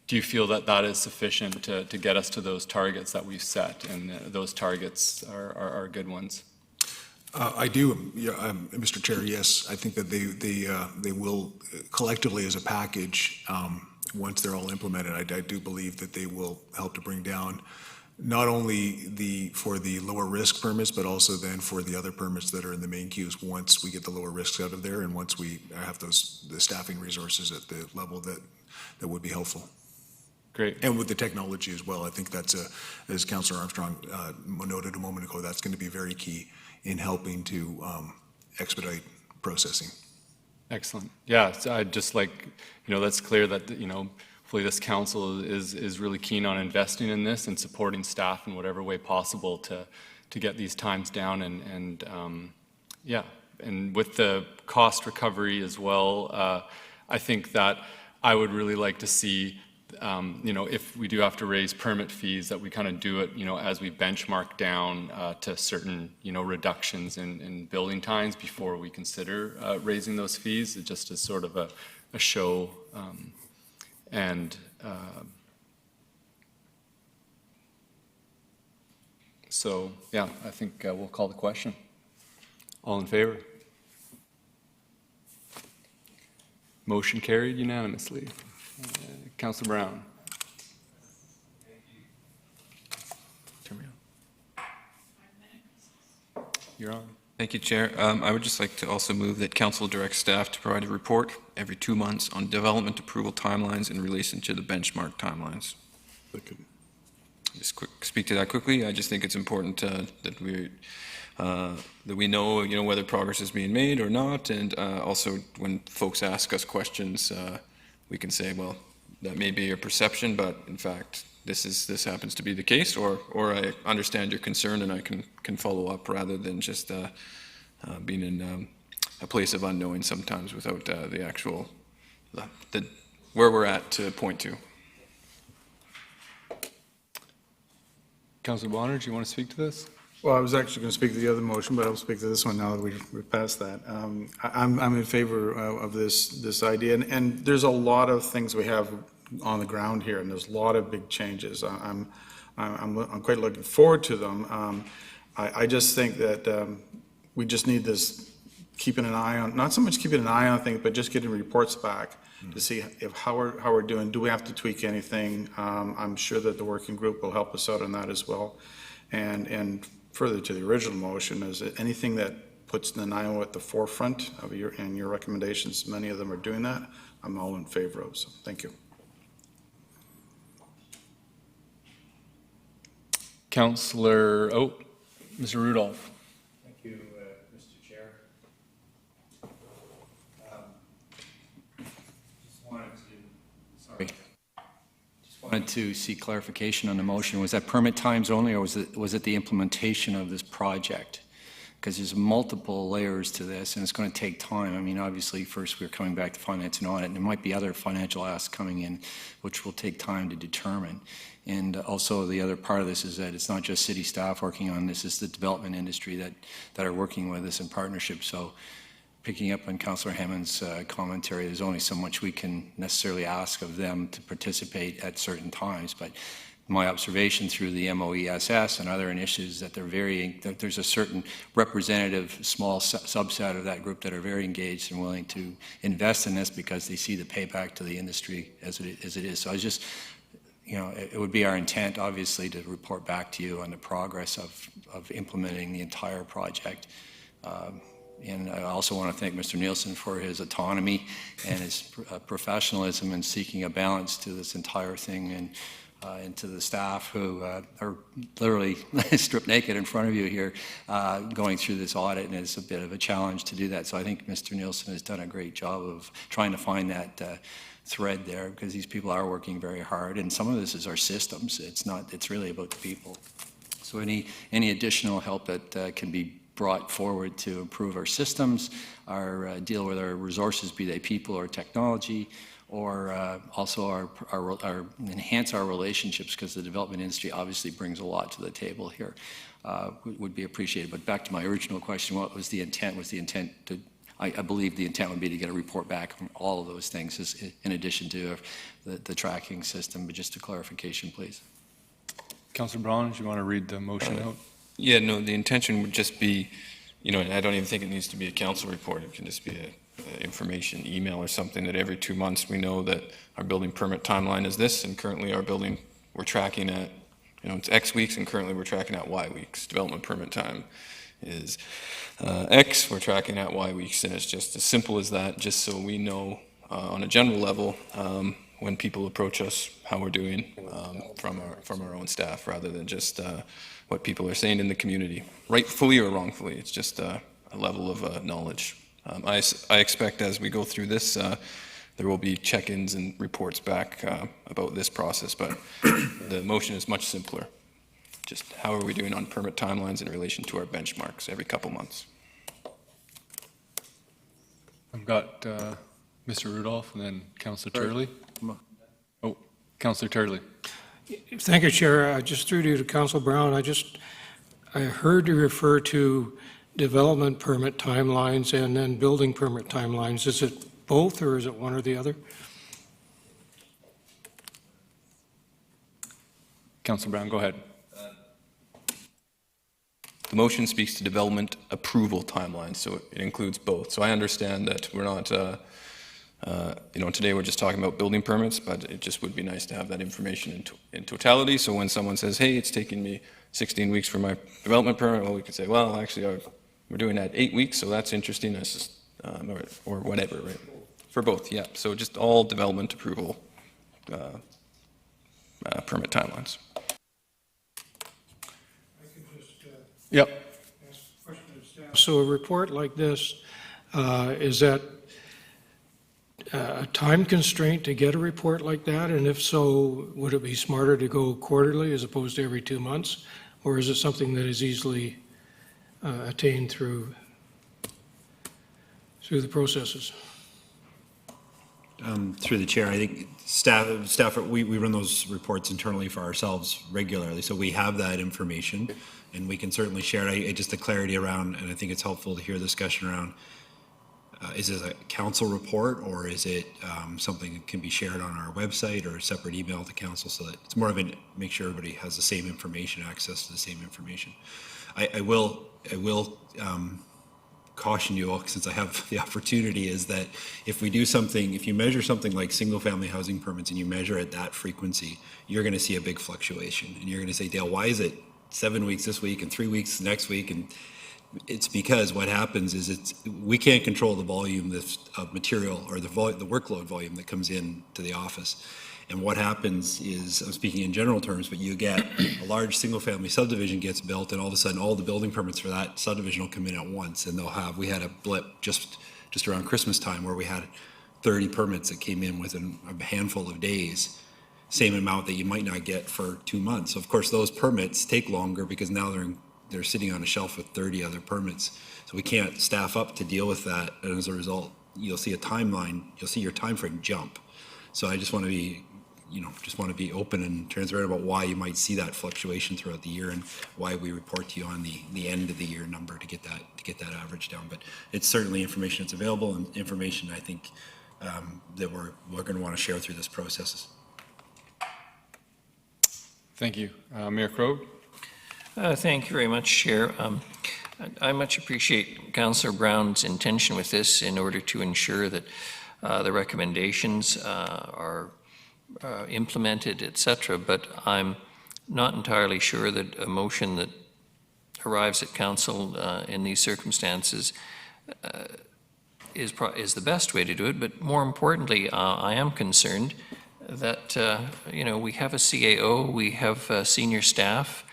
do you feel that that is sufficient to get us to those targets that we've set, and those targets are good ones? I do, Mr. Chair, yes. I think that they will collectively as a package, once they're all implemented, I do believe that they will help to bring down not only for the lower risk permits, but also then for the other permits that are in the main queues once we get the lower risks out of there and once we have the staffing resources at the level that would be helpful. Great. And with the technology as well, I think that's, as Councillor Armstrong noted a moment ago, that's going to be very key in helping to expedite processing. Excellent. Yeah, so I'd just like, that's clear that, hopefully this council is really keen on investing in this and supporting staff in whatever way possible to get these times down, and yeah, and with the cost recovery as well, I think that I would really like to see, if we do have to raise permit fees, that we kind of do it, as we benchmark down to certain, reductions in building times before we consider raising those fees, just as sort of a show. And so, yeah, I think we'll call the question. All in favor? Motion carried unanimously. Councillor Brown. Turn me on. You're on. Thank you, Chair. I would just like to also move that Council direct staff to provide a report every 2 months on development approval timelines in relation to the benchmark timelines. Just speak to that quickly. I just think it's important that we know, whether progress is being made or not, and also when folks ask us questions, we can say, well, that may be your perception, but in fact, this happens to be the case, or I understand your concern and I can follow up, rather than just being in a place of unknowing sometimes without the actual where we're at to point to. Councilor Bonner, do you want to speak to this? Well, I was actually going to speak to the other motion, but I'll speak to this one now that we've passed that. I'm in favor of this idea, and there's a lot of things we have on the ground here, and there's a lot of big changes. I'm quite looking forward to them. I just think that we just need this, keeping an eye on, not so much keeping an eye on things, but just getting reports back to see how we're doing. Do we have to tweak anything? I'm sure that the working group will help us out on that as well. And further to the original motion, is that anything that puts Nanaimo at the forefront of your recommendations, many of them are doing that, I'm all in favor of. So thank you. Councilor, Mr. Rudolph. Thank you, Mr. Chair. Just wanted to see clarification on the motion. Was that permit times only, or was it the implementation of this project? Because there's multiple layers to this, and it's going to take time. I mean, obviously, first we're coming back to finance and audit, and there might be other financial asks coming in, which will take time to determine. And also, the other part of this is that it's not just city staff working on this, it's the development industry that are working with us in partnership. So picking up on Councillor Hammond's commentary, there's only so much we can necessarily ask of them to participate at certain times. But my observation through the MOESS and other initiatives that that there's a certain representative small subset of that group that are very engaged and willing to invest in this because they see the payback to the industry as it is. So I was just, it would be our intent, obviously, to report back to you on the progress of implementing the entire project. And I also want to thank Mr. Nielsen for his autonomy and his professionalism in seeking a balance to this entire thing, and to the staff who are literally stripped naked in front of you here going through this audit, and it's a bit of a challenge to do that. So I think Mr. Nielsen has done a great job of trying to find that thread there, because these people are working very hard, and some of this is our systems. It's really about the people. So any additional help that can be brought forward to improve our systems, deal with our resources, be they people or technology, or also enhance our relationships, because the development industry obviously brings a lot to the table here, would be appreciated. But back to my original question, what was the intent? I believe the intent would be to get a report back on all of those things, in addition to the tracking system. But just a clarification, please. Councilor Brown, do you want to read the motion out? Yeah, no, the intention would just be, and I don't even think it needs to be a council report. It can just be an information email or something, that every 2 months we know that our building permit timeline is this, and currently we're tracking at, it's X weeks, and currently we're tracking at Y weeks. Development permit time is X, we're tracking at Y weeks, and it's just as simple as that, just so we know on a general level when people approach us how we're doing from our own staff, rather than just what people are saying in the community, rightfully or wrongfully. It's just a level of knowledge. I expect as we go through this, there will be check-ins and reports back about this process, but the motion is much simpler. Just how are we doing on permit timelines in relation to our benchmarks every couple months? I've got Mr. Rudolph and then Councilor Turley. Councilor Turley. Thank you, Chair. Just through to Council Brown, I heard you refer to development permit timelines and then building permit timelines. Is it both, or is it one or the other? Councilor Brown, go ahead. The motion speaks to development approval timelines, so it includes both. So I understand that we're not, today we're just talking about building permits, but it just would be nice to have that information in totality. So when someone says, hey, it's taking me 16 weeks for my development permit, well, we could say, well, actually, we're doing that 8 weeks, so that's interesting. That's just, or whatever, right? For both, yeah. So just all development approval permit timelines. Yep. So a report like this, is that a time constraint to get a report like that? And if so, would it be smarter to go quarterly as opposed to every 2 months? Or is it something that is easily attained through the processes? Through the chair, I think staff, we run those reports internally for ourselves regularly, so we have that information, and we can certainly share it. Just the clarity around, and I think it's helpful to hear discussion around, is it a council report, or is it something that can be shared on our website or a separate email to council, so that it's more of make sure everybody has the same information, access to the same information. I will caution you all, since I have the opportunity, is that if you measure something like single-family housing permits and you measure at that frequency, you're going to see a big fluctuation. And you're going to say, Dale, why is it 7 weeks this week and 3 weeks next week? And it's because what happens is we can't control the volume of material or the workload volume that comes in to the office. And what happens is, I'm speaking in general terms, but you get a large single-family subdivision gets built, and all of a sudden, all the building permits for that subdivision will come in at once, and we had a blip just around Christmas time where we had 30 permits that came in within a handful of days, same amount that you might not get for 2 months. So of course, those permits take longer because now they're sitting on a shelf with 30 other permits. So we can't staff up to deal with that, and as a result, you'll see your time frame jump. So I just want to be open and transparent about why you might see that fluctuation throughout the year and why we report to you on the end of the year number to get that average down. But it's certainly information that's available, and information I think that we're going to want to share through this process. Thank you. Mayor Crowe? Thank you very much, Chair. I much appreciate Councillor Brown's intention with this in order to ensure that the recommendations are implemented, etc. But I'm not entirely sure that a motion that arrives at council in these circumstances is the best way to do it. But more importantly, I am concerned that we have a CAO, we have senior staff,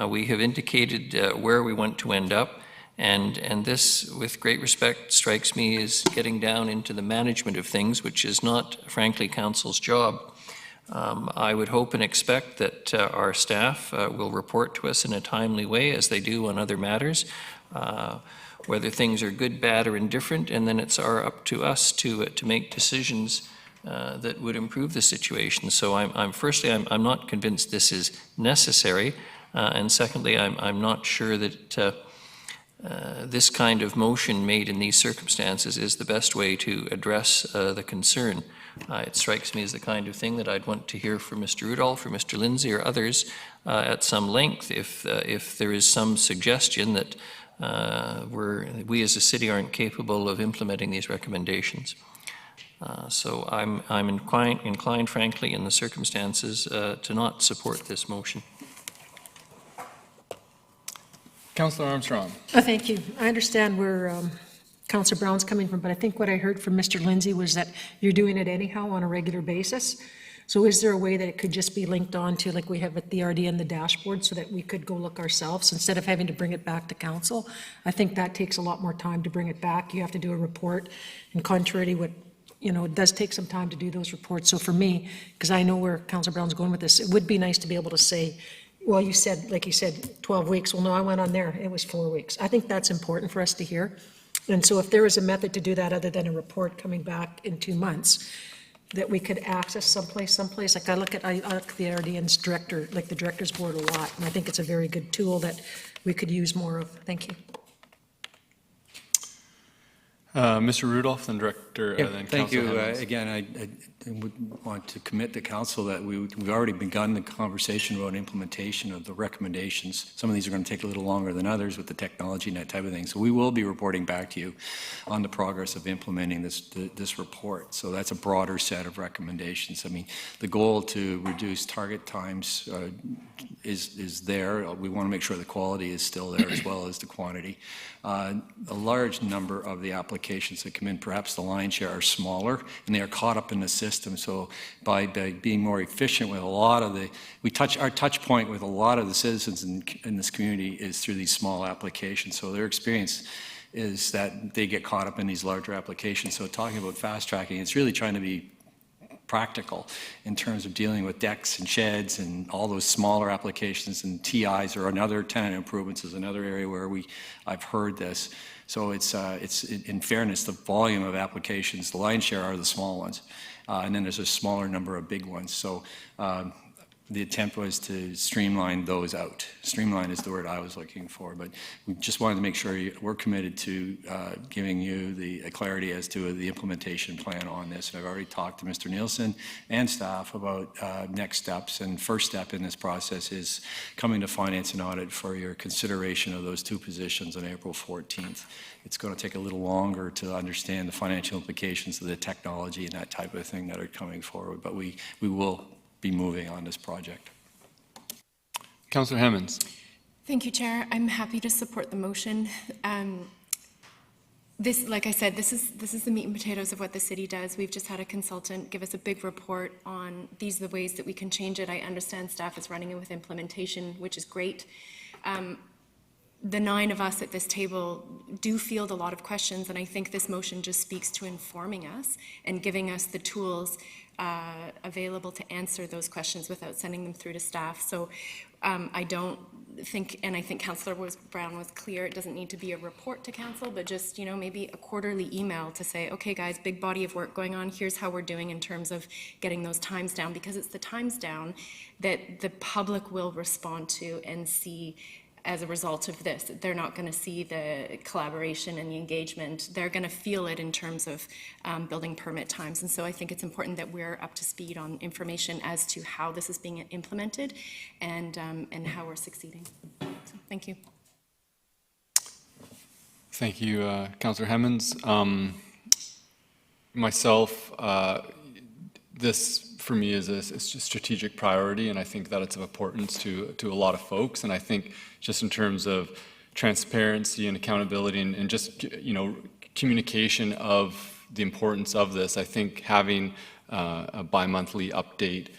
we have indicated where we want to end up. And this, with great respect, strikes me as getting down into the management of things, which is not, frankly, council's job. I would hope and expect that our staff will report to us in a timely way, as they do on other matters, whether things are good, bad, or indifferent, and then it's up to us to make decisions that would improve the situation. So firstly, I'm not convinced this is necessary, and secondly, I'm not sure that this kind of motion made in these circumstances is the best way to address the concern. It strikes me as the kind of thing that I'd want to hear from Mr. Rudolph or Mr. Lindsay or others at some length if there is some suggestion that we as a city aren't capable of implementing these recommendations. So I'm inclined, frankly, in the circumstances, to not support this motion. Councillor Armstrong. Thank you. I understand where Councillor Brown's coming from, but I think what I heard from Mr. Lindsay was that you're doing it anyhow on a regular basis. So is there a way that it could just be linked on to, like we have at the RD and the dashboard, so that we could go look ourselves instead of having to bring it back to council? I think that takes a lot more time to bring it back. You have to do a report, and contrary to what, it does take some time to do those reports. So for me, because I know where Councillor Brown's going with this, it would be nice to be able to say, well, you said 12 weeks. Well, no, I went on there. It was 4 weeks. I think that's important for us to hear. And so if there is a method to do that other than a report coming back in 2 months, that we could access someplace, like I look at the RDN's director, like the director's board a lot, and I think it's a very good tool that we could use more of. Thank you. Mr. Rudolph, then Director, then Thank you. Councillor Hemmings. Again, I would want to commit to council that we've already begun the conversation about implementation of the recommendations. Some of these are going to take a little longer than others with the technology and that type of thing. So we will be reporting back to you on the progress of implementing this report. So that's a broader set of recommendations. I mean, the goal to reduce target times is there. We want to make sure the quality is still there as well as the quantity. A large number of the applications applications that come in, perhaps the lion's share are smaller, and they are caught up in the system. So by being more efficient with a lot of the, our touch point with a lot of the citizens in this community is through these small applications. So their experience is that they get caught up in these larger applications. So talking about fast tracking, it's really trying to be practical in terms of dealing with decks and sheds and all those smaller applications, and TIs or another tenant improvements is another area where I've heard this. So it's in fairness, the volume of applications, the lion's share are the small ones, and then there's a smaller number of big ones. So the attempt was to streamline those out. Streamline is the word I was looking for, but we just wanted to make sure we're committed to giving you the clarity as to the implementation plan on this. And I've already talked to Mr. Nielsen and staff about next steps, and first step in this process is coming to Finance and Audit for your consideration of those two positions on April 14th. It's going to take a little longer to understand the financial implications of the technology and that type of thing that are coming forward, but we will be moving on this project. Councillor Hemmons. Thank you, Chair. I'm happy to support the motion. This, like I said, this is the meat and potatoes of what the city does. We've just had a consultant give us a big report on these are the ways that we can change it. I understand staff is running it with implementation, which is great. The 9 of us at this table do field a lot of questions, and I think this motion just speaks to informing us and giving us the tools available to answer those questions without sending them through to staff. So I don't think, and I think Councillor Brown was clear, it doesn't need to be a report to council, but just, maybe a quarterly email to say, okay guys, big body of work going on, here's how we're doing in terms of getting those times down, because it's the times down that the public will respond to and see as a result of this. They're not going to see the collaboration and the engagement. They're going to feel it in terms of building permit times. And so I think it's important that we're up to speed on information as to how this is being implemented and how we're succeeding. So, thank you. Thank you, Councillor Hemmons. Myself, this for me is a strategic priority, and I think that it's of importance to a lot of folks. And I think just in terms of transparency and accountability and just communication of the importance of this, I think having a bi-monthly update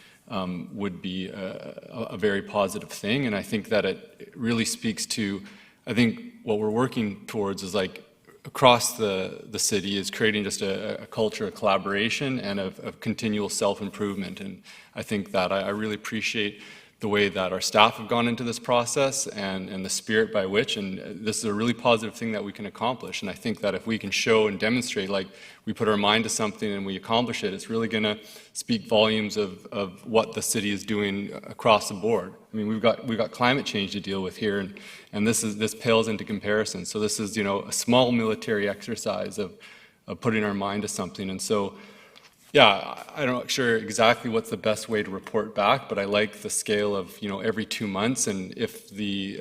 would be a very positive thing. And I think that it really speaks to, I think what we're working towards is like across the city is creating just a culture of collaboration and of continual self-improvement. And I think that I really appreciate the way that our staff have gone into this process and the spirit by which, and this is a really positive thing that we can accomplish. And I think that if we can show and demonstrate, like we put our mind to something and we accomplish it, it's really going to speak volumes of what the city is doing across the board. I mean, we've got climate change to deal with here, and this pales into comparison. So this is, a small military exercise of putting our mind to something. And so, yeah, I'm not sure exactly what's the best way to report back, but I like the scale of, every 2 months. And if the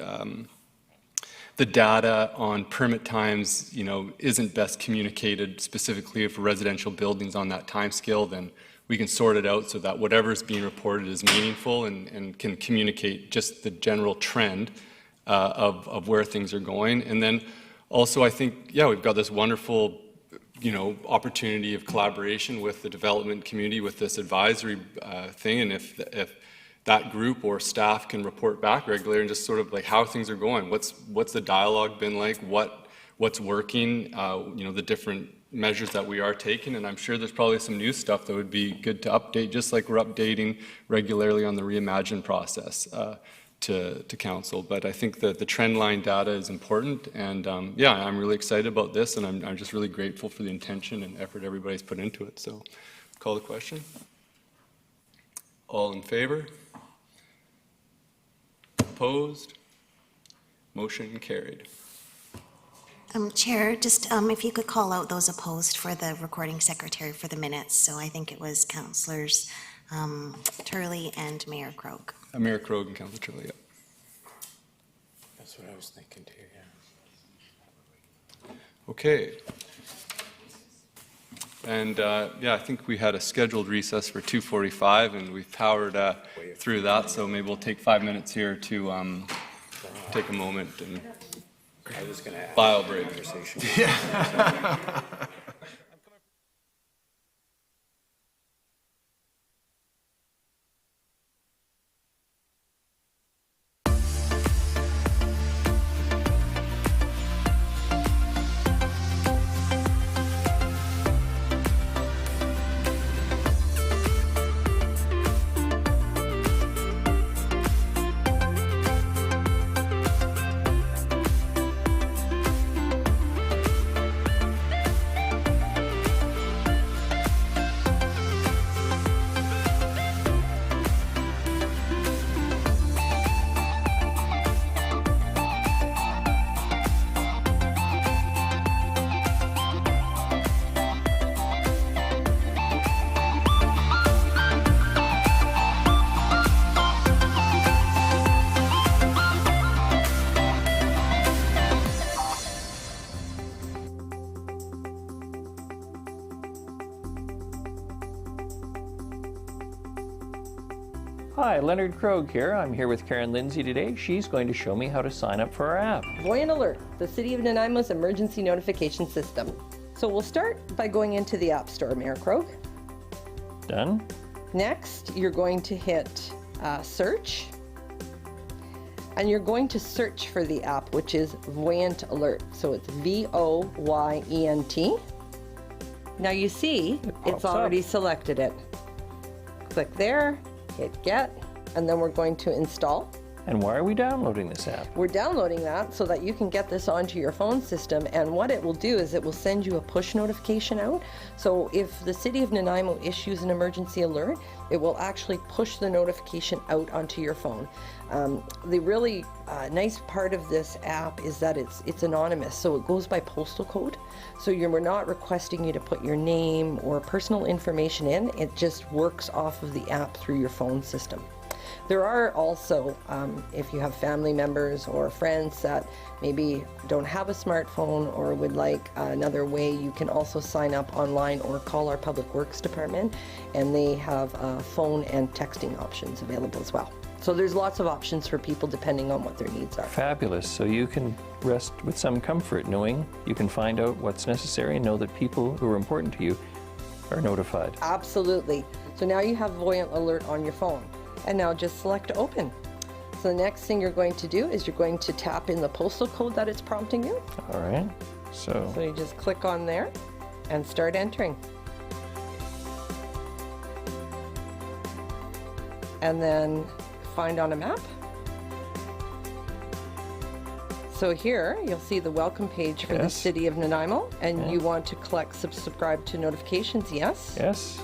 data on permit times, isn't best communicated specifically for residential buildings on that time scale, then we can sort it out so that whatever is being reported is meaningful and can communicate just the general trend of where things are going. And then also, I think, we've got this wonderful opportunity of collaboration with the development community with this advisory thing, and if that group or staff can report back regularly and just sort of like how things are going, what's the dialogue been like, what's working, the different measures that we are taking, and I'm sure there's probably some new stuff that would be good to update, just like we're updating regularly on the Reimagine process to council. But I think that the trend line data is important, and I'm really excited about this, and I'm just really grateful for the intention and effort everybody's put into it. So, call the question. All in favor? Opposed? Motion carried. Chair, just if you could call out those opposed for the recording secretary for the minutes. So I think it was Councillors Turley and Mayor Krogh. Mayor Krogh and Councillor Turley, yeah. That's what I was thinking too, yeah. Okay. And I think we had a scheduled recess for 2:45, and we've powered through that. So maybe we'll take 5 minutes here to take a moment and I was going to file break. Conversation. Yeah. Hi, Leonard Krogh here. I'm here with Karen Lindsay today. She's going to show me how to sign up for our app. Voyant Alert, the City of Nanaimo's emergency notification system. So we'll start by going into the App Store, Mayor Krogh. Done? Next, you're going to hit search. And you're going to search for the app, which is Voyant Alert. So it's VOYENT. Now you see, it's already selected it. Click there, hit get, and then we're going to install. And why are we downloading this app? We're downloading that so that you can get this onto your phone system, and what it will do is it will send you a push notification out. So if the City of Nanaimo issues an emergency alert, it will actually push the notification out onto your phone. The really nice part of this app is that it's anonymous, so it goes by postal code. So we're not requesting you to put your name or personal information in, it just works off of the app through your phone system. There are also, if you have family members or friends that maybe don't have a smartphone or would like another way, you can also sign up online or call our Public Works Department, and they have phone and texting options available as well. So there's lots of options for people depending on what their needs are. Fabulous. So you can rest with some comfort knowing you can find out what's necessary and know that people who are important to you are notified. Absolutely. So now you have Voyant Alert on your phone. And now just select open. So the next thing you're going to do is you're going to tap in the postal code that it's prompting you. All right. So you just click on there and start entering. And then find on a map. So here you'll see the welcome page for the City of Nanaimo, and you want to subscribe to notifications, yes? Yes.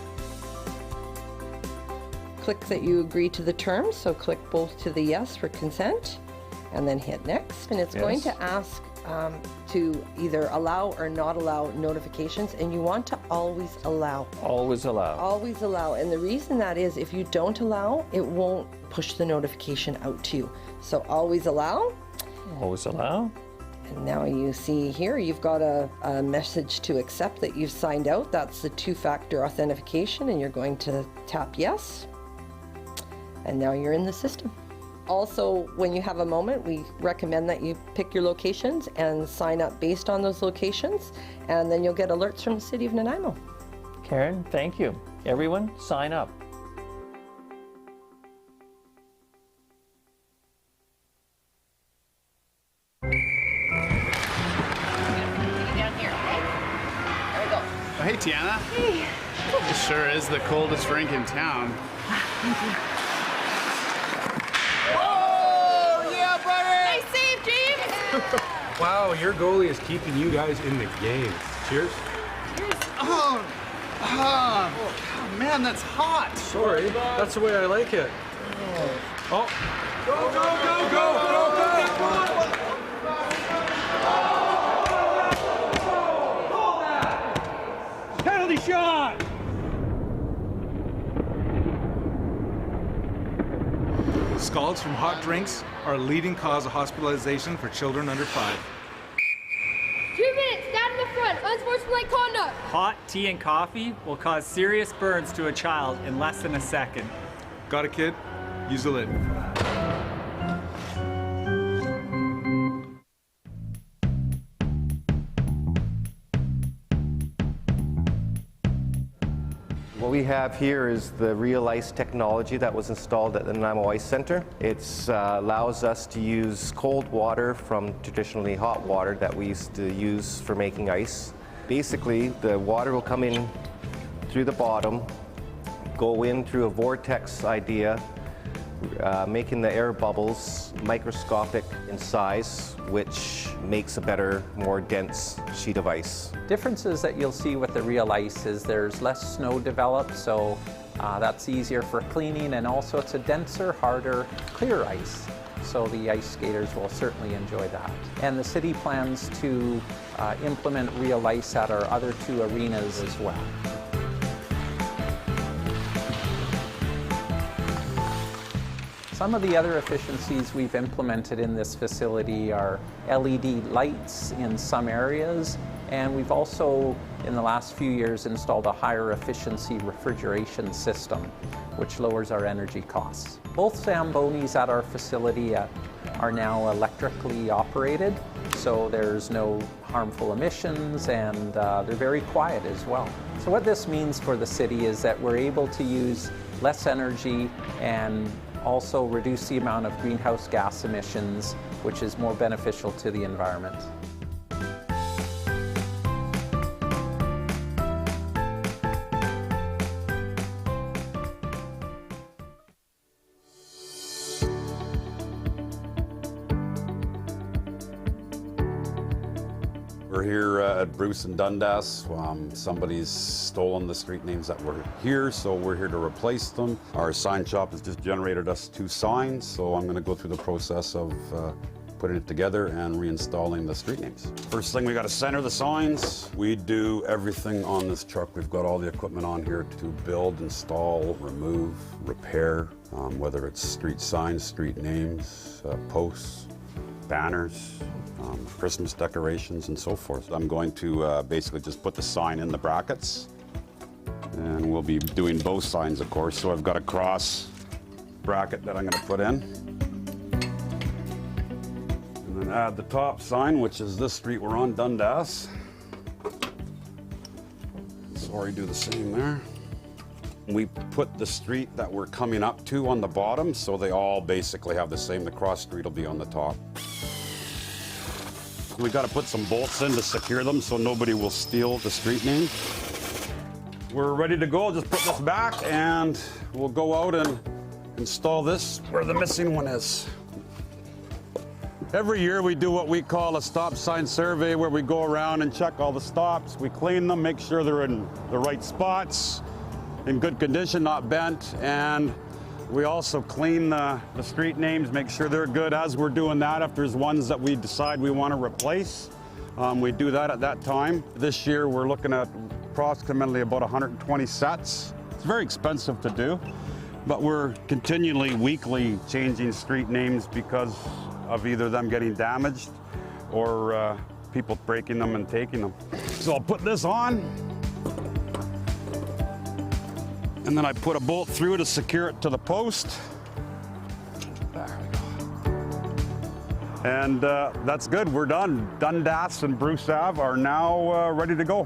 Click that you agree to the terms, so click both to the yes for consent, and then hit next. And it's going to ask to either allow or not allow notifications, and you want to always allow. Always allow. Always allow. And the reason that is, if you don't allow, it won't push the notification out to you. So always allow. Always allow. And now you see here, you've got a message to accept that you've signed out. That's the two-factor authentication, and you're going to tap yes. And now you're in the system. Also, when you have a moment, we recommend that you pick your locations and sign up based on those locations, and then you'll get alerts from the City of Nanaimo. Karen, thank you. Everyone, sign up. Hey, Tiana. Hey. It sure is the coldest rink in town. Thank you. Oh, yeah, buddy! Nice save, James! Wow, your goalie is keeping you guys in the game. Cheers. Cheers. Oh, man, that's hot. Sorry, that's the way I like it. Oh. Go, go, go, go, go, go! Penalty shot! Scalds from hot drinks are a leading cause of hospitalization for children under 5. 2 minutes, stand in the front, unsportsmanlike conduct. Hot tea and coffee will cause serious burns to a child in less than a second. Got a kid? Use the lid. What we have here is the Real Ice technology that was installed at the Nanaimo Ice Center. It allows us to use cold water from traditionally hot water that we used to use for making ice. Basically, the water will come in through the bottom, go in through a vortex idea, making the air bubbles microscopic in size, which makes a better, more dense sheet of ice. Differences that you'll see with the Real Ice is there's less snow developed, so that's easier for cleaning, and also it's a denser, harder, clear ice. So the ice skaters will certainly enjoy that. And the city plans to implement Real Ice at our other 2 arenas as well. Some of the other efficiencies we've implemented in this facility are LED lights in some areas And we've also, in the last few years, installed a higher efficiency refrigeration system, which lowers our energy costs. Both Zambonis at our facility are now electrically operated, so there's no harmful emissions, and they're very quiet as well. So what this means for the city is that we're able to use less energy and also reduce the amount of greenhouse gas emissions, which is more beneficial to the environment. We're here at Bruce and Dundas. Somebody's stolen the street names that were here, so we're here to replace them. Our sign shop has just generated us 2 signs, so I'm going to go through the process of putting it together and reinstalling the street names. First thing, we got to center the signs. We do everything on this truck. We've got all the equipment on here to build, install, remove, repair, whether it's street signs, street names, posts, banners, Christmas decorations, and so forth. I'm going to basically just put the sign in the brackets, and we'll be doing both signs, of course. So I've got a cross bracket that I'm going to put in, and then add the top sign, which is this street we're on, Dundas. So I do the same there. We put the street that we're coming up to on the bottom, so they all basically have the same. The cross street will be on the top. We got to put some bolts in to secure them so nobody will steal the street name. We're ready to go. Just put this back and we'll go out and install this where the missing one is. Every year we do what we call a stop sign survey, where we go around and check all the stops. We clean them, make sure they're in the right spots, in good condition, not bent, and we also clean the street names, make sure they're good. As we're doing that, if there's ones that we decide we want to replace, we do that at that time. This year we're looking at approximately about 120 sets. It's very expensive to do, but we're continually, weekly changing street names because of either them getting damaged or people breaking them and taking them. So I'll put this on, and then I put a bolt through to secure it to the post. There we go. And that's good, we're done. Dundas and Bruce Ave are now ready to go.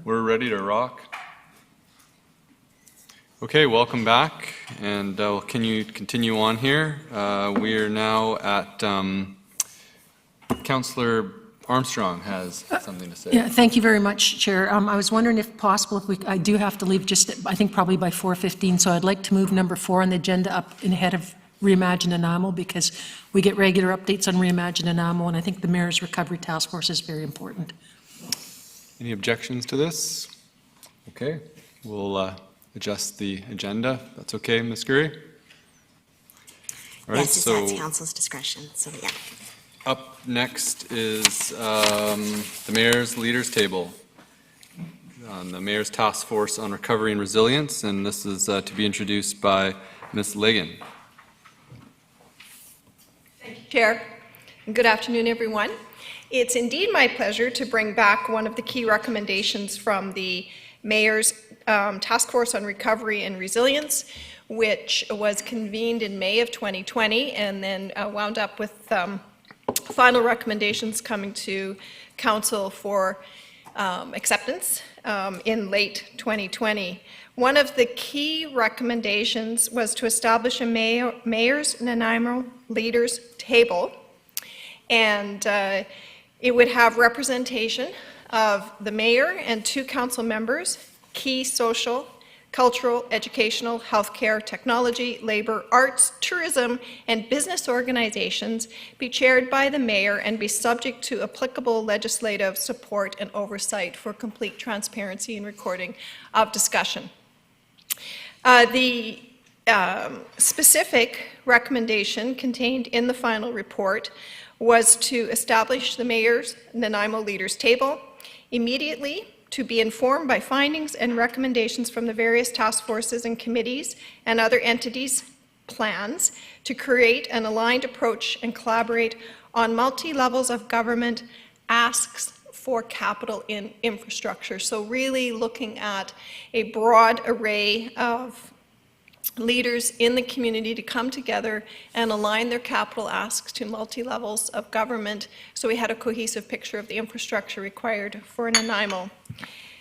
Ready to rock? Okay, welcome back, and can you continue on here? We are now at Councillor Armstrong has something to say. Yeah, thank you very much, Chair. I was wondering if possible, I do have to leave just, I think probably by 4:15, so I'd like to move number 4 on the agenda up ahead of Reimagine Nanaimo, because we get regular updates on Reimagine Nanaimo, and I think the Mayor's Recovery Task Force is very important. Any objections to this? Okay, we'll adjust the agenda. That's okay, Ms. Gurry? All right, Yes, it's at council's discretion, so yeah. Up next is the Mayor's Leaders Table on the Mayor's Task Force on Recovery and Resilience, and this is to be introduced by Ms. Ligon. Thank you, Chair. And good afternoon, everyone. It's indeed my pleasure to bring back one of the key recommendations from the Mayor's Task Force on Recovery and Resilience, which was convened in May of 2020 and then wound up with final recommendations coming to Council for acceptance in late 2020. One of the key recommendations was to establish a Mayor's Nanaimo Leaders Table, and it would have representation of the Mayor and 2 council members, key social, cultural, educational, healthcare, technology, labor, arts, tourism, and business organizations, be chaired by the Mayor and be subject to applicable legislative support and oversight for complete transparency and recording of discussion. The specific recommendation contained in the final report was to establish the Mayor's Nanaimo Leaders Table immediately, to be informed by findings and recommendations from the various task forces and committees and other entities' plans, to create an aligned approach and collaborate on multi-levels of government asks for capital in infrastructure. So really looking at a broad array of leaders in the community to come together and align their capital asks to multi-levels of government, so we had a cohesive picture of the infrastructure required for Nanaimo.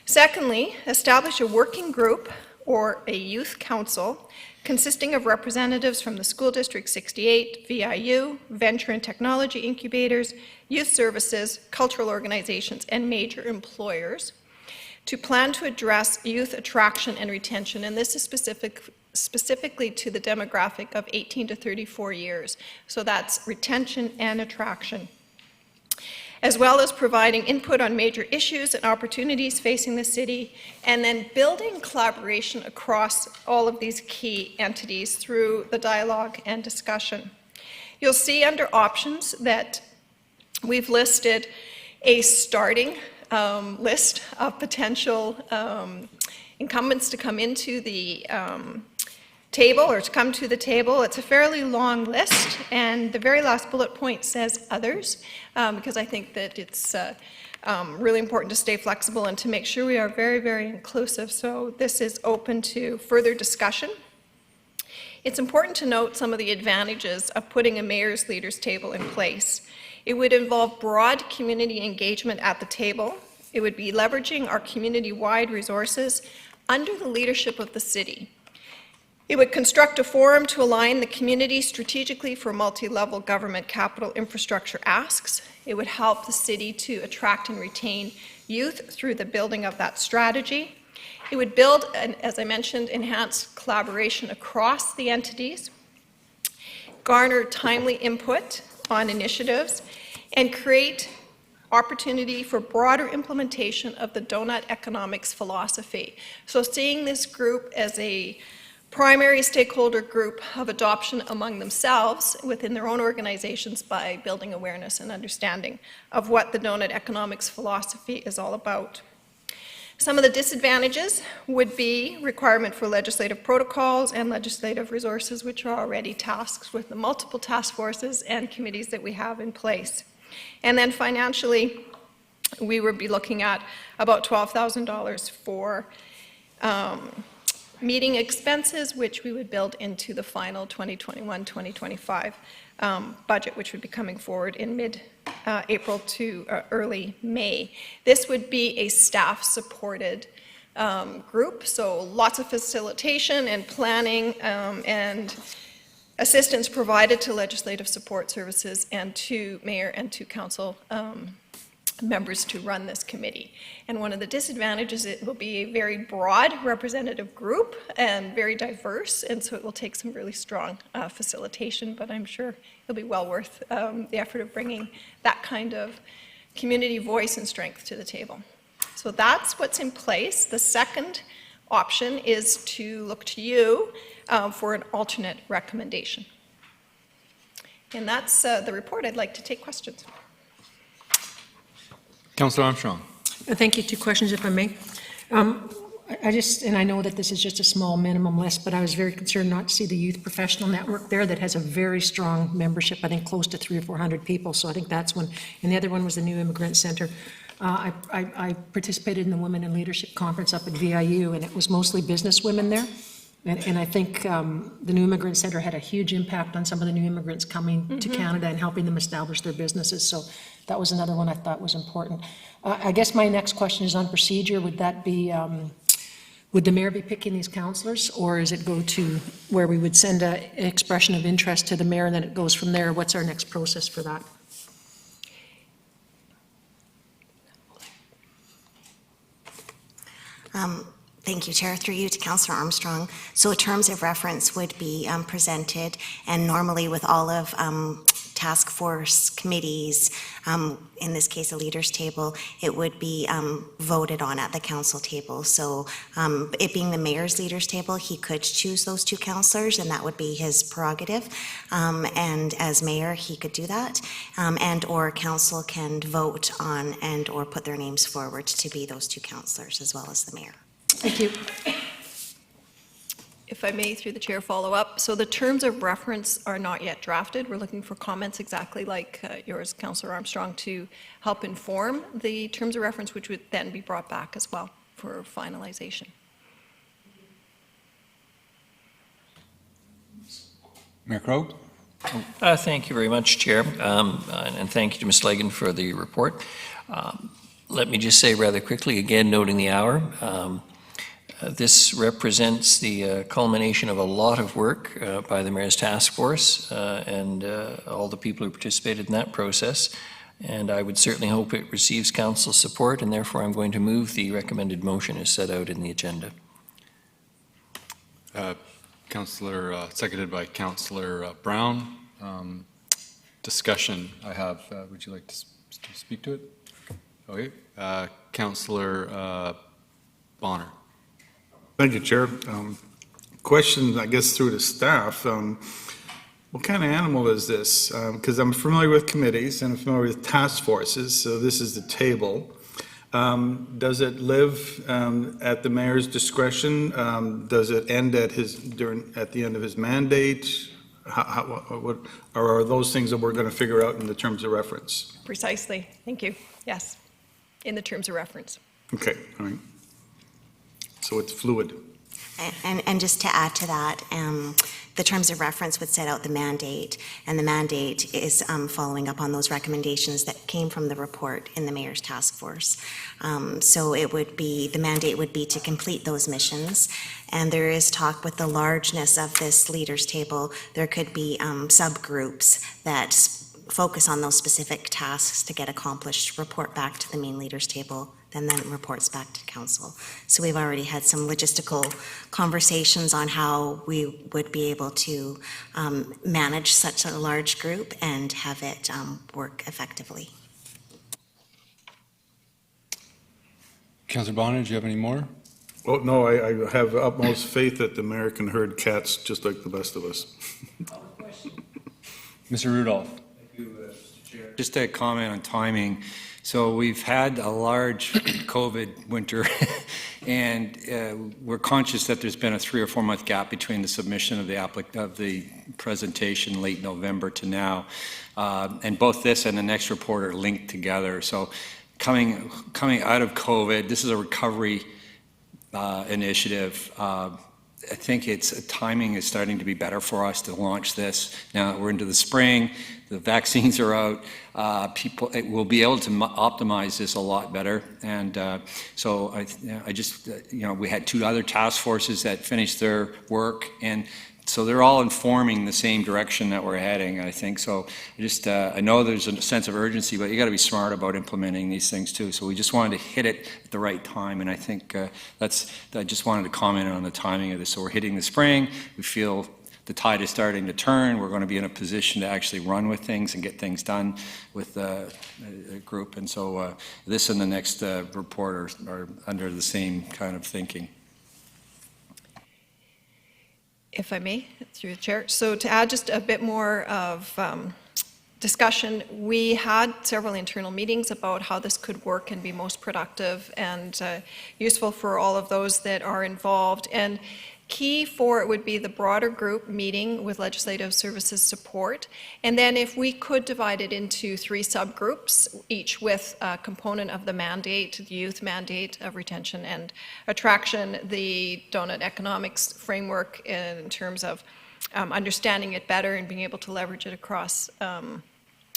Secondly, establish a working group or a youth council consisting of representatives from the School District 68, VIU, venture and technology incubators, youth services, cultural organizations, and major employers to plan to address youth attraction and retention, and this is specifically to the demographic of 18 to 34 years. So that's retention and attraction, as well as providing input on major issues and opportunities facing the city, and then building collaboration across all of these key entities through the dialogue and discussion. You'll see under options that we've listed a starting list of potential incumbents to come into the table or to come to the table. It's a fairly long list, and the very last bullet point says others, because I think that it's really important to stay flexible and to make sure we are very, very inclusive. So this is open to further discussion. It's important to note some of the advantages of putting a Mayor's Leaders Table in place. It would involve broad community engagement at the table. It would be leveraging our community-wide resources under the leadership of the city. It would construct a forum to align the community strategically for multi-level government capital infrastructure asks. It would help the city to attract and retain youth through the building of that strategy. It would build, and as I mentioned, enhance collaboration across the entities, garner timely input on initiatives, and create opportunity for broader implementation of the donut economics philosophy. So seeing this group as a primary stakeholder group of adoption among themselves within their own organizations by building awareness and understanding of what the donut economics philosophy is all about. Some of the disadvantages would be requirement for legislative protocols and legislative resources, which are already tasks with the multiple task forces and committees that we have in place. And then financially, we would be looking at about $12,000 for meeting expenses, which we would build into the final 2021-2025 budget, which would be coming forward in mid-April to early May. This would be a staff-supported group, so lots of facilitation and planning and assistance provided to legislative support services and to mayor and to council members to run this committee. And one of the disadvantages, it will be a very broad representative group and very diverse, and so it will take some really strong facilitation, but I'm sure it'll be well worth the effort of bringing that kind of community voice and strength to the table. So that's what's in place. The second option is to look to you for an alternate recommendation. And that's the report. I'd like to take questions. Councillor Armstrong. Thank you. 2 questions, if I may. And I know that this is just a small minimum list, but I was very concerned not to see the Youth Professional Network there that has a very strong membership, I think close to 300 or 400 people, so I think that's one. And the other one was the New Immigrant Center. I participated in the Women in Leadership Conference up at VIU, and it was mostly business women there. And I think the New Immigrant Center had a huge impact on some of the new immigrants coming to Canada and helping them establish their businesses. So that was another one I thought was important. I guess my next question is on procedure. Would that be, would the mayor be picking these councillors, or is it go to where we would send an expression of interest to the mayor and then it goes from there? What's our next process for that? Thank you, Chair. Through you to Councillor Armstrong. So terms of reference would be presented, and normally with all of task force committees, in this case a leaders table, it would be voted on at the council table. So it being the mayor's leaders table, he could choose those 2 councillors, and that would be his prerogative. And as mayor, he could do that, and or council can vote on and or put their names forward to be those 2 councillors as well as the mayor. Thank you. If I may, through the chair, follow up. So the terms of reference are not yet drafted. We're looking for comments exactly like yours, Councillor Armstrong, to help inform the terms of reference, which would then be brought back as well for finalization. Mayor Krogh? Thank you very much, Chair, and thank you to Ms. Legan for the report. Let me just say rather quickly, again, noting the hour, this represents the culmination of a lot of work by the Mayor's Task Force and all the people who participated in that process. And I would certainly hope it receives council support, and therefore I'm going to move the recommended motion as set out in the agenda. Councillor, seconded by Councillor Brown. Discussion I have, would you like to speak to it? Okay, Councillor Bonner. Thank you, Chair. Question, I guess, through the staff. What kind of animal is this? Because I'm familiar with committees and I'm familiar with task forces, so this is the table. Does it live at the mayor's discretion? Does it end at the end of his mandate? What are those things that we're going to figure out in the terms of reference? Precisely. Thank you. Yes, in the terms of reference. Okay, all right. So it's fluid. And just to add to that, the terms of reference would set out the mandate, and the mandate is following up on those recommendations that came from the report in the mayor's task force. So it would be, the mandate would be to complete those missions, and there is talk with the largeness of this leaders table, there could be subgroups that focus on those specific tasks to get accomplished, report back to the main leaders table, and then reports back to council. So we've already had some logistical conversations on how we would be able to manage such a large group and have it work effectively. Councillor Bonner, do you have any more? Oh, no, I have utmost faith that the mayor can herd cats just like the best of us. Mr. Rudolph. Just a comment on timing. So we've had a large COVID winter, and we're conscious that there's been a 3 or 4 month gap between the submission of the presentation late November to now, and both this and the next report are linked together. So coming out of COVID, this is a recovery initiative. I think timing is starting to be better for us to launch this. Now that we're into the spring, the vaccines are out, we'll be able to optimize this a lot better. And so I just, we had 2 other task forces that finished their work, and So they're all informing the same direction that we're heading, I think. So I know there's a sense of urgency, but you got to be smart about implementing these things too. So we just wanted to hit it at the right time, and I think I just wanted to comment on the timing of this. So we're hitting the spring. We feel the tide is starting to turn. We're going to be in a position to actually run with things and get things done with a group. And so this and the next report are under the same kind of thinking. If I may, through the chair. So to add just a bit more of discussion, we had several internal meetings about how this could work and be most productive and useful for all of those that are involved. And key for it would be the broader group meeting with legislative services support. And then if we could divide it into 3 subgroups, each with a component of the mandate, the youth mandate of retention and attraction, the donut economics framework in terms of understanding it better and being able to leverage it across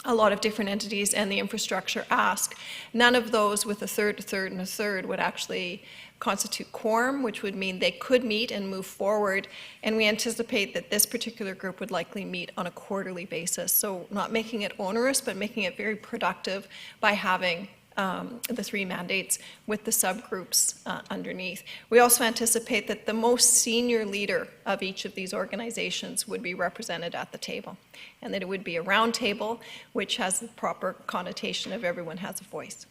a lot of different entities, and the infrastructure ask. None of those with a third, and a third would actually constitute quorum, which would mean they could meet and move forward. And we anticipate that this particular group would likely meet on a quarterly basis. So not making it onerous, but making it very productive by having the 3 mandates with the subgroups underneath. We also anticipate that the most senior leader of each of these organizations would be represented at the table, and that it would be a round table, which has the proper connotation of everyone has a voice.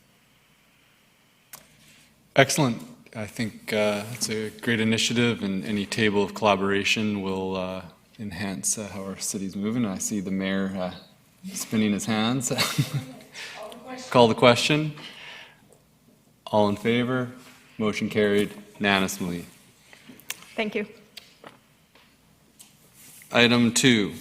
Excellent. I think it's a great initiative, and any table of collaboration will enhance how our city's moving. I see the mayor spinning his hands. Call the question. All in favor? Motion carried unanimously. Thank you. Item 2,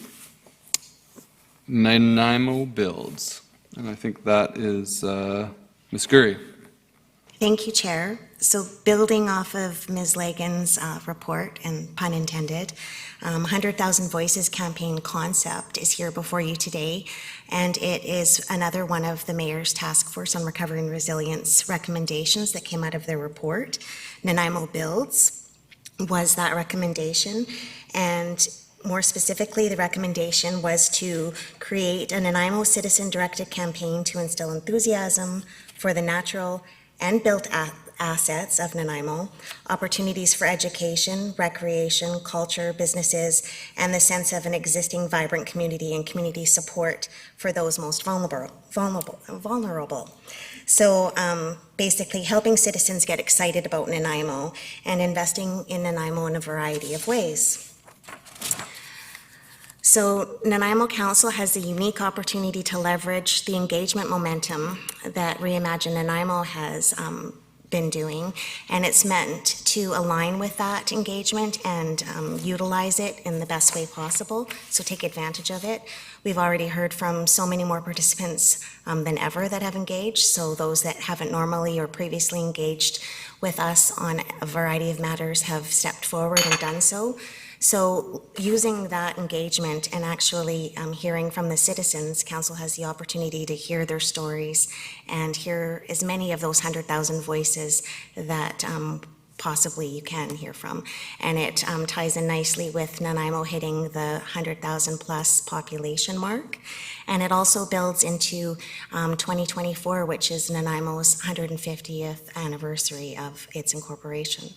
Nanaimo builds. And I think that is Ms. Gurry. Thank you, Chair. So building off of Ms. Lagan's report, and pun intended, 100,000 Voices campaign concept is here before you today, and it is another one of the Mayor's Task Force on Recovery and Resilience recommendations that came out of their report. Nanaimo Builds was that recommendation, and more specifically, the recommendation was to create a Nanaimo citizen-directed campaign to instill enthusiasm for the natural and built assets of Nanaimo, opportunities for education, recreation, culture, businesses, and the sense of an existing vibrant community and community support for those most vulnerable. So basically helping citizens get excited about Nanaimo and investing in Nanaimo in a variety of ways. So Nanaimo Council has the unique opportunity to leverage the engagement momentum that Reimagine Nanaimo has been doing, and it's meant to align with that engagement and utilize it in the best way possible, so take advantage of it. We've already heard from so many more participants than ever that have engaged, so those that haven't normally or previously engaged with us on a variety of matters have stepped forward and done so. So using that engagement and actually hearing from the citizens, Council has the opportunity to hear their stories and hear as many of those 100,000 voices that possibly you can hear from. And it ties in nicely with Nanaimo hitting the 100,000 plus population mark. And it also builds into 2024, which is Nanaimo's 150th anniversary of its incorporation.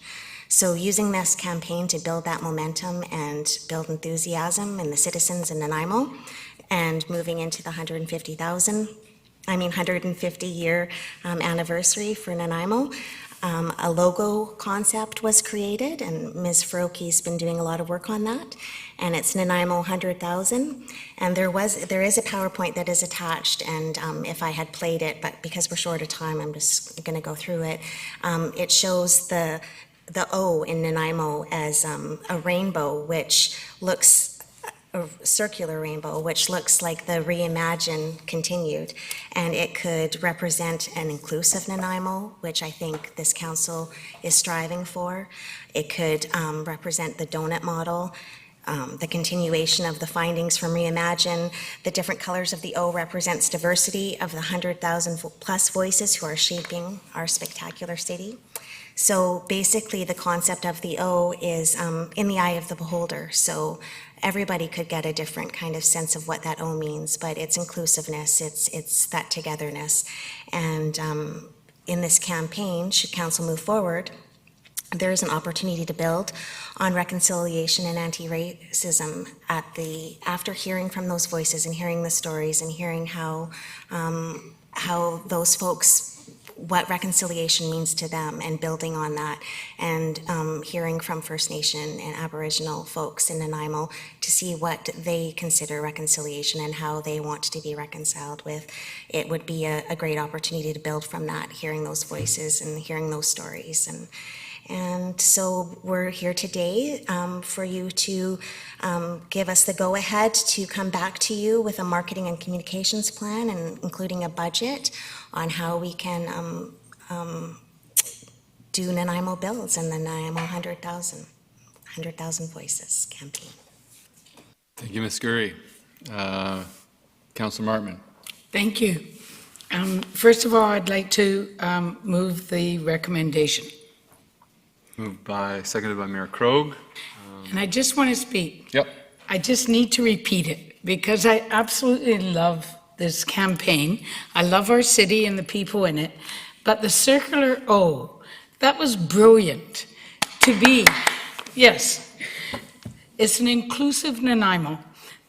So using this campaign to build that momentum and build enthusiasm in the citizens in Nanaimo, and moving into the 150-year anniversary for Nanaimo, a logo concept was created, and Ms. Feroki's been doing a lot of work on that, and it's Nanaimo 100,000. And there is a PowerPoint that is attached, and if I had played it, but because we're short of time, I'm just going to go through it. It shows the O in Nanaimo as a rainbow, which looks, a circular rainbow, which looks like the Reimagine continued. And it could represent an inclusive Nanaimo, which I think this council is striving for. It could represent the donut model, the continuation of the findings from Reimagine. The different colors of the O represents diversity of the 100,000 plus voices who are shaping our spectacular city. So basically, the concept of the O is in the eye of the beholder. So everybody could get a different kind of sense of what that O means, but it's inclusiveness, it's that togetherness. And in this campaign, should council move forward, there is an opportunity to build on reconciliation and anti-racism after hearing from those voices and hearing the stories and hearing how those folks, what reconciliation means to them, and building on that, and hearing from First Nation and Aboriginal folks in Nanaimo to see what they consider reconciliation and how they want to be reconciled with. It would be a great opportunity to build from that, hearing those voices and hearing those stories. And so we're here today for you to give us the go-ahead to come back to you with a marketing and communications plan, and including a budget on how we can do Nanaimo Builds and the Nanaimo 100,000 Voices campaign. Thank you, Ms. Gurry. Councilor Martman. Thank you. First of all, I'd like to move the recommendation. Seconded by Mayor Krogh. And I just want to speak. Yep. I just need to repeat it because I absolutely love this campaign. I love our city and the people in it. But the circular O, that was brilliant to be. Yes, it's an inclusive Nanaimo.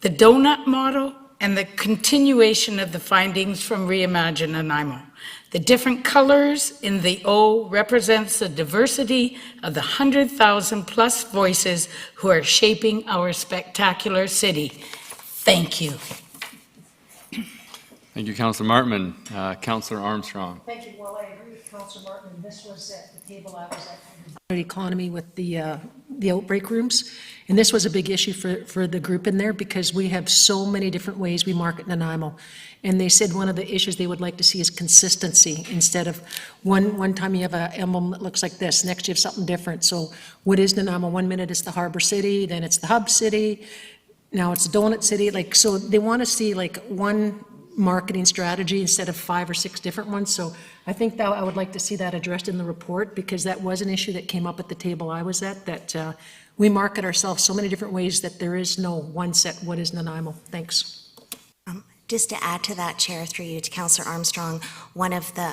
The donut model and the continuation of the findings from Reimagine Nanaimo. The different colors in the O represents the diversity of the 100,000 plus voices who are shaping our spectacular city. Thank you. Thank you, Councilor Martman. Councilor Armstrong. Thank you. Well, I agree with Councilor Martin. This was at the table I was at. The economy with the outbreak rooms. And this was a big issue for the group in there because we have so many different ways we market Nanaimo. And they said one of the issues they would like to see is consistency instead of one time you have an emblem that looks like this, next you have something different. So what is Nanaimo? 1 minute it's the Harbor City, then it's the Hub City, now it's the Donut City. Like, so they want to see like one marketing strategy instead of 5 or 6 different ones. So I think that I would like to see that addressed in the report because that was an issue that came up at the table I was at, that we market ourselves so many different ways that there is no one set, what is Nanaimo? Thanks. Just to add to that, Chair, through you to Councillor Armstrong, one of the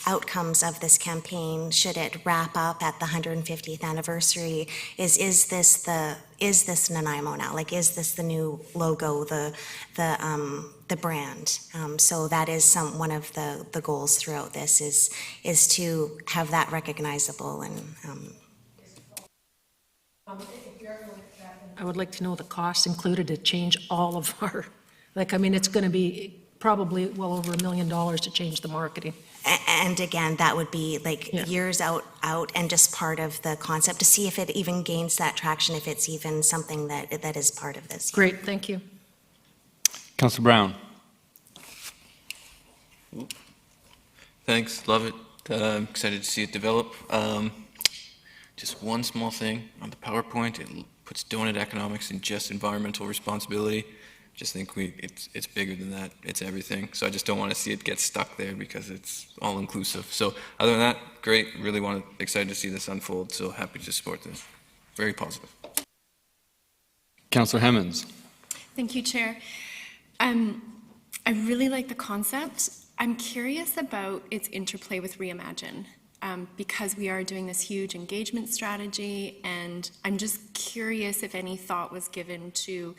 outcomes of this campaign, should it wrap up at the 150th anniversary, is this Nanaimo now? Like, is this the new logo, the brand? So that is one of the goals throughout this is to have that recognizable and. I would like to know the costs included to change all of our. Like, I mean, it's going to be probably well over $1 million to change the marketing. And again, that would be like years out and just part of the concept to see if it even gains that traction, if it's even something that is part of this. Great, thank you. Councilor Brown. Thanks, love it. I'm excited to see it develop. Just one small thing on the PowerPoint, it puts donut economics in just environmental responsibility. Just think it's bigger than that. It's everything. So I just don't want to see it get stuck there because it's all inclusive. So other than that, great. Really excited to see this unfold. So happy to support this. Very positive. Councillor Hemmons. Thank you, Chair. I really like the concept. I'm curious about its interplay with Reimagine. Because we are doing this huge engagement strategy, and I'm just curious if any thought was given to.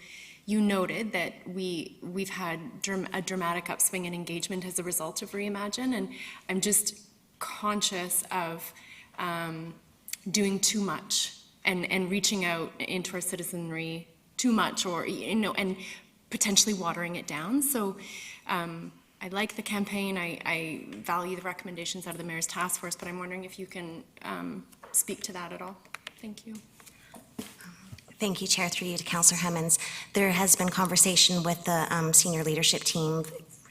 You noted that we've had a dramatic upswing in engagement as a result of Reimagine, and I'm just conscious of doing too much and reaching out into our citizenry too much, or and potentially watering it down. So I like the campaign. I value the recommendations out of the Mayor's Task Force, but I'm wondering if you can speak to that at all. Thank you. Thank you, Chair. Through you to Councillor Hemmons. There has been conversation with the senior leadership team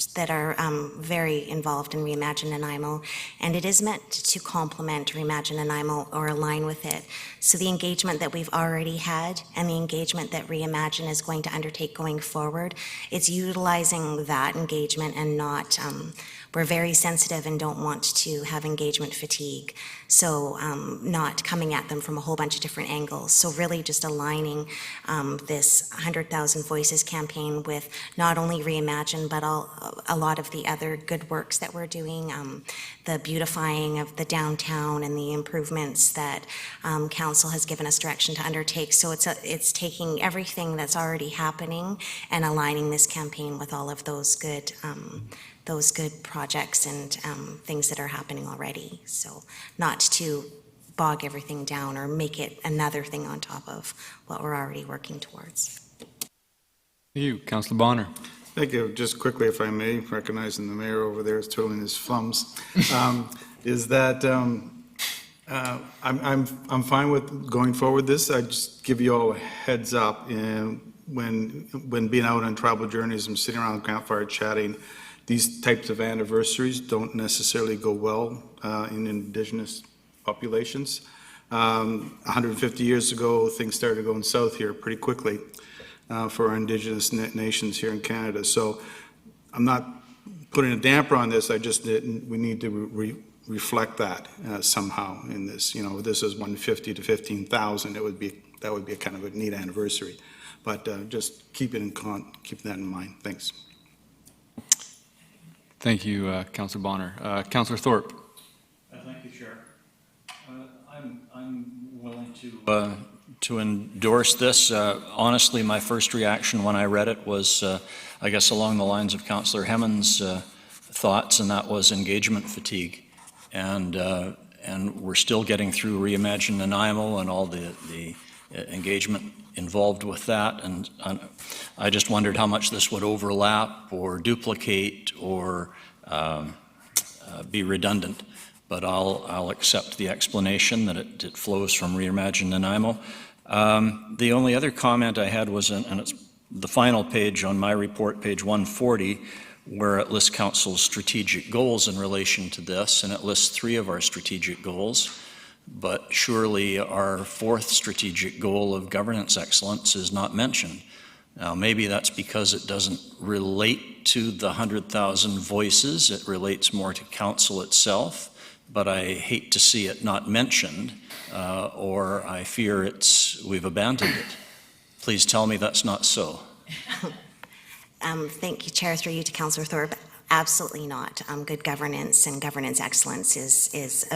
very involved in Reimagine Nanaimo, and it is meant to complement Reimagine Nanaimo or align with it. So the engagement that we've already had and the engagement that Reimagine is going to undertake going forward, it's utilizing that engagement and not, we're very sensitive and don't want to have engagement fatigue. So not coming at them from a whole bunch of different angles. So really just aligning this 100,000 Voices campaign with not only Reimagine, but a lot of the other good works that we're doing, the beautifying of the downtown and the improvements that council has given us direction to undertake. So it's taking everything that's already happening and aligning this campaign with all of those good projects and things that are happening already. So not to bog everything down or make it another thing on top of what we're already working towards. Thank you. Councillor Bonner. Thank you. Just quickly, if I may, recognizing the mayor over there is twirling his thumbs, is that I'm fine with going forward this. I just give you all a heads up. When being out on travel journeys and sitting around the campfire chatting, these types of anniversaries don't necessarily go well in Indigenous populations. 150 years ago, things started going south here pretty quickly for our Indigenous nations here in Canada. So I'm not putting a damper on this. We need to reflect that somehow in this. You know, this is 150 to 15,000. That would be a kind of a neat anniversary. But just keep that in mind. Thanks. Thank you, Councillor Bonner. Councillor Thorpe. Thank you, Chair. I'm willing to endorse this. Honestly, my first reaction when I read it was, I guess, along the lines of Councillor Hemmond's thoughts, and that was engagement fatigue. And we're still getting through Reimagine Nanaimo and all the engagement involved with that, and I just wondered how much this would overlap or duplicate or be redundant. But I'll accept the explanation that it flows from Reimagine Nanaimo. The only other comment I had was, and it's the final page on my report, page 140, where it lists council's strategic goals in relation to this, and it lists 3 of our strategic goals. But surely our 4th strategic goal of governance excellence is not mentioned. Now, maybe that's because it doesn't relate to the 100,000 voices. It relates more to council itself, but I hate to see it not mentioned, or I fear we've abandoned it. Please tell me that's not so. Thank you, Chair, through you to Councillor Thorpe. Absolutely not. Good governance and governance excellence is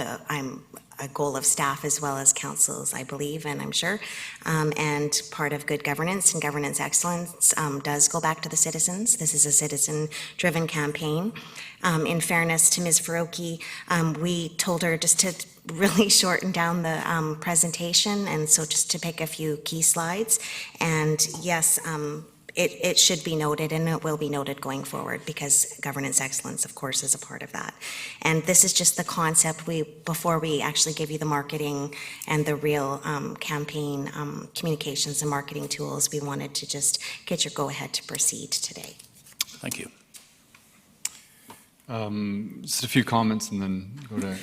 a goal of staff as well as councils, I believe, and I'm sure. And part of good governance and governance excellence does go back to the citizens. This is a citizen-driven campaign. In fairness to Ms. Faroki, we told her just to really shorten down the presentation, and so just to pick a few key slides. And yes, it should be noted, and it will be noted going forward, because governance excellence, of course, is a part of that. And this is just the concept. Before we actually give you the marketing and the real campaign communications and marketing tools, we wanted to just get your go-ahead to proceed today. Thank you. Just a few comments and then go to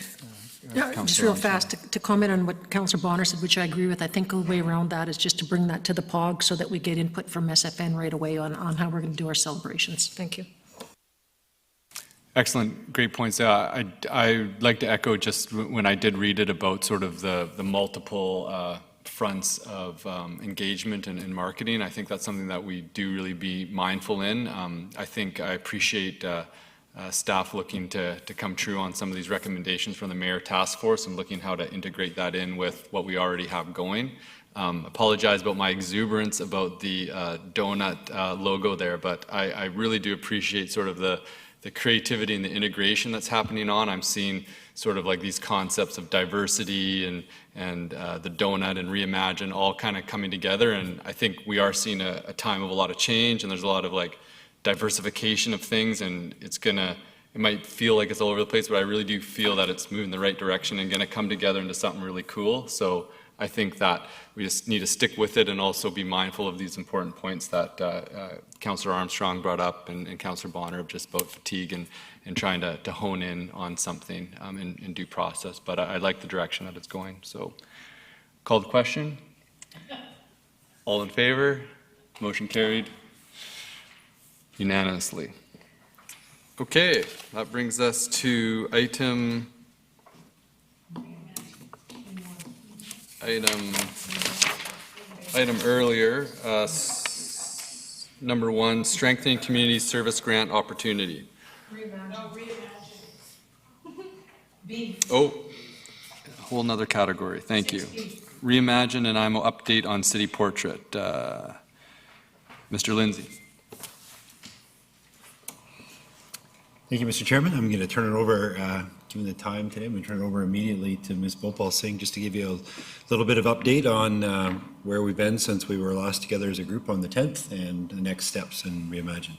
Just real fast, to comment on what Councillor Bonner said, which I agree with. I think the way around that is just to bring that to the POG so that we get input from SFN right away on how we're going to do our celebrations. Thank you. Excellent, great points. I'd like to echo just when I did read it about sort of the multiple fronts of engagement and marketing. I think that's something that we do really be mindful in. I think I appreciate staff looking to come true on some of these recommendations from the Mayor Task Force and looking how to integrate that in with what we already have going. Apologize about my exuberance about the donut logo there, but I really do appreciate sort of the creativity and the integration that's happening on. I'm seeing sort of like these concepts of diversity and the donut and reimagine all kind of coming together, and I think we are seeing a time of a lot of change, and there's a lot of like diversification of things, and it might feel like it's all over the place, but I really do feel that it's moving in the right direction and going to come together into something really cool. So I think that we just need to stick with it and also be mindful of these important points that Councillor Armstrong brought up and Councillor Bonner of just about fatigue and trying to hone in on something in due process. But I like the direction that it's going. So call the question. All in favor? Motion carried unanimously. Okay, that brings us to item earlier, number 1, strengthening community service grant opportunity. Oh, a whole nother category. Thank you. Reimagine Nanaimo update on city portrait. Mr. Lindsay. Thank you, Mr. Chairman. I'm going to turn it over, given the time today, I'm going to turn it over immediately to Ms. Bhopal Singh just to give you a little bit of update on where we've been since we were last together as a group on the 10th and the next steps in Reimagine.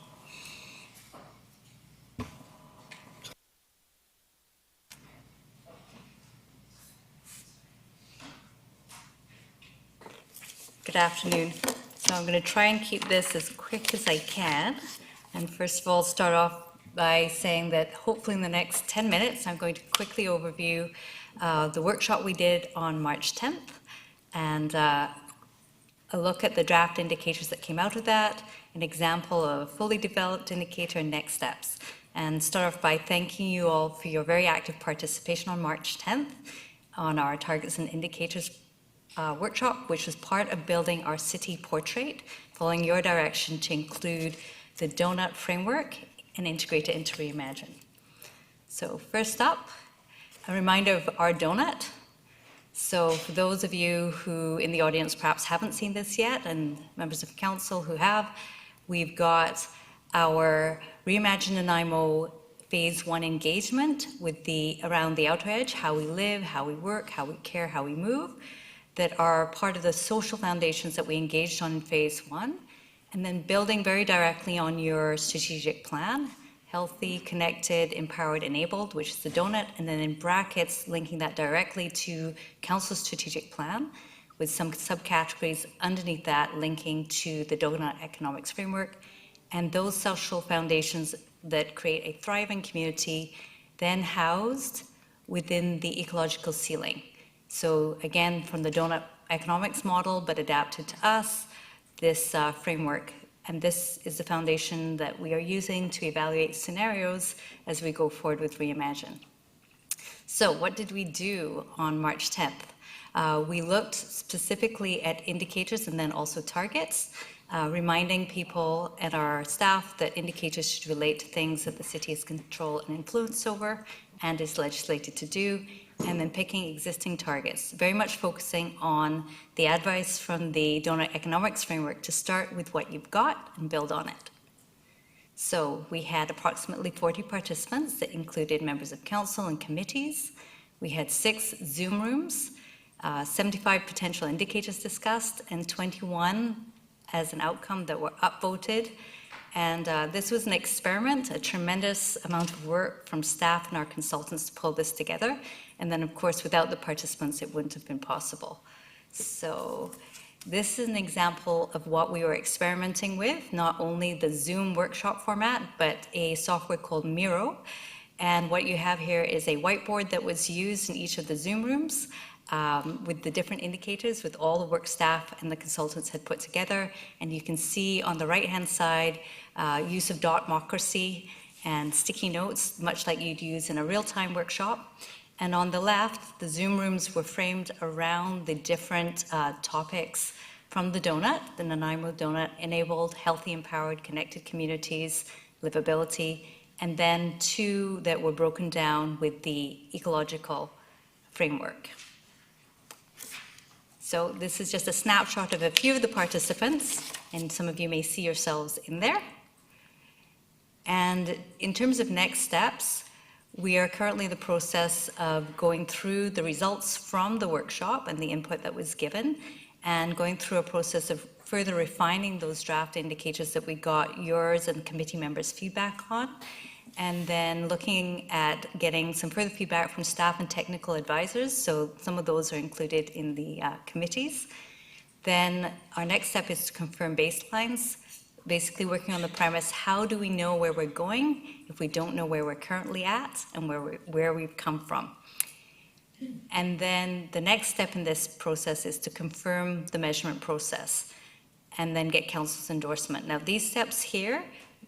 Good afternoon. So I'm going to try and keep this as quick as I can. And first of all, start off by saying that hopefully in the next 10 minutes, I'm going to quickly overview the workshop we did on March 10th and a look at the draft indicators that came out of that, an example of a fully developed indicator and next steps. And start off by thanking you all for your very active participation on March 10th on our targets and indicators workshop, which was part of building our city portrait, following your direction to include the donut framework and integrate it into Reimagine. So first up, a reminder of our donut. So for those of you who in the audience perhaps haven't seen this yet, and members of council who have, we've got our Reimagine Nanaimo Phase 1 engagement with around the outer edge, how we live, how we work, how we care, how we move, that are part of the social foundations that we engaged on in Phase 1, and then building very directly on your strategic plan, healthy, connected, empowered, enabled, which is the donut, and then in brackets, linking that directly to Council's strategic plan, with some subcategories underneath that linking to the donut economics framework, and those social foundations that create a thriving community, then housed within the ecological ceiling. So again, from the donut economics model, but adapted to us, this framework. And this is the foundation that we are using to evaluate scenarios as we go forward with Reimagine. So what did we do on March 10th? We looked specifically at indicators and then also targets, reminding people and our staff that indicators should relate to things that the city has control and influence over and is legislated to do, and then picking existing targets, very much focusing on the advice from the donut economics framework to start with what you've got and build on it. So we had approximately 40 participants that included members of council and committees. We had 6 Zoom rooms, 75 potential indicators discussed, and 21 as an outcome that were upvoted. And this was an experiment, a tremendous amount of work from staff and our consultants to pull this together. And then, of course, without the participants, it wouldn't have been possible. So this is an example of what we were experimenting with, not only the Zoom workshop format, but a software called Miro. And what you have here is a whiteboard that was used in each of the Zoom rooms with the different indicators with all the work staff and the consultants had put together. And you can see on the right-hand side, use of dotmocracy and sticky notes, much like you'd use in a real-time workshop. And on the left, the Zoom rooms were framed around the different topics from the donut, the Nanaimo donut, enabled, healthy, empowered, connected communities, livability, and then 2 that were broken down with the ecological framework. So this is just a snapshot of a few of the participants, and some of you may see yourselves in there. And in terms of next steps, we are currently in the process of going through the results from the workshop and the input that was given, and going through a process of further refining those draft indicators that we got yours and committee members' feedback on, and then looking at getting some further feedback from staff and technical advisors. So some of those are included in the committees. Then our next step is to confirm baselines, basically working on the premise, how do we know where we're going if we don't know where we're currently at and where we've come from? And then the next step in this process is to confirm the measurement process and then get council's endorsement. Now, these steps here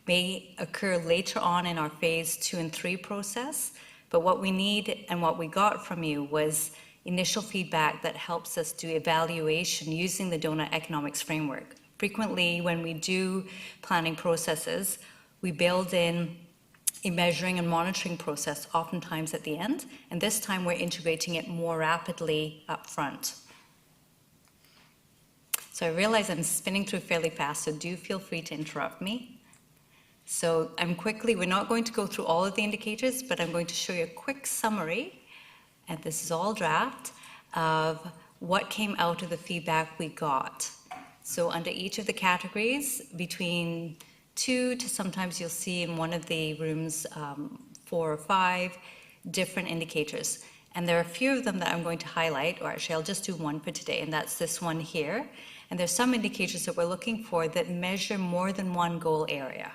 may occur later on in our phase 2 and 3 process, but what we need and what we got from you was initial feedback that helps us do evaluation using the donut economics framework. Frequently, when we do planning processes, we build in a measuring and monitoring process, oftentimes at the end, and this time we're integrating it more rapidly up front. So I realize I'm spinning through fairly fast, so do feel free to interrupt me. So we're not going to go through all of the indicators, but I'm going to show you a quick summary, and this is all draft, of what came out of the feedback we got. So under each of the categories, between 2 to sometimes you'll see in one of the rooms 4 or 5 different indicators. And there are a few of them that I'm going to highlight, or actually I'll just do one for today, and that's this one here. And there's some indicators that we're looking for that measure more than one goal area.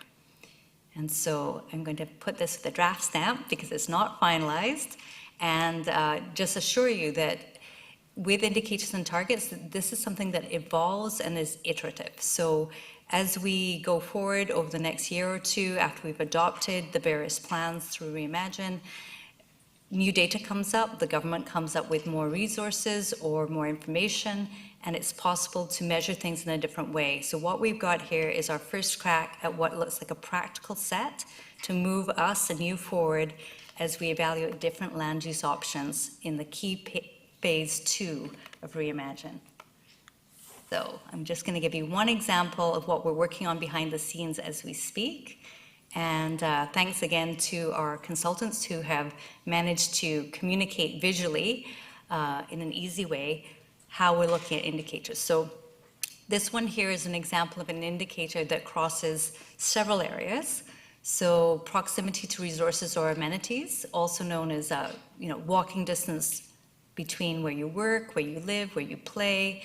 And so I'm going to put this with a draft stamp because it's not finalized, and just assure you that with indicators and targets, this is something that evolves and is iterative. So as we go forward over the next year or two, after we've adopted the various plans through Reimagine, new data comes up, the government comes up with more resources or more information, and it's possible to measure things in a different way. So what we've got here is our first crack at what looks like a practical set to move us and you forward as we evaluate different land use options in the key phase 2 of Reimagine. So I'm just going to give you one example of what we're working on behind the scenes as we speak. And thanks again to our consultants who have managed to communicate visually in an easy way how we're looking at indicators. So this one here is an example of an indicator that crosses several areas. So proximity to resources or amenities, also known as walking distance between where you work, where you live, where you play,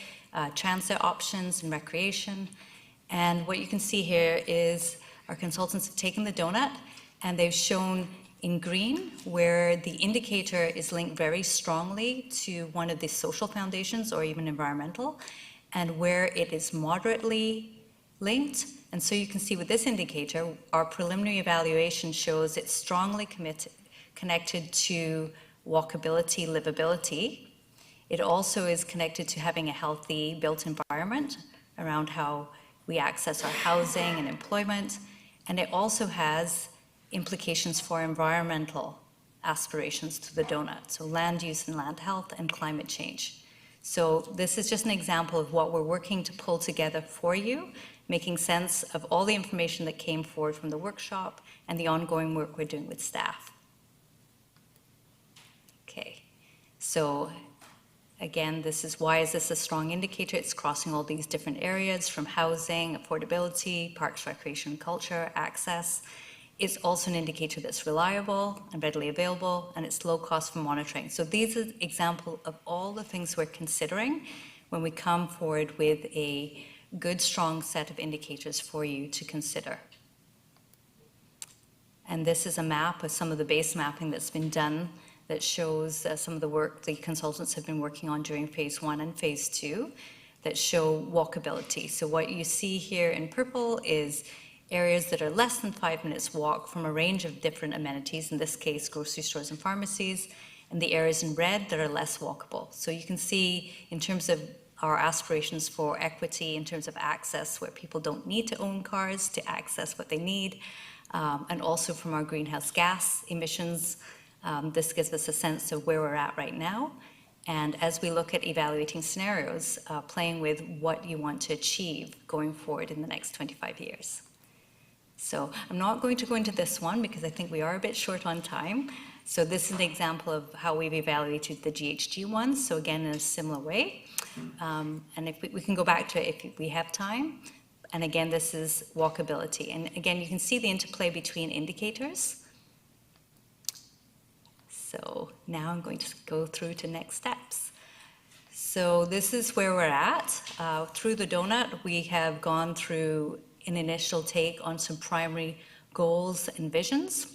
transit options and recreation. And what you can see here is our consultants have taken the donut and they've shown in green where the indicator is linked very strongly to one of the social foundations or even environmental, and where it is moderately linked. And so you can see with this indicator, our preliminary evaluation shows it's strongly connected to walkability, livability. It also is connected to having a healthy built environment around how we access our housing and employment. And it also has implications for environmental aspirations to the donut, so land use and land health and climate change. So this is just an example of what we're working to pull together for you, making sense of all the information that came forward from the workshop and the ongoing work we're doing with staff. Okay, so again, why is this a strong indicator? It's crossing all these different areas from housing, affordability, parks, recreation, culture, access. It's also an indicator that's reliable and readily available, and it's low cost for monitoring. So these are examples of all the things we're considering when we come forward with a good, strong set of indicators for you to consider. And this is a map of some of the base mapping that's been done that shows some of the work the consultants have been working on during phase 1 and phase 2 that show walkability. So what you see here in purple is areas that are less than 5 minutes walk from a range of different amenities, in this case, grocery stores and pharmacies, and the areas in red that are less walkable. So you can see in terms of our aspirations for equity, in terms of access, where people don't need to own cars to access what they need, and also from our greenhouse gas emissions. This gives us a sense of where we're at right now. And as we look at evaluating scenarios, playing with what you want to achieve going forward in the next 25 years. So I'm not going to go into this one because I think we are a bit short on time. So this is an example of how we've evaluated the GHG ones. So again, in a similar way. And if we can go back to it if we have time. And again, this is walkability. And again, you can see the interplay between indicators now I'm going to go through to next steps. So this is where we're at. Through the donut, we have gone through an initial take on some primary goals and visions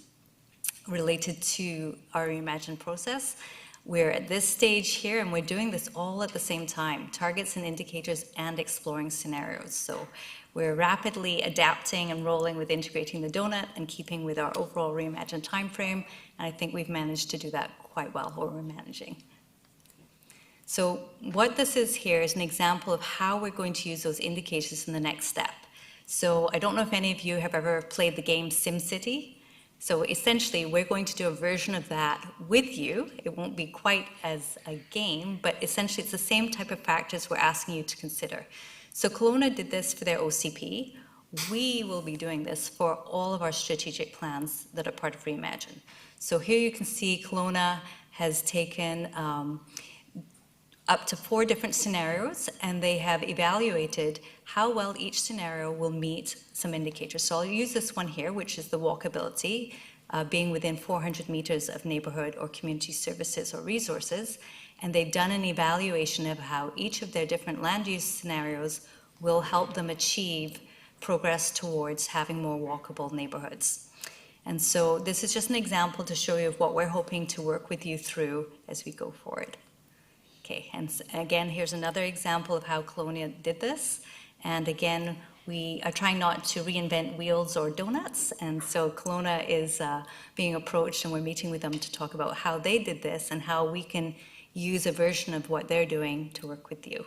related to our Reimagine process. We're at this stage here, and we're doing this all at the same time, targets and indicators and exploring scenarios. So we're rapidly adapting and rolling with integrating the donut and keeping with our overall Reimagine timeframe, and I think we've managed to do that quite well, or we're managing. So what this is here is an example of how we're going to use those indicators in the next step. So I don't know if any of you have ever played the game SimCity. So essentially, we're going to do a version of that with you. It won't be quite as a game, but essentially it's the same type of factors we're asking you to consider. So Kelowna did this for their OCP. We will be doing this for all of our strategic plans that are part of Reimagine. So here you can see Kelowna has taken up to 4 different scenarios, and they have evaluated how well each scenario will meet some indicators. So I'll use this one here, which is the walkability, being within 400 meters of neighborhood or community services or resources. And they've done an evaluation of how each of their different land use scenarios will help them achieve progress towards having more walkable neighborhoods. And so this is just an example to show you of what we're hoping to work with you through as we go forward. Okay, and again, here's another example of how Kelowna did this. And again, we are trying not to reinvent wheels or donuts. And so Kelowna is being approached, and we're meeting with them to talk about how they did this and how we can use a version of what they're doing to work with you.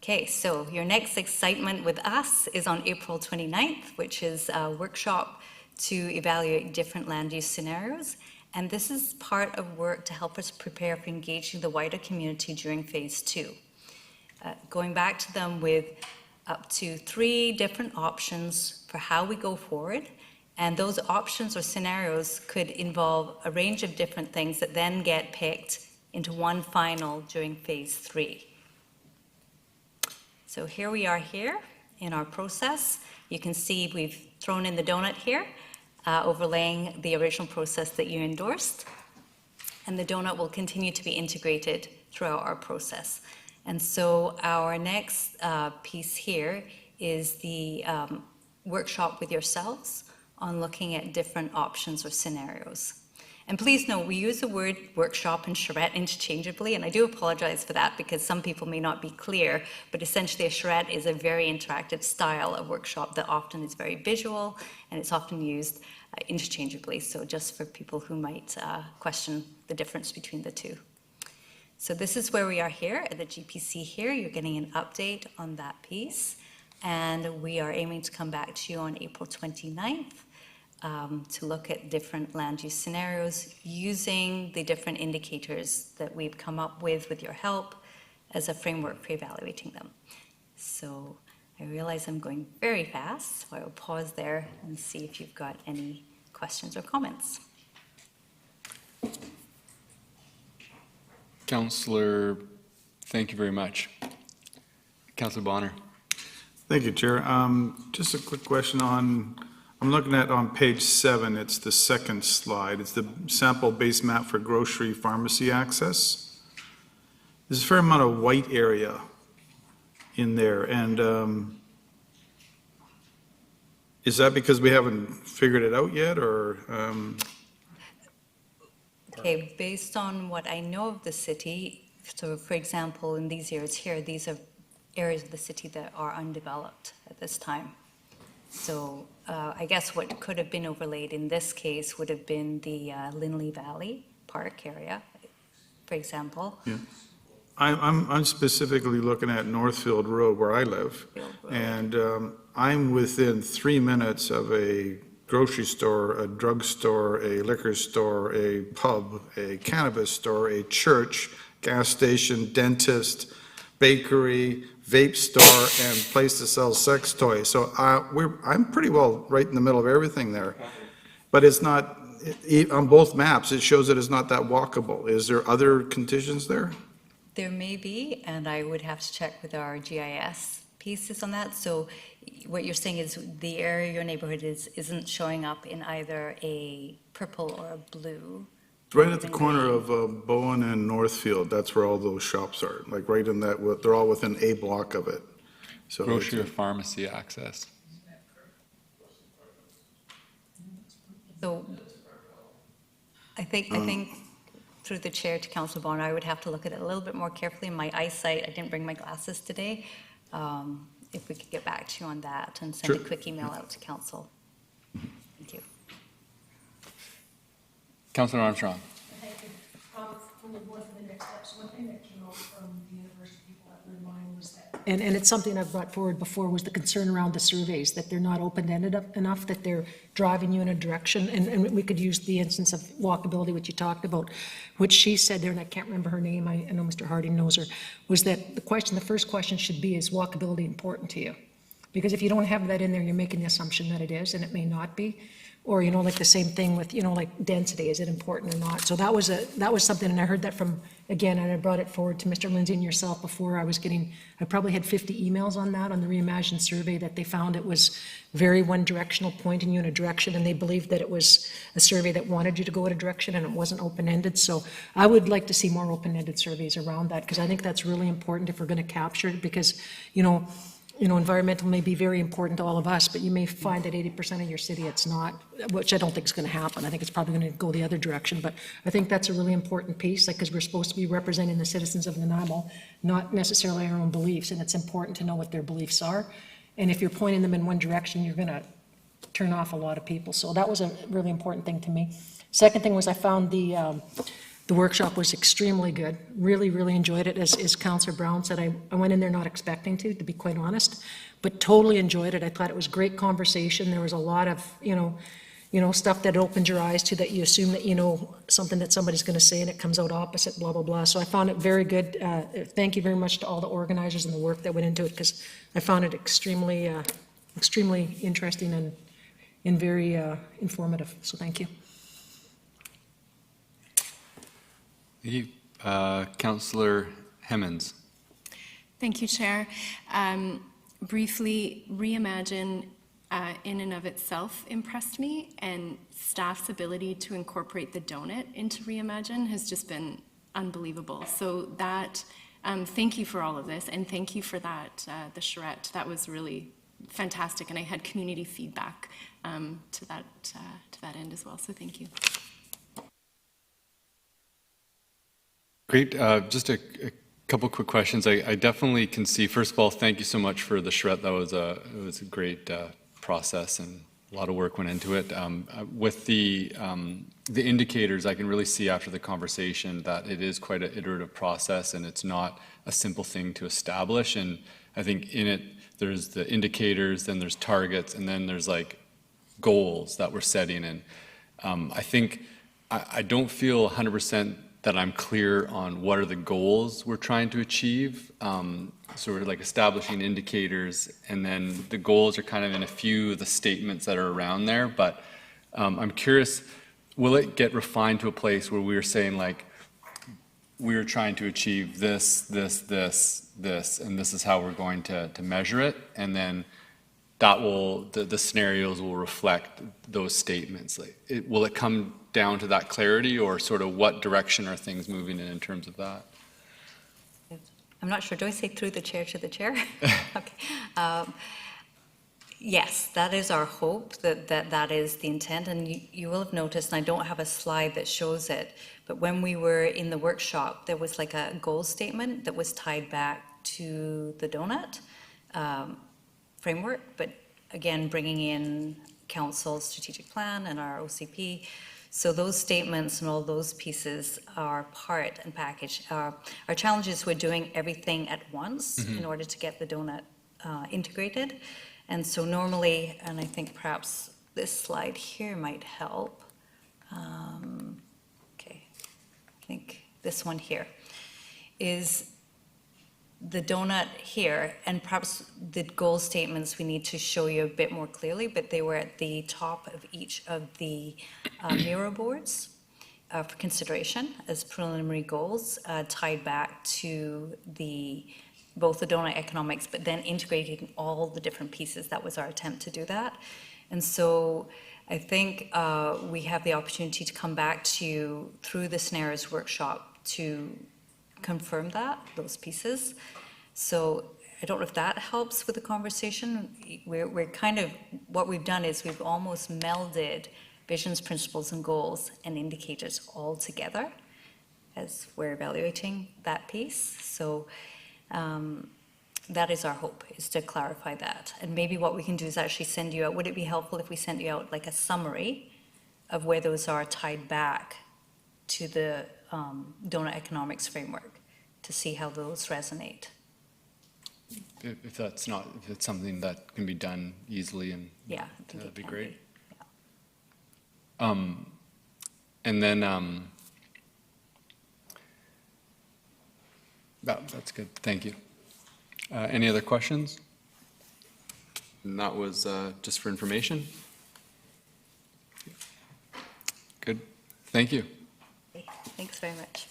Okay, so your next excitement with us is on April 29th, which is a workshop to evaluate different land use scenarios. And this is part of work to help us prepare for engaging the wider community during phase 2. Going back to them with up to 3 different options for how we go forward. And those options or scenarios could involve a range of different things that then get picked into one final during phase 3. So here we are here in our process. You can see we've thrown in the donut here, overlaying the original process that you endorsed. And the donut will continue to be integrated throughout our process. And so our next piece here is the workshop with yourselves on looking at different options or scenarios. And please note, we use the word workshop and charrette interchangeably, and I do apologize for that because some people may not be clear, but essentially a charrette is a very interactive style of workshop that often is very visual, and it's often used interchangeably, so just for people who might question the difference between the two. So this is where we are here at the GPC here. You're getting an update on that piece, and we are aiming to come back to you on April 29th. To look at different land use scenarios using the different indicators that we've come up with your help as a framework for evaluating them. So I realize I'm going very fast, so I will pause there and see if you've got any questions or comments. Councillor, thank you very much. Councillor Bonner. Thank you, Chair. Just a quick question on, I'm looking at on page 7, it's the second slide. It's the sample base map for grocery pharmacy access. There's a fair amount of white area in there, and is that because we haven't figured it out yet, or? Okay, based on what I know of the city, so for example, in these areas here, these are areas of the city that are undeveloped at this time. So I guess what could have been overlaid in this case would have been the Linley Valley Park area, for example. Yeah. I'm specifically looking at Northfield Road where I live, and I'm within 3 minutes of a grocery store, a drugstore, a liquor store, a pub, a cannabis store, a church, gas station, dentist, bakery, vape store, and place to sell sex toys. So I'm pretty well right in the middle of everything there. But it's not, on both maps, it shows that it's not that walkable. Is there other conditions there? There may be, and I would have to check with our GIS pieces on that. So what you're saying is the area your neighborhood isn't showing up in either a purple or a blue It's right at the corner of Bowen and Northfield. That's where all those shops are, like right in that, they're all within a block of it. So Grocery or pharmacy access. So I think through the chair to Councillor Bonner, I would have to look at it a little bit more carefully. My eyesight, I didn't bring my glasses today. If we could get back to you on that and send a quick email out to council. Thank you. Councillor Armstrong. From the board for the next steps, one thing that came out from the university people that were in mind was that, and it's something I've brought forward before, was the concern around the surveys, that they're not open-ended enough, that they're driving you in a direction, and we could use the instance of walkability, which you talked about, which she said there, and I can't remember her name, I know Mr. Harding knows her, was that the first question should be, is walkability important to you? Because if you don't have that in there, you're making the assumption that it is, and it may not be. Or, like the same thing with, like density, is it important or not? So that was something, and I heard that from, again, and I brought it forward to Mr. Lindsay and yourself before. I probably had 50 emails on that, on the Reimagine survey, that they found it was very one-directional, pointing you in a direction, and they believed that it was a survey that wanted you to go in a direction and it wasn't open-ended. So I would like to see more open-ended surveys around that, because I think that's really important if we're going to capture it, because, environmental may be very important to all of us, but you may find that 80% of your city it's not, which I don't think is going to happen. I think it's probably going to go the other direction, but I think that's a really important piece, because we're supposed to be representing the citizens of Nanaimo, not necessarily our own beliefs, and it's important to know what their beliefs are. And if you're pointing them in one direction, you're going to turn off a lot of people. So that was a really important thing to me. Second thing was I found the workshop was extremely good. Really, really enjoyed it. As Councillor Brown said, I went in there not expecting to be quite honest, but totally enjoyed it. I thought it was great conversation. There was a lot of, stuff that opened your eyes to, that you assume that you know something that somebody's going to say and it comes out opposite, blah, blah, blah. So I found it very good. Thank you very much to all the organizers and the work that went into it, because I found it extremely, extremely interesting and very informative. So thank you. Thank you. Councillor Hemmons. Thank you, Chair. Briefly, Reimagine in and of itself impressed me, and staff's ability to incorporate the donut into Reimagine has just been unbelievable. So that, thank you for all of this, and thank you for that, the charrette. That was really fantastic, and I had community feedback to that end as well, so thank you. Great. Just a couple quick questions. I definitely can see, first of all, thank you so much for the charrette. It was a great process, and a lot of work went into it. With the indicators, I can really see after the conversation that it is quite an iterative process, and it's not a simple thing to establish. And I think in it, there's the indicators, then there's targets, and then there's like goals that we're setting. And I think I don't feel 100% that I'm clear on what are the goals we're trying to achieve. Sort of like establishing indicators, and then the goals are kind of in a few of the statements that are around there. But I'm curious, will it get refined to a place where we're saying like, we're trying to achieve this, this, this, this, and this is how we're going to measure it, and then that will, the scenarios will reflect those statements. Like, will it come down to that clarity, or sort of what direction are things moving in terms of that? I'm not sure. Do I say through the chair to the chair? Okay. Yes, that is our hope, that is the intent. And you will have noticed, and I don't have a slide that shows it, but when we were in the workshop, there was like a goal statement that was tied back to the donut framework, but again, bringing in council's strategic plan and our OCP. So those statements and all those pieces are part and package. Our challenge is we're doing everything at once in order to get the donut integrated. And so normally, and I think perhaps this slide here might help. Okay, I think this one here is the donut here, and perhaps the goal statements we need to show you a bit more clearly, but they were at the top of each of the mirror boards for consideration as preliminary goals, tied back to both the donut economics, but then integrating all the different pieces. That was our attempt to do that. And so I think we have the opportunity to come back to you through the scenarios workshop to confirm those pieces. So I don't know if that helps with the conversation. We're kind of, what we've done is we've almost melded visions, principles, and goals and indicators all together as we're evaluating that piece. So that is our hope, is to clarify that. And maybe what we can do is actually send you out, would it be helpful if we sent you out like a summary of where those are tied back to the donut economics framework to see how those resonate? If it's something that can be done easily, and yeah, that'd be great. And then that's good. Thank you. Any other questions? And that was just for information. Good. Thank you. Okay, thanks very much.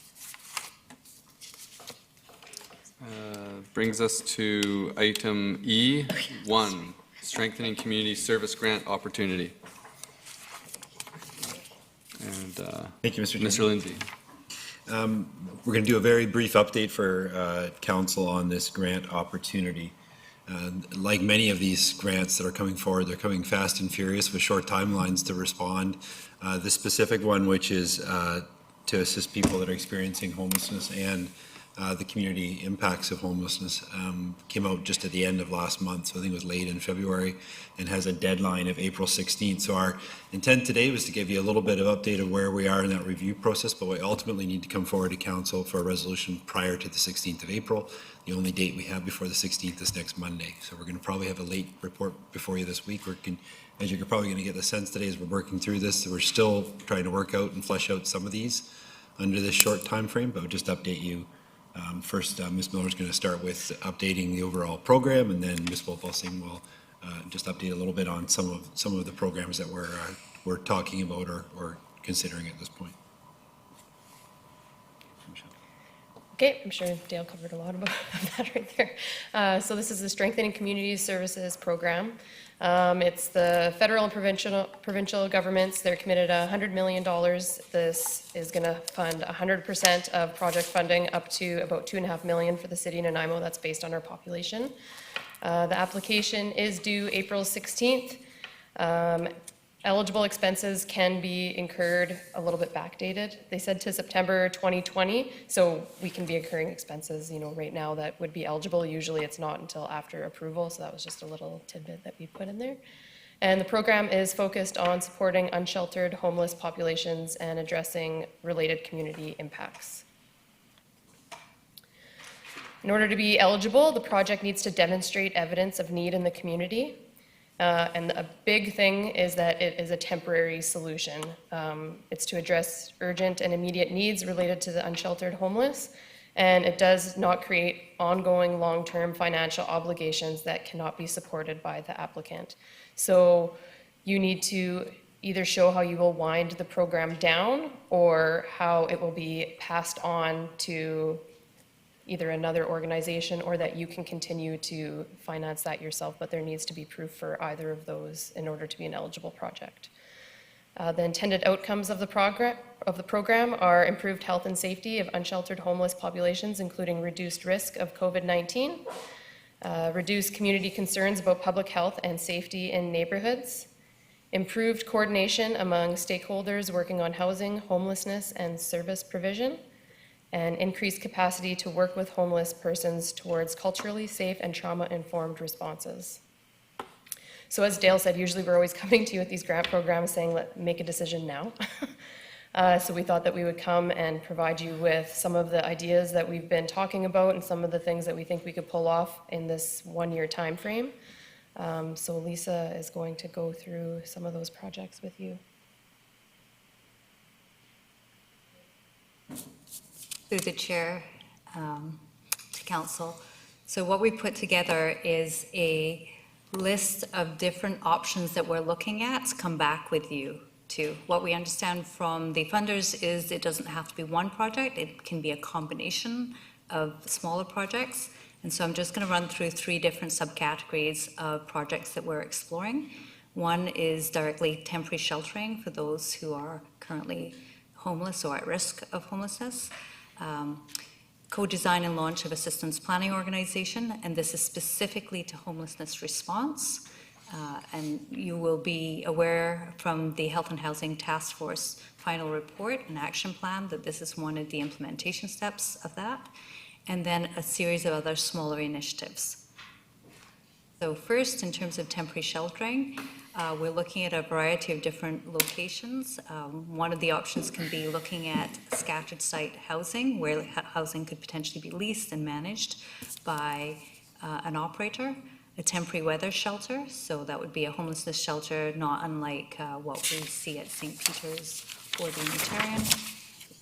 Brings us to item E1, strengthening community service grant opportunity. And thank you, Mr. Mr. Lindsay. We're going to do a very brief update for council on this grant opportunity. Like many of these grants that are coming forward, they're coming fast and furious with short timelines to respond. The specific one, which is to assist people that are experiencing homelessness and the community impacts of homelessness, came out just at the end of last month, so I think it was late in February, and has a deadline of April 16th. So our intent today was to give you a little bit of update of where we are in that review process, but we ultimately need to come forward to council for a resolution prior to the 16th of April. The only date we have before the 16th is next Monday. So we're going to probably have a late report before you this week. As you're probably going to get the sense today as we're working through this, we're still trying to work out and flesh out some of these under this short time frame, but we'll just update you. First, Ms. Miller is going to start with updating the overall program, and then Ms. Wolfelsing will just update a little bit on some of the programs that we're talking about or considering at this point. Okay, I'm sure Dale covered a lot about that right there. So this is the Strengthening Community Services Program. It's the federal and provincial governments. They're committed $100 million. This is going to fund 100% of project funding up to about $2.5 million for the city of Nanaimo. That's based on our population. The application is due April 16th. Eligible expenses can be incurred a little bit backdated. They said to September 2020, so we can be incurring expenses, right now that would be eligible. Usually it's not until after approval, so that was just a little tidbit that we put in there. And the program is focused on supporting unsheltered homeless populations and addressing related community impacts. In order to be eligible, the project needs to demonstrate evidence of need in the community. And a big thing is that it is a temporary solution. It's to address urgent and immediate needs related to the unsheltered homeless, and it does not create ongoing long-term financial obligations that cannot be supported by the applicant. So you need to either show how you will wind the program down or how it will be passed on to either another organization or that you can continue to finance that yourself, but there needs to be proof for either of those in order to be an eligible project. The intended outcomes of the program are improved health and safety of unsheltered homeless populations, including reduced risk of COVID-19, reduced community concerns about public health and safety in neighborhoods, improved coordination among stakeholders working on housing, homelessness, and service provision, and increased capacity to work with homeless persons towards culturally safe and trauma-informed responses. So as Dale said, usually we're always coming to you with these grant programs saying, make a decision now. So we thought that we would come and provide you with some of the ideas that we've been talking about and some of the things that we think we could pull off in this one-year time frame. So Lisa is going to go through some of those projects with you. Through the chair to council. So what we put together is a list of different options that we're looking at to come back with you to. What we understand from the funders is it doesn't have to be one project, it can be a combination of smaller projects. And so I'm just going to run through 3 different subcategories of projects that we're exploring. One is directly temporary sheltering for those who are currently homeless or at risk of homelessness. Co-design and launch of a systems planning organization, and this is specifically to homelessness response. And you will be aware from the Health and Housing Task Force final report and action plan that this is one of the implementation steps of that, and then a series of other smaller initiatives. So first, in terms of temporary sheltering, we're looking at a variety of different locations. One of the options can be looking at scattered site housing, where housing could potentially be leased and managed by an operator. A temporary weather shelter, so that would be a homelessness shelter not unlike what we see at St. Peter's or the Unitarian.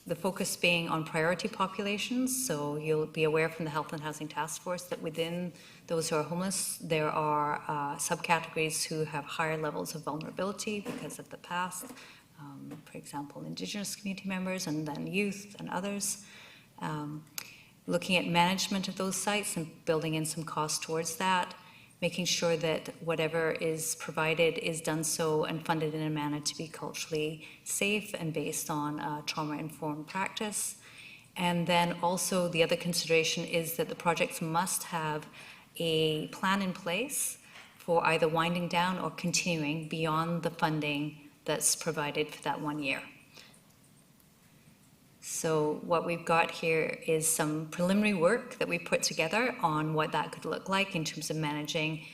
The focus being on priority populations, so you'll be aware from the Health and Housing Task Force that within those who are homeless, there are subcategories who have higher levels of vulnerability because of the past, for example, Indigenous community members and then youth and others. Looking at management of those sites and building in some cost towards that, making sure that whatever is provided is done so and funded in a manner to be culturally safe and based on trauma-informed practice. And then also the other consideration is that the projects must have a plan in place for either winding down or continuing beyond the funding that's provided for that 1 year. So what we've got here is some preliminary work that we put together on what that could look like in terms of managing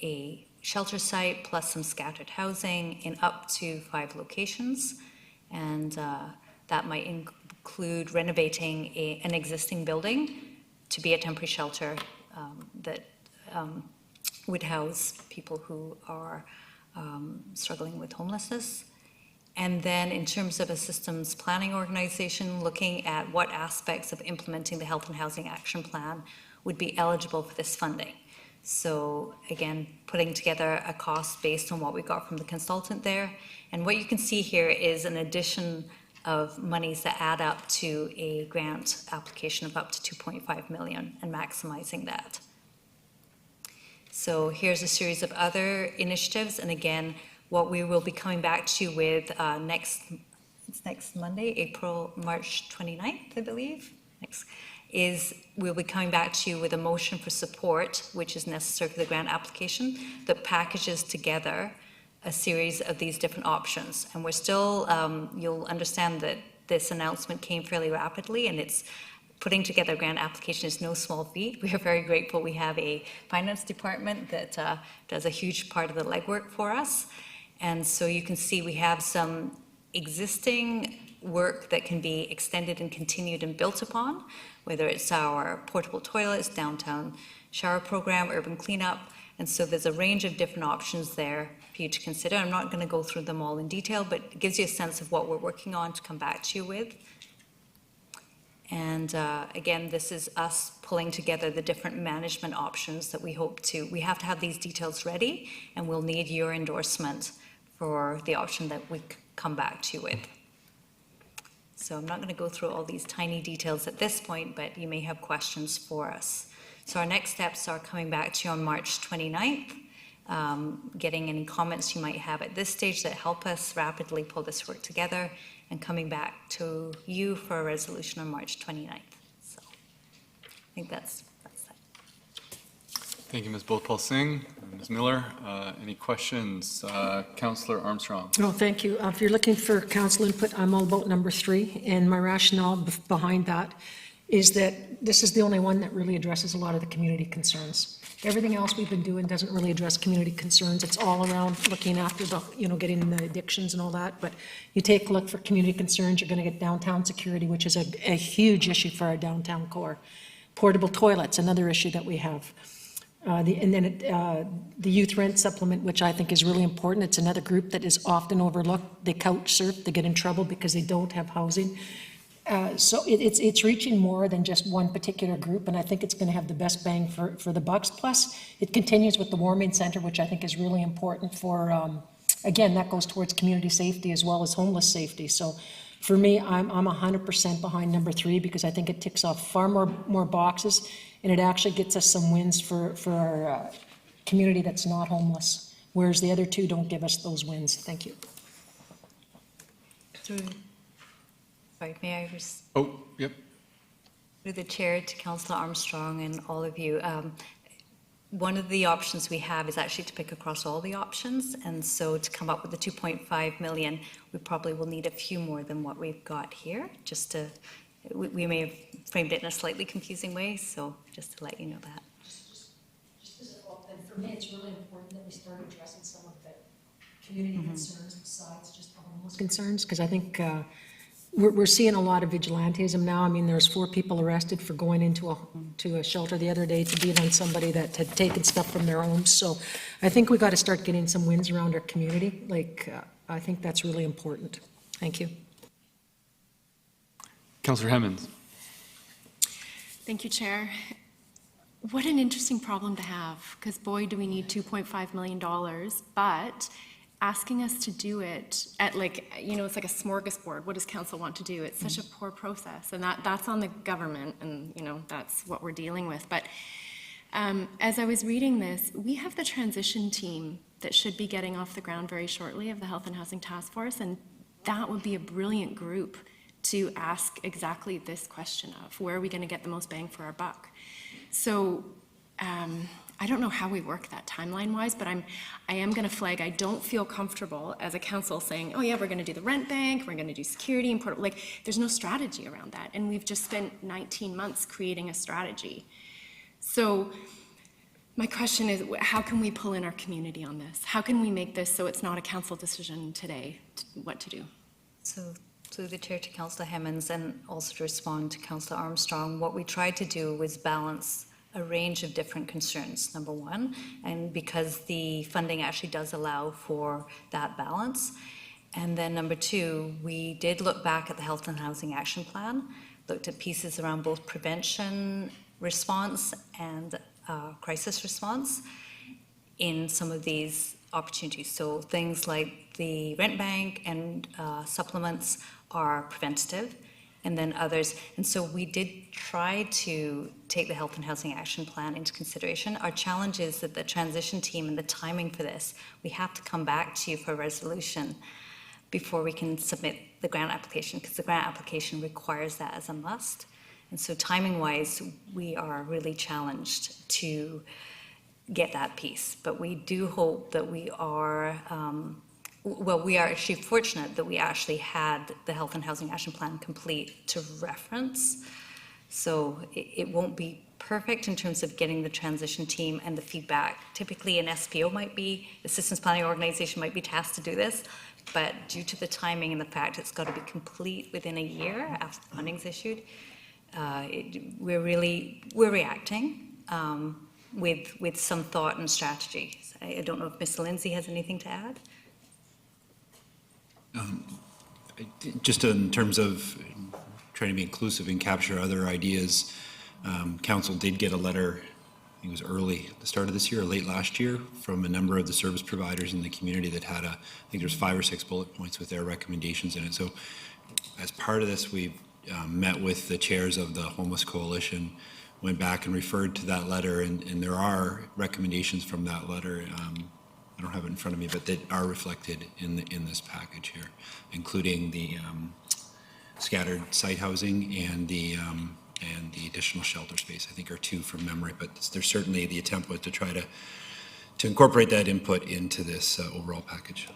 a shelter site plus some scattered housing in up to 5 locations. And that might include renovating an existing building to be a temporary shelter that would house people who are struggling with homelessness. And then in terms of a systems planning organization, looking at what aspects of implementing the Health and Housing Action Plan would be eligible for this funding. So again, putting together a cost based on what we got from the consultant there. And what you can see here is an addition of monies that add up to a grant application of up to 2.5 million and maximizing that. So here's a series of other initiatives. And again, what we will be coming back to you with next Monday, March 29th, I believe, is we'll be coming back to you with a motion for support, which is necessary for the grant application, that packages together a series of these different options. And we're still, you'll understand that this announcement came fairly rapidly, and it's putting together a grant application is no small feat. We are very grateful we have a finance department that does a huge part of the legwork for us. And so you can see we have some existing work that can be extended and continued and built upon, whether it's our portable toilets, downtown shower program, urban cleanup. And so there's a range of different options there for you to consider. I'm not going to go through them all in detail, but it gives you a sense of what we're working on to come back to you with. And again, this is us pulling together the different management options that we hope to. We have to have these details ready, and we'll need your endorsement for the option that we come back to you with. So I'm not going to go through all these tiny details at this point, but you may have questions for us. So our next steps are coming back to you on March 29th, getting any comments you might have at this stage that help us rapidly pull this work together, and coming back to you for a resolution on March 29th. So I think that's that. Thank you, Ms. Bhopal-Singh. Ms. Miller, any questions? Councillor Armstrong. Oh, thank you. If you're looking for council input, I'm all about number 3, and my rationale behind that is that this is the only one that really addresses a lot of the community concerns. Everything else we've been doing doesn't really address community concerns. It's all around looking after the, getting the addictions and all that. But you take a look for community concerns, you're going to get downtown security, which is a huge issue for our downtown core. Portable toilets, another issue that we have. The youth rent supplement, which I think is really important. It's another group that is often overlooked. They couch surf, they get in trouble because they don't have housing. So it's reaching more than just one particular group, and I think it's going to have the best bang for the bucks. Plus, it continues with the warming center, which I think is really important for, again, that goes towards community safety as well as homeless safety. So for me, I'm 100% behind number 3 because I think it ticks off far more boxes, and it actually gets us some wins for our community that's not homeless. whereas the other two don't give us those wins. Thank you. Sorry, may I Oh, yep. through the chair to Councillor Armstrong and all of you. One of the options we have is actually to pick across all the options, and so to come up with the 2.5 million, we probably will need a few more than what we've got here, just to, we may have framed it in a slightly confusing way, so just to let you know that. Just as a thought, and for me, it's really important that we start addressing some of the community concerns besides just our homeless concerns, because I think we're seeing a lot of vigilantism now. I mean, there's 4 people arrested for going into a shelter the other day to beat on somebody that had taken stuff from their homes. So I think we got to start getting some wins around our community. I think that's really important. Thank you. Councillor Hemmons. Thank you, Chair. What an interesting problem to have, because boy, do we need $2.5 million, but asking us to do it at it's like a smorgasbord. What does council want to do? It's such a poor process, and that's on the government, and that's what we're dealing with. But as I was reading this, we have the transition team that should be getting off the ground very shortly of the Health and Housing Task Force, and that would be a brilliant group to ask exactly this question of where are we going to get the most bang for our buck. So I don't know how we work that timeline-wise, but I am going to flag, I don't feel comfortable as a council saying, oh yeah, we're going to do the rent bank, we're going to do security, and there's no strategy around that. And we've just spent 19 months creating a strategy. So my question is, how can we pull in our community on this? How can we make this so it's not a council decision today, what to do? So through the chair to Councillor Hemmons, and also to respond to Councillor Armstrong, what we tried to do was balance a range of different concerns, number one, and because the funding actually does allow for that balance. And then number two, we did look back at the Health and Housing Action Plan, looked at pieces around both prevention response and crisis response in some of these opportunities. So things like the rent bank and supplements are preventative, and then others. And so we did try to take the Health and Housing Action Plan into consideration. Our challenge is that the transition team and the timing for this, we have to come back to you for a resolution before we can submit the grant application, because the grant application requires that as a must. And so timing-wise, we are really challenged to get that piece. But we do hope that we are we are actually fortunate that we actually had the Health and Housing Action Plan complete to reference. So it won't be perfect in terms of getting the transition team and the feedback. Typically an SPO might be, the Systems Planning Organization might be tasked to do this, but due to the timing and the fact it's got to be complete within a year after the funding's issued, we're reacting with some thought and strategy. I don't know if Ms. Lindsay has anything to add. Just in terms of trying to be inclusive and capture other ideas, council did get a letter, I think it was early at the start of this year or late last year, from a number of the service providers in the community that had I think there's 5 or 6 bullet points with their recommendations in it. So as part of this, we've met with the chairs of the Homeless Coalition, went back and referred to that letter, and there are recommendations from that letter. I don't have it in front of me, but that are reflected in this package here, including the scattered site housing and the additional shelter space. I think are 2 from memory, but there's certainly the attempt was to try to incorporate that input into this overall package.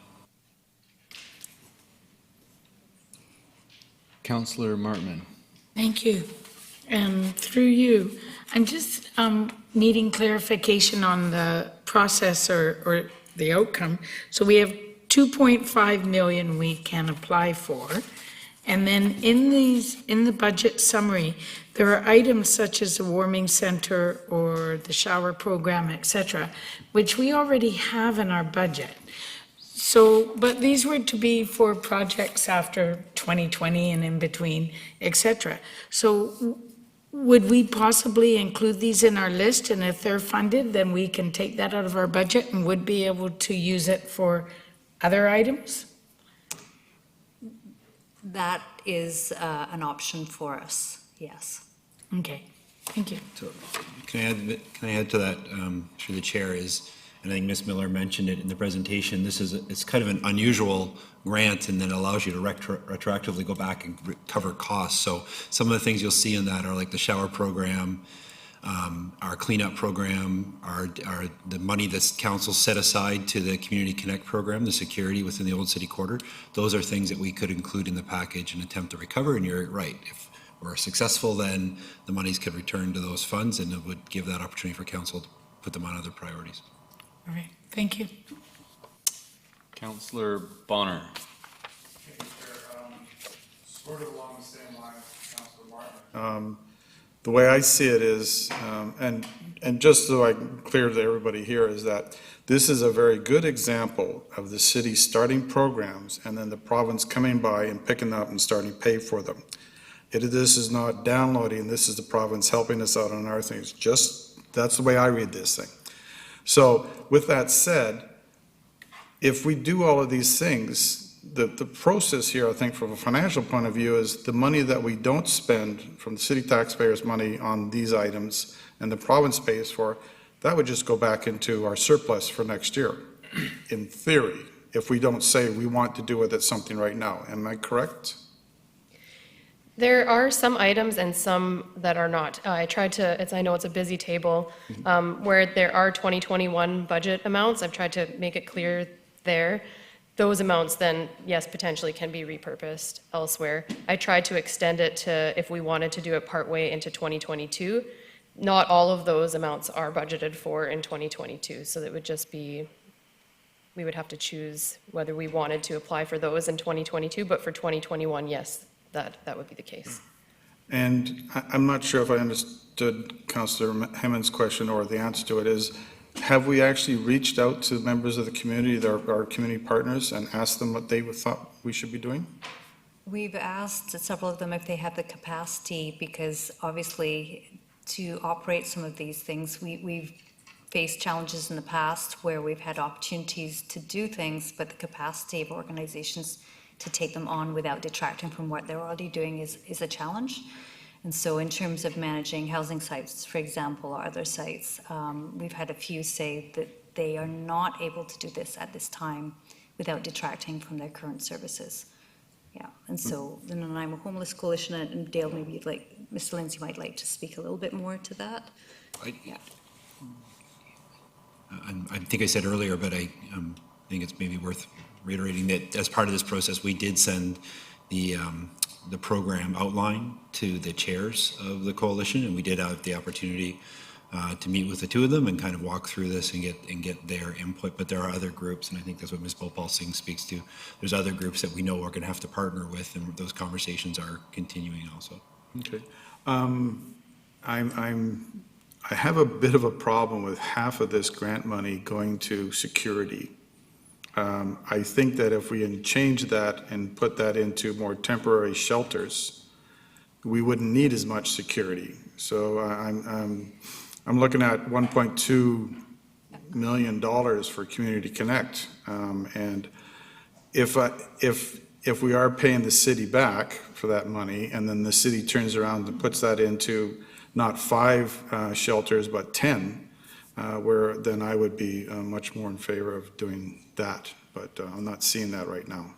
Councillor Martman. Thank you. Through you, I'm just needing clarification on the process or the outcome. So we have 2.5 million we can apply for. And then in the budget summary, there are items such as the warming center or the shower program, etc., which we already have in our budget. So, but these were to be for projects after 2020 and in between, etc. So would we possibly include these in our list, and if they're funded, then we can take that out of our budget and would be able to use it for other items? That is an option for us, yes. Okay, thank you. So can I add to that through the chair is, and I think Ms. Miller mentioned it in the presentation, it's kind of an unusual grant, and then allows you to retroactively go back and recover costs. So some of the things you'll see in that are like the shower program, our cleanup program, the money that council set aside to the Community Connect program, the security within the Old City Quarter. Those are things that we could include in the package and attempt to recover. And you're right, if we're successful, then the monies could return to those funds, and it would give that opportunity for council to put them on other priorities. All right, thank you. Councillor Bonner. Sort of along the same line, Councillor Martin. The way I see it is, and just so I'm clear to everybody here, is that this is a very good example of the city starting programs and then the province coming by and picking up and starting to pay for them. This is not downloading, this is the province helping us out on our things. That's the way I read this thing. So with that said, if we do all of these things, the process here, I think from a financial point of view, is the money that we don't spend from the city taxpayers' money on these items and the province pays for, that would just go back into our surplus for next year, in theory, if we don't say we want to do with it something right now. Am I correct? There are some items and some that are not. I know it's a busy table, where there are 2021 budget amounts. I've tried to make it clear there. Those amounts then, yes, potentially can be repurposed elsewhere. I tried to extend it to if we wanted to do it partway into 2022. Not all of those amounts are budgeted for in 2022, so that would just be, we would have to choose whether we wanted to apply for those in 2022, but for 2021, yes, that would be the case. And I'm not sure if I understood Councillor Hammond's question or the answer to it is, have we actually reached out to members of the community, our community partners, and asked them what they thought we should be doing? We've asked several of them if they have the capacity, because obviously to operate some of these things, we've faced challenges in the past where we've had opportunities to do things, but the capacity of organizations to take them on without detracting from what they're already doing is a challenge. And so in terms of managing housing sites, for example, or other sites, we've had a few say that they are not able to do this at this time without detracting from their current services. Yeah, and so the Nanaimo Homeless Coalition, and Dale, maybe you'd like, Mr. Lindsay might like to speak a little bit more to that. Yeah. I think I said earlier, but I think it's maybe worth reiterating that as part of this process, we did send the program outline to the chairs of the coalition, and we did have the opportunity to meet with the two of them and kind of walk through this and get their input. But there are other groups, and I think that's what Ms. Bhopal Singh speaks to. There's other groups that we know we're going to have to partner with, and those conversations are continuing also. Okay. I have a bit of a problem with half of this grant money going to security. I think that if we change that and put that into more temporary shelters, we wouldn't need as much security. So I'm looking at $1.2 million for Community Connect, and if we are paying the city back for that money, and then the city turns around and puts that into not 5 shelters but 10, where then I would be much more in favor of doing that, but I'm not seeing that right now.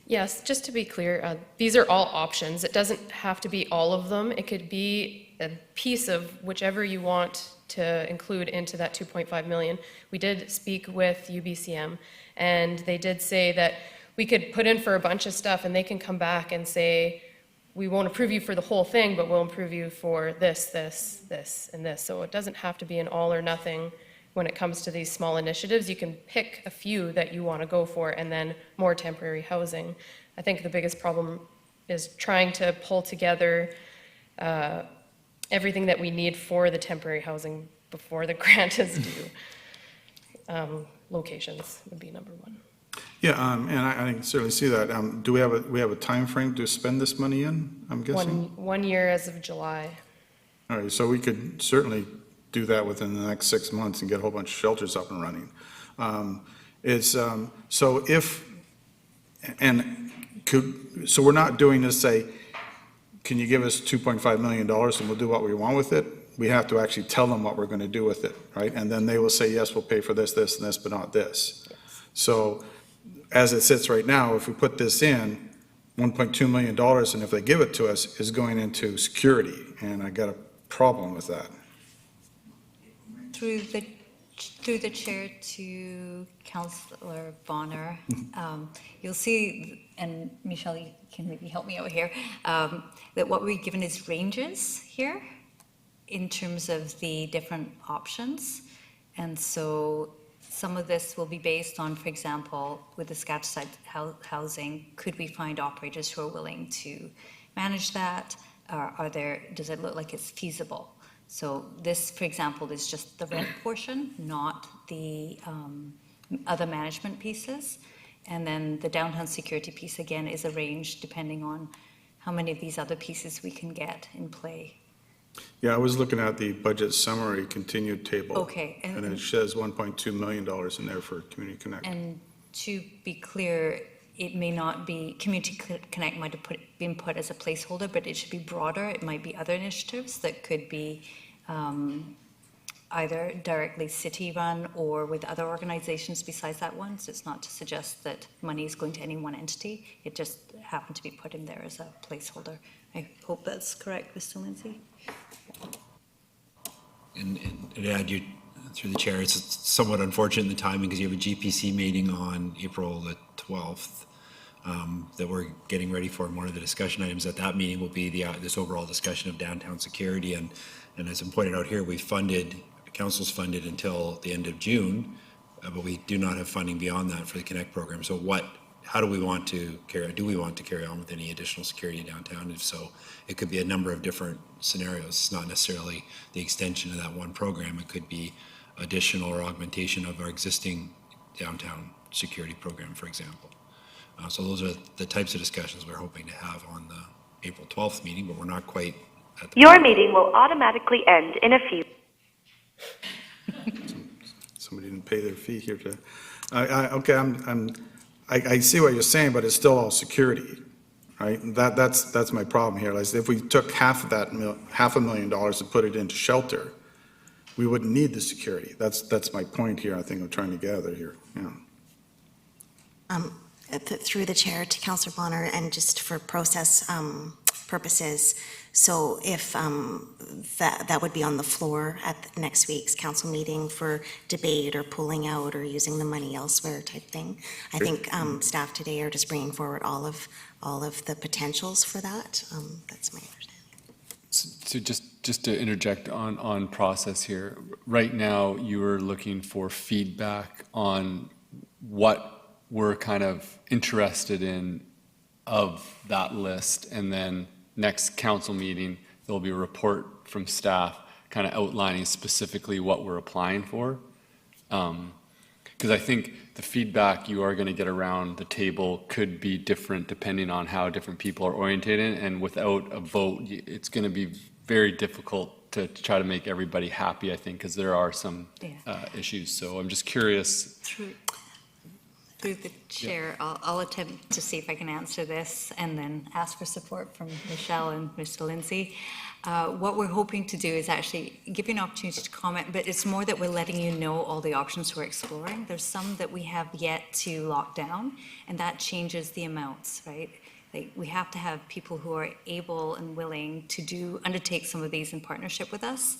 Yes, just to be clear, these are all options. It doesn't have to be all of them. It could be a piece of whichever you want to include into that 2.5 million. We did speak with UBCM, and they did say that we could put in for a bunch of stuff, and they can come back and say, we won't approve you for the whole thing, but we'll approve you for this, this, this, and this. So it doesn't have to be an all or nothing when it comes to these small initiatives. You can pick a few that you want to go for, and then more temporary housing. I think the biggest problem is trying to pull together everything that we need for the temporary housing before the grant is due. Locations would be number one. Yeah, and I can certainly see that. Do we have a time frame to spend this money in, I'm guessing? One year as of July. All right, so we could certainly do that within the next 6 months and get a whole bunch of shelters up and running. So we're not doing this, say, can you give us $2.5 million and we'll do what we want with it? we have to actually tell them what we're going to do with it, right? And then they will say, yes, we'll pay for this, this, and this, but not this. So as it sits right now, if we put this in, $1.2 million, and if they give it to us, is going into security, and I got a problem with that. Through the chair to Councillor Bonner, you'll see, and Michelle, you can maybe help me out here, that what we've given is ranges here in terms of the different options. And so some of this will be based on, for example, with the scattered housing, could we find operators who are willing to manage that? Does it look like it's feasible? So this, for example, is just the rent portion, not the other management pieces. And then the downtown security piece, again, is a range depending on how many of these other pieces we can get in play. Yeah, I was looking at the budget summary continued table. Okay. And it says $1.2 million in there for Community Connect. And to be clear, it may not be, Community Connect might have been put as a placeholder, but it should be broader. It might be other initiatives that could be either directly city-run or with other organizations besides that one. So it's not to suggest that money is going to any one entity. It just happened to be put in there as a placeholder. I hope that's correct, Mr. Lindsay. And to add you, through the chair, it's somewhat unfortunate in the timing because you have a GPC meeting on April the 12th that we're getting ready for. And one of the discussion items at that meeting will be this overall discussion of downtown security. And as I'm pointed out here, council's funded until the end of June, but we do not have funding beyond that for the Connect program. So how do we want to carry on with any additional security downtown? If so, it could be a number of different scenarios. It's not necessarily the extension of that one program. It could be additional or augmentation of our existing downtown security program, for example. So those are the types of discussions we're hoping to have on the April 12th meeting, but we're not quite at the Your meeting will automatically end in a few. Somebody didn't pay their fee here to, I see what you're saying, but it's still all security, right? That's my problem here. Like if we took half of that, $500,000 and put it into shelter, we wouldn't need the security. That's my point here. I think I'm trying to gather here. Yeah. Through the chair to Councillor Bonner, and just for process purposes, so if that would be on the floor at next week's council meeting for debate or pulling out or using the money elsewhere type thing. I think staff today are just bringing forward all of the potentials for that. That's my understanding. So just to interject on process here, right now you are looking for feedback on what we're kind of interested in of that list, and then next council meeting, there'll be a report from staff kind of outlining specifically what we're applying for. Because I think the feedback you are going to get around the table could be different depending on how different people are orientated, and without a vote, it's going to be very difficult to try to make everybody happy, I think, because there are some issues. So I'm just curious. Through the chair, I'll attempt to see if I can answer this and then ask for support from Michelle and Mr. Lindsay. What we're hoping to do is actually give you an opportunity to comment, but it's more that we're letting you know all the options we're exploring. There's some that we have yet to lock down, and that changes the amounts, right? Like, we have to have people who are able and willing to undertake some of these in partnership with us.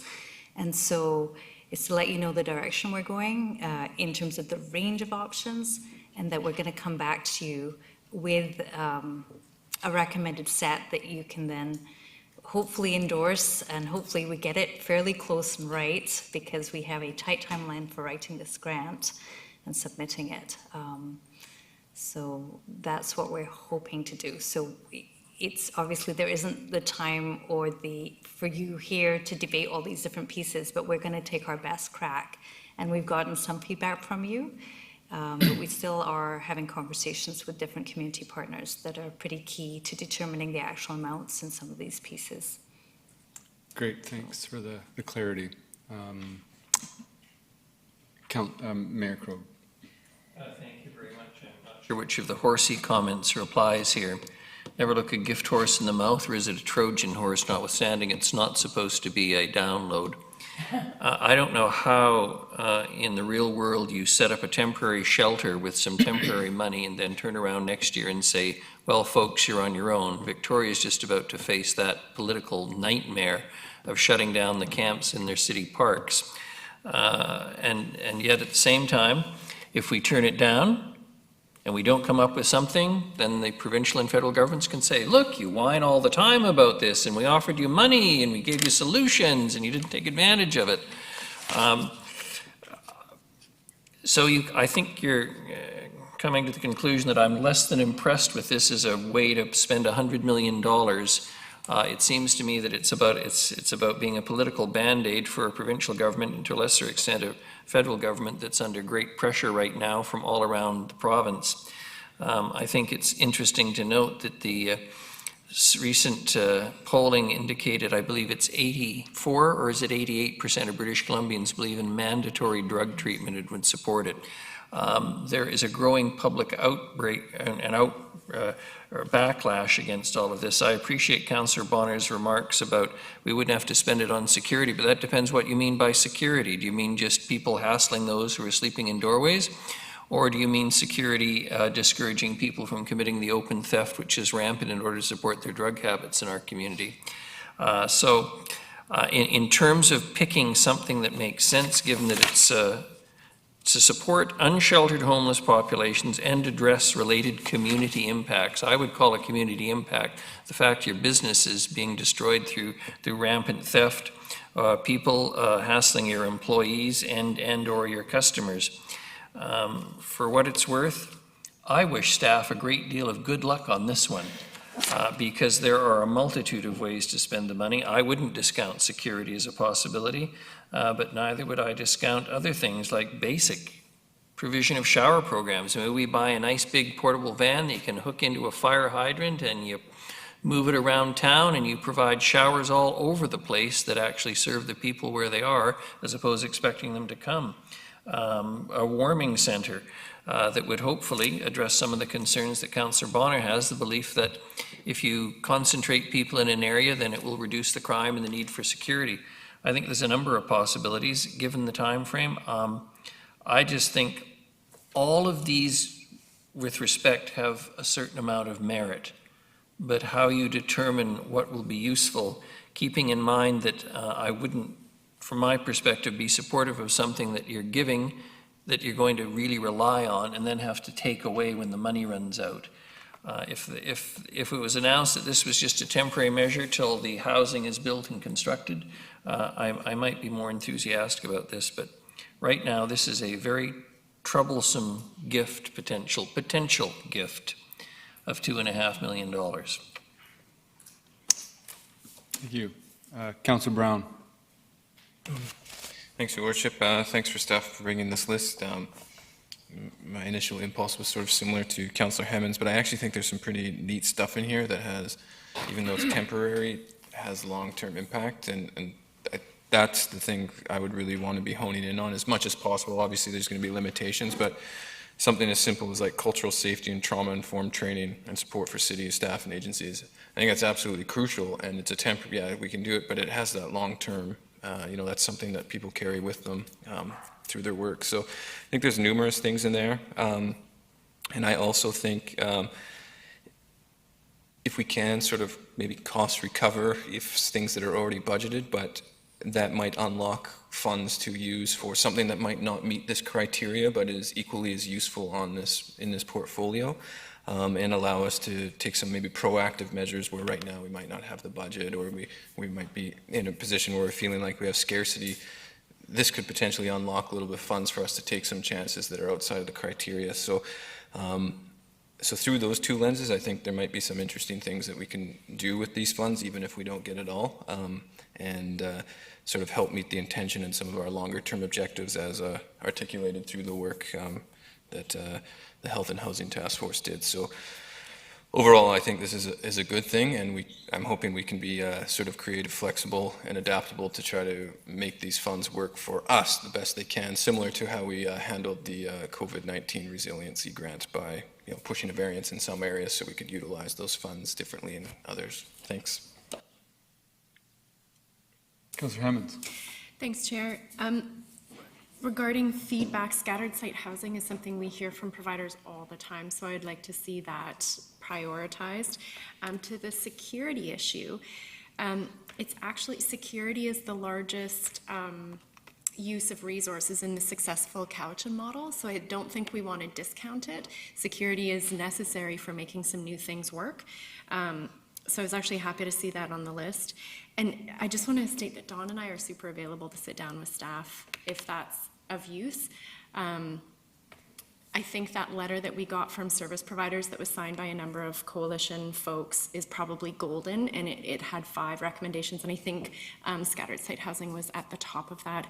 And so it's to let you know the direction we're going in terms of the range of options, and that we're going to come back to you with a recommended set that you can then hopefully endorse, and hopefully we get it fairly close and right, because we have a tight timeline for writing this grant and submitting it. So that's what we're hoping to do. So it's obviously there isn't the time or for you here to debate all these different pieces, but we're going to take our best crack. And we've gotten some feedback from you. But we still are having conversations with different community partners that are pretty key to determining the actual amounts in some of these pieces. Great, thanks for the clarity. Mayor Crowe. Thank you very much. I'm not sure which of the horsey comments replies here, never look a gift horse in the mouth, or is it a Trojan horse, notwithstanding it's not supposed to be a download? I don't know how in the real world you set up a temporary shelter with some temporary money and then turn around next year and say, well, folks, you're on your own. Victoria's just about to face that political nightmare of shutting down the camps in their city parks. And yet at the same time, if we turn it down and we don't come up with something, then the provincial and federal governments can say, look, you whine all the time about this, and we offered you money, and we gave you solutions, and you didn't take advantage of it. I think you're coming to the conclusion that I'm less than impressed with this as a way to spend $100 million. It seems to me that it's about being a political band-aid for a provincial government, and to a lesser extent a federal government that's under great pressure right now from all around the province. I think it's interesting to note that the recent polling indicated, I believe it's 84 or is it 88% of British Columbians believe in mandatory drug treatment and would support it. There is a growing public outbreak and or backlash against all of this. I appreciate Councillor Bonner's remarks about we wouldn't have to spend it on security, but that depends what you mean by security. Do you mean just people hassling those who are sleeping in doorways? Or do you mean security discouraging people from committing the open theft, which is rampant, in order to support their drug habits in our community? In terms of picking something that makes sense, given that it's to support unsheltered homeless populations and address related community impacts. I would call a community impact the fact your business is being destroyed through rampant theft, people hassling your employees and or your customers. For what it's worth, I wish staff a great deal of good luck on this one, because there are a multitude of ways to spend the money. I wouldn't discount security as a possibility. But neither would I discount other things like basic provision of shower programs. Maybe we buy a nice big portable van that you can hook into a fire hydrant and you move it around town and you provide showers all over the place that actually serve the people where they are, as opposed to expecting them to come. A warming center that would hopefully address some of the concerns that Councillor Bonner has, the belief that if you concentrate people in an area, then it will reduce the crime and the need for security. I think there's a number of possibilities given the time frame. I just think all of these, with respect, have a certain amount of merit, but how you determine what will be useful, keeping in mind that I wouldn't, from my perspective, be supportive of something that you're giving that you're going to really rely on and then have to take away when the money runs out. If it was announced that this was just a temporary measure till the housing is built and constructed, I might be more enthusiastic about this, but right now this is a very troublesome gift, potential gift of $2.5 million. Thank you. Councillor Brown. Thanks, Your Lordship. Thanks for staff for bringing this list. My initial impulse was sort of similar to Councillor Hemmons, but I actually think there's some pretty neat stuff in here that has, even though it's temporary, has long-term impact, and that's the thing I would really want to be honing in on as much as possible. Obviously, there's going to be limitations, but something as simple as like cultural safety and trauma-informed training and support for city staff and agencies. I think that's absolutely crucial, and it's a temporary, yeah, we can do it, but it has that long-term, that's something that people carry with them through their work. So I think there's numerous things in there. And I also think if we can sort of maybe cost recover if things that are already budgeted, but that might unlock funds to use for something that might not meet this criteria, but is equally as useful in this portfolio, and allow us to take some maybe proactive measures where right now we might not have the budget, or we might be in a position where we're feeling like we have scarcity. This could potentially unlock a little bit of funds for us to take some chances that are outside of the criteria. So through those two lenses, I think there might be some interesting things that we can do with these funds, even if we don't get it all, and sort of help meet the intention and some of our longer term objectives as articulated through the work that the Health and Housing Task Force did. So overall, I think this is a good thing, and I'm hoping we can be sort of creative, flexible, and adaptable to try to make these funds work for us the best they can, similar to how we handled the COVID-19 resiliency grant by pushing a variance in some areas so we could utilize those funds differently in others. Thanks. Councillor Hammond. Thanks, Chair. Regarding feedback, scattered site housing is something we hear from providers all the time, so I'd like to see that prioritized. To the security issue, it's actually, security is the largest use of resources in the successful Cowichan model, so I don't think we want to discount it. Security is necessary for making some new things work. So I was actually happy to see that on the list. And I just want to state that Dawn and I are super available to sit down with staff if that's of use. I think that letter that we got from service providers that was signed by a number of coalition folks is probably golden, and it had 5 recommendations, and I think scattered site housing was at the top of that.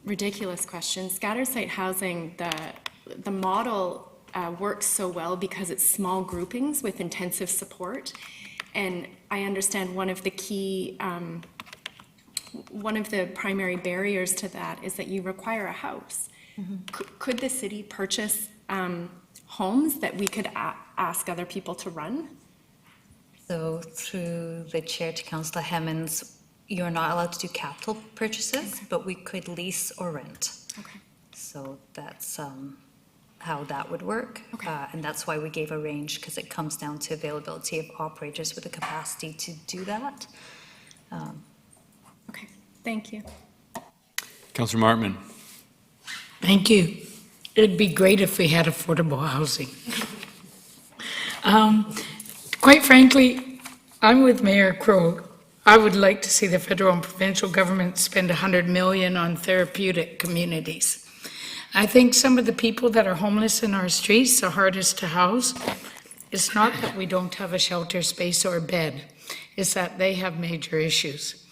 Ridiculous question. Scattered site housing, the model works so well because it's small groupings with intensive support. And I understand one of the key, one of the primary barriers to that is that you require a house. Mm-hmm. Could the city purchase homes that we could ask other people to run? So through the chair to Councillor Hemmons, you're not allowed to do capital purchases, okay, but we could lease or rent. Okay. So that's how that would work. Okay. And that's why we gave a range, because it comes down to availability of operators with the capacity to do that. Okay, thank you. Councillor Martman. Thank you. It'd be great if we had affordable housing. Quite frankly, I'm with Mayor Crow. I would like to see the federal and provincial government spend $100 million on therapeutic communities. I think some of the people that are homeless in our streets are hardest to house. It's not that we don't have a shelter space or a bed, it's that they have major issues.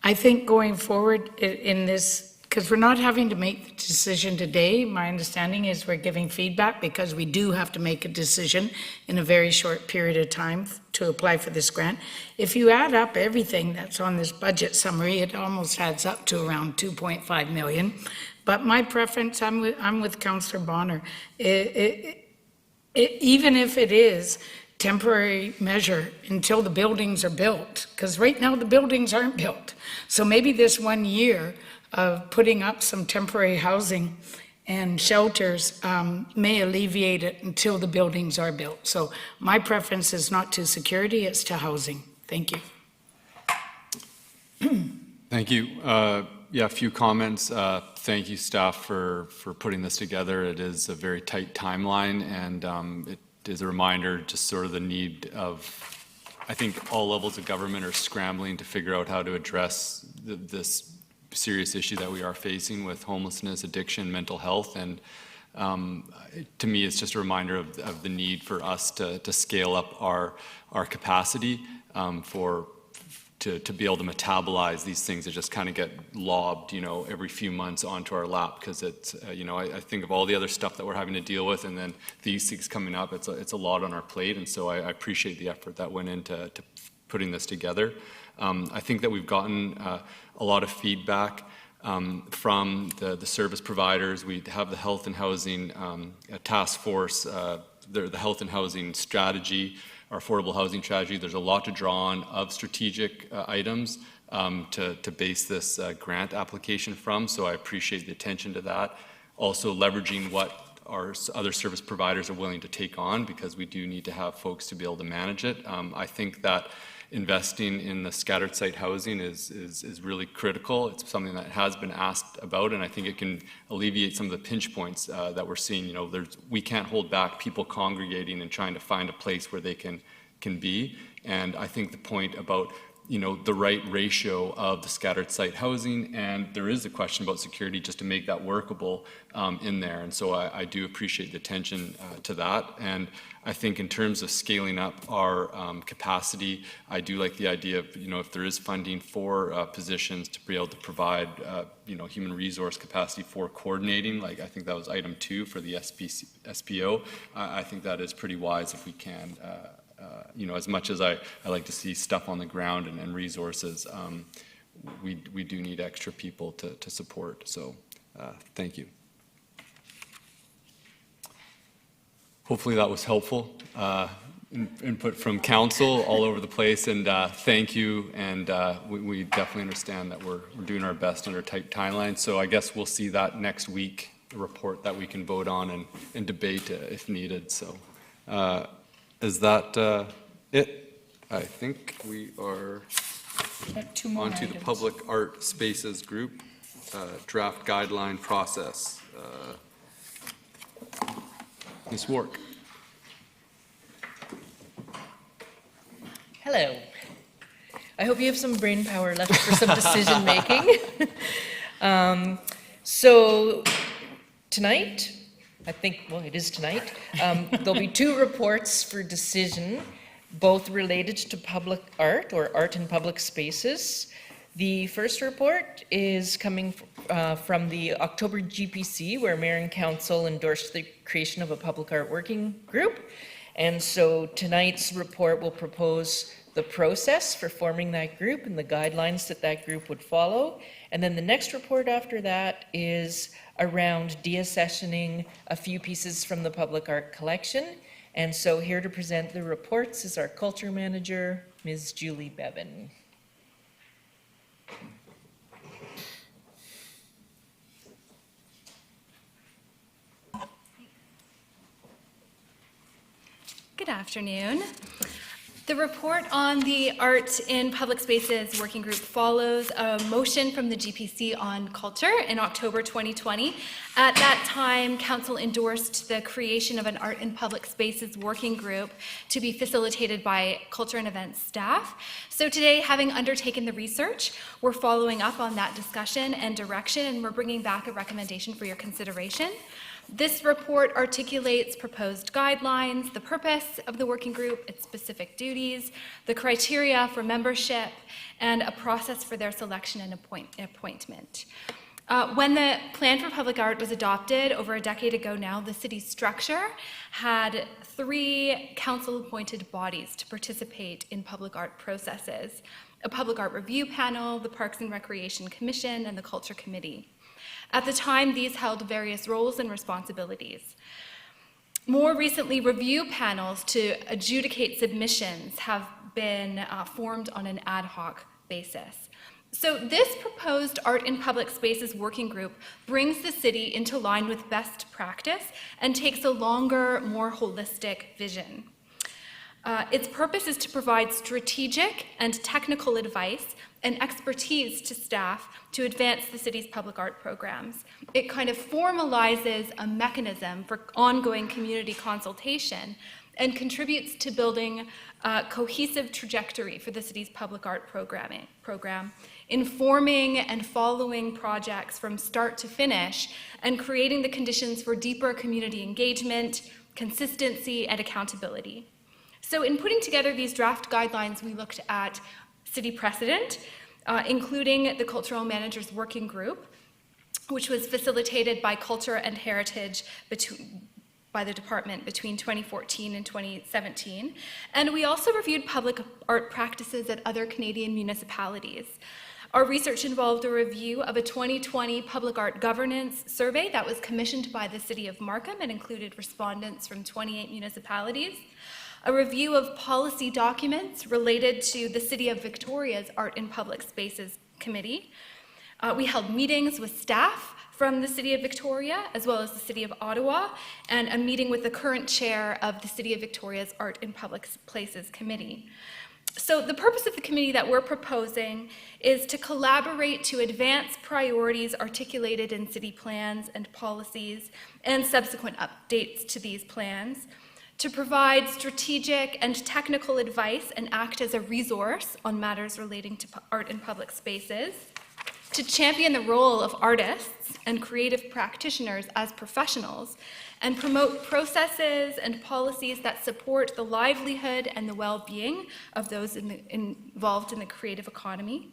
I think going forward in this, because we're not having to make the decision today, my understanding is we're giving feedback because we do have to make a decision in a very short period of time to apply for this grant. If you add up everything that's on this budget summary, it almost adds up to around 2.5 million. But my preference, I'm with Councillor Bonner. Even if it is temporary measure until the buildings are built, because right now the buildings aren't built. So maybe this 1 year of putting up some temporary housing and shelters may alleviate it until the buildings are built. So my preference is not to security, it's to housing. Thank you. Thank you. Yeah, a few comments. Thank you, staff, for putting this together. It is a very tight timeline, and it is a reminder just sort of the need of, I think all levels of government are scrambling to figure out how to address this serious issue that we are facing with homelessness, addiction, mental health, and to me it's just a reminder of the need for us to scale up our capacity to be able to metabolize these things that just kind of get lobbed, every few months onto our lap, because it's, I think of all the other stuff that we're having to deal with, and then these things coming up, it's a lot on our plate, and so I appreciate the effort that went into putting this together. I think that we've gotten a lot of feedback from the service providers. We have the health and housing task force, the health and housing strategy, our affordable housing strategy. There's a lot to draw on of strategic items to base this grant application from, so I appreciate the attention to that. Also leveraging what our other service providers are willing to take on, because we do need to have folks to be able to manage it. I think that investing in the scattered site housing is really critical. It's something that has been asked about, and I think it can alleviate some of the pinch points that we're seeing. We can't hold back people congregating and trying to find a place where they can be. And I think the point about the right ratio of the scattered site housing, and there is a question about security just to make that workable in there. And so I do appreciate the attention to that. And I think in terms of scaling up our capacity, I do like the idea of, if there is funding for positions to be able to provide, human resource capacity for coordinating, like I think that was item 2 for the SPO. I think that is pretty wise if we can. As much as I like to see stuff on the ground and resources, we do need extra people to support. So thank you. Hopefully that was helpful. Input from council all over the place, and thank you. And we definitely understand that we're doing our best under tight timelines. So I guess we'll see that next week, a report that we can vote on and debate if needed. So is that it? I think we are on to the Public Art Spaces Group draft guideline process. Ms. Wark. Hello. I hope you have some brain power left for some decision making. So tonight, it is tonight, there'll be 2 reports for decision, both related to public art or art in public spaces. The first report is coming from the October GPC, where Mayor and Council endorsed the creation of a public art working group. And so tonight's report will propose the process for forming that group and the guidelines that group would follow. And then the next report after that is around deaccessioning a few pieces from the public art collection. And so here to present the reports is our culture manager, Ms. Julie Bevan. Good afternoon. The report on the Art in Public Spaces Working Group follows a motion from the GPC on culture in October 2020. At that time, Council endorsed the creation of an Art in Public Spaces Working Group to be facilitated by Culture and Events staff. So today, having undertaken the research, we're following up on that discussion and direction, and we're bringing back a recommendation for your consideration. This report articulates proposed guidelines, the purpose of the working group, its specific duties, the criteria for membership, and a process for their selection and appointment. When the plan for public art was adopted over a decade ago now, the city's structure had 3 council-appointed bodies to participate in public art processes: a public art review panel, the Parks and Recreation Commission, and the Culture Committee. At the time, these held various roles and responsibilities. More recently, review panels to adjudicate submissions have been formed on an ad hoc basis. So this proposed Art in Public Spaces Working Group brings the city into line with best practice and takes a longer, more holistic vision. Its purpose is to provide strategic and technical advice and expertise to staff to advance the city's public art programs. It kind of formalizes a mechanism for ongoing community consultation and contributes to building a cohesive trajectory for the city's public art program, informing and following projects from start to finish, and creating the conditions for deeper community engagement, consistency, and accountability. So in putting together these draft guidelines, we looked at city precedent, including the Cultural Managers Working Group, which was facilitated by Culture and Heritage by the department between 2014 and 2017. And we also reviewed public art practices at other Canadian municipalities. Our research involved a review of a 2020 public art governance survey that was commissioned by the City of Markham and included respondents from 28 municipalities, a review of policy documents related to the City of Victoria's Art in Public Spaces Committee. We held meetings with staff from the City of Victoria, as well as the City of Ottawa, and a meeting with the current chair of the City of Victoria's Art in Public Places Committee. So the purpose of the committee that we're proposing is to collaborate to advance priorities articulated in city plans and policies and subsequent updates to these plans, to provide strategic and technical advice and act as a resource on matters relating to art in public spaces, to champion the role of artists and creative practitioners as professionals, and promote processes and policies that support the livelihood and the well-being of those involved in the creative economy,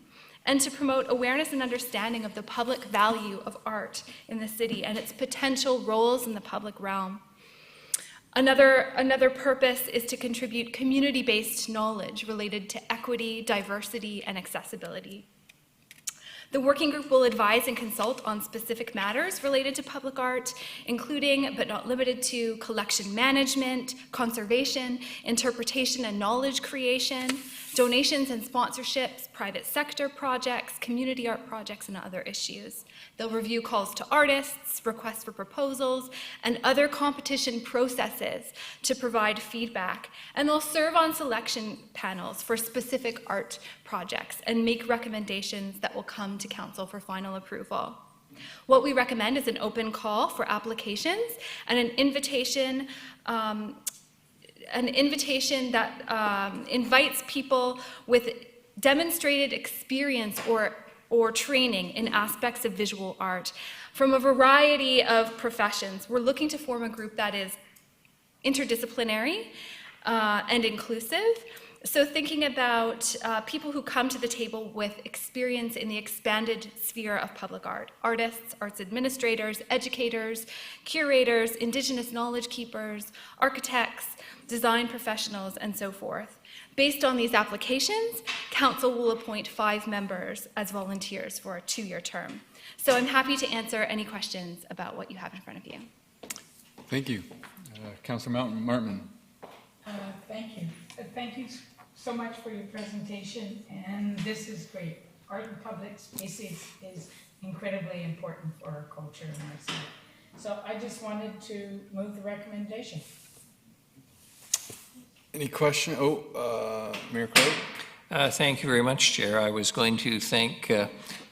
and to promote awareness and understanding of the public value of art in the city and its potential roles in the public realm. Another purpose is to contribute community-based knowledge related to equity, diversity, and accessibility. The working group will advise and consult on specific matters related to public art, including, but not limited to, collection management, conservation, interpretation and knowledge creation, donations and sponsorships, private sector projects, community art projects, and other issues. They'll review calls to artists, requests for proposals, and other competition processes to provide feedback. And they'll serve on selection panels for specific art projects and make recommendations that will come to council for final approval. What we recommend is an open call for applications and an invitation that invites people with demonstrated experience or training in aspects of visual art from a variety of professions. We're looking to form a group that is interdisciplinary and inclusive. So thinking about people who come to the table with experience in the expanded sphere of public art, artists, arts administrators, educators, curators, Indigenous knowledge keepers, architects, design professionals, and so forth. Based on these applications, council will appoint 5 members as volunteers for a 2-year term. So I'm happy to answer any questions about what you have in front of you. Thank you. Councillor Martman. Thank you. Thank you so much for your presentation, and this is great. Art in public spaces is incredibly important for our culture and our city. So I just wanted to move the recommendation. Any question? Mayor Craig? Thank you very much, Chair. I was going to thank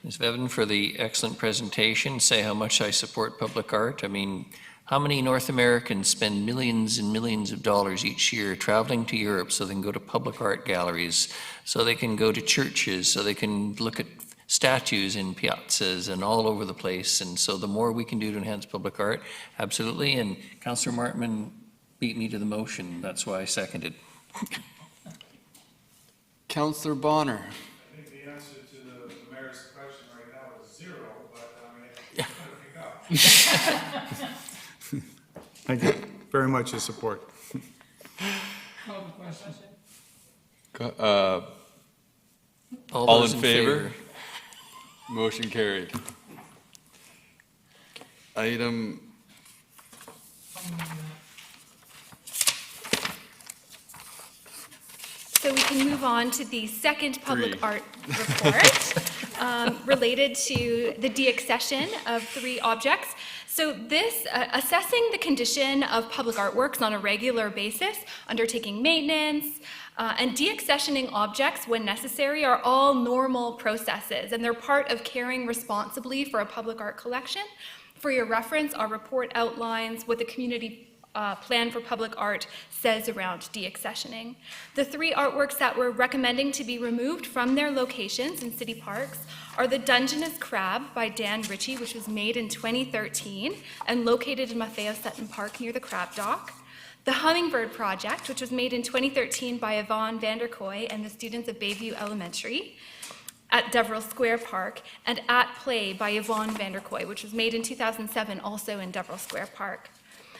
Ms. Bevan for the excellent presentation, say how much I support public art. I mean, how many North Americans spend millions and millions of dollars each year traveling to Europe so they can go to public art galleries, so they can go to churches, so they can look at statues in piazzas and all over the place. And so the more we can do to enhance public art, absolutely. And Councillor Martman beat me to the motion. That's why I seconded. Councillor Bonner. I think the answer to the mayor's question right now is 0, but I mean, it's going to pick up. Thank you very much, your support. Call the question. All in favor? Motion carried. Item. So we can move on to the second public art report related to the deaccession of 3 objects. So this, assessing the condition of public artworks on a regular basis, undertaking maintenance, and deaccessioning objects when necessary are all normal processes, and they're part of caring responsibly for a public art collection. For your reference, our report outlines what the community plan for public art says around deaccessioning. The 3 artworks that we're recommending to be removed from their locations in city parks are the Dungeness Crab by Dan Ritchie, which was made in 2013 and located in Maffeo Sutton Park near the Crab Dock. The Hummingbird Project, which was made in 2013 by Yvonne Vanderkoy and the students of Bayview Elementary at Deverell Square Park, and At Play by Yvonne Vanderkoy, which was made in 2007 also in Deverell Square Park.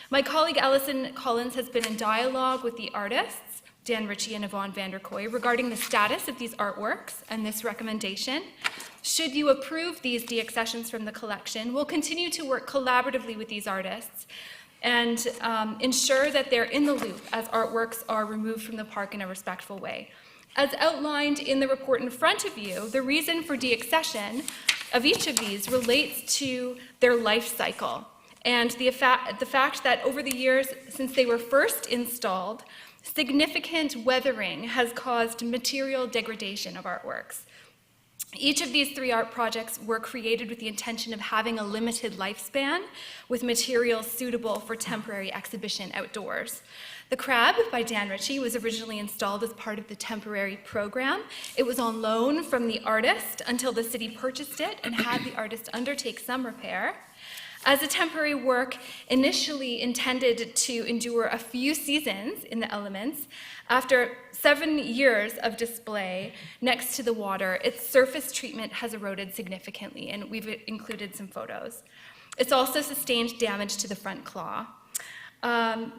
My colleague Alison Collins has been in dialogue with the artists, Dan Ritchie and Yvonne Vanderkoy, regarding the status of these artworks and this recommendation. Should you approve these deaccessions from the collection, we'll continue to work collaboratively with these artists and ensure that they're in the loop as artworks are removed from the park in a respectful way. As outlined in the report in front of you, the reason for deaccession of each of these relates to their life cycle and the fact that over the years since they were first installed, significant weathering has caused material degradation of artworks. Each of these 3 art projects were created with the intention of having a limited lifespan with materials suitable for temporary exhibition outdoors. The Crab by Dan Ritchie was originally installed as part of the temporary program. It was on loan from the artist until the city purchased it and had the artist undertake some repair. As a temporary work initially intended to endure a few seasons in the elements, after 7 years of display next to the water, its surface treatment has eroded significantly, and we've included some photos. It's also sustained damage to the front claw.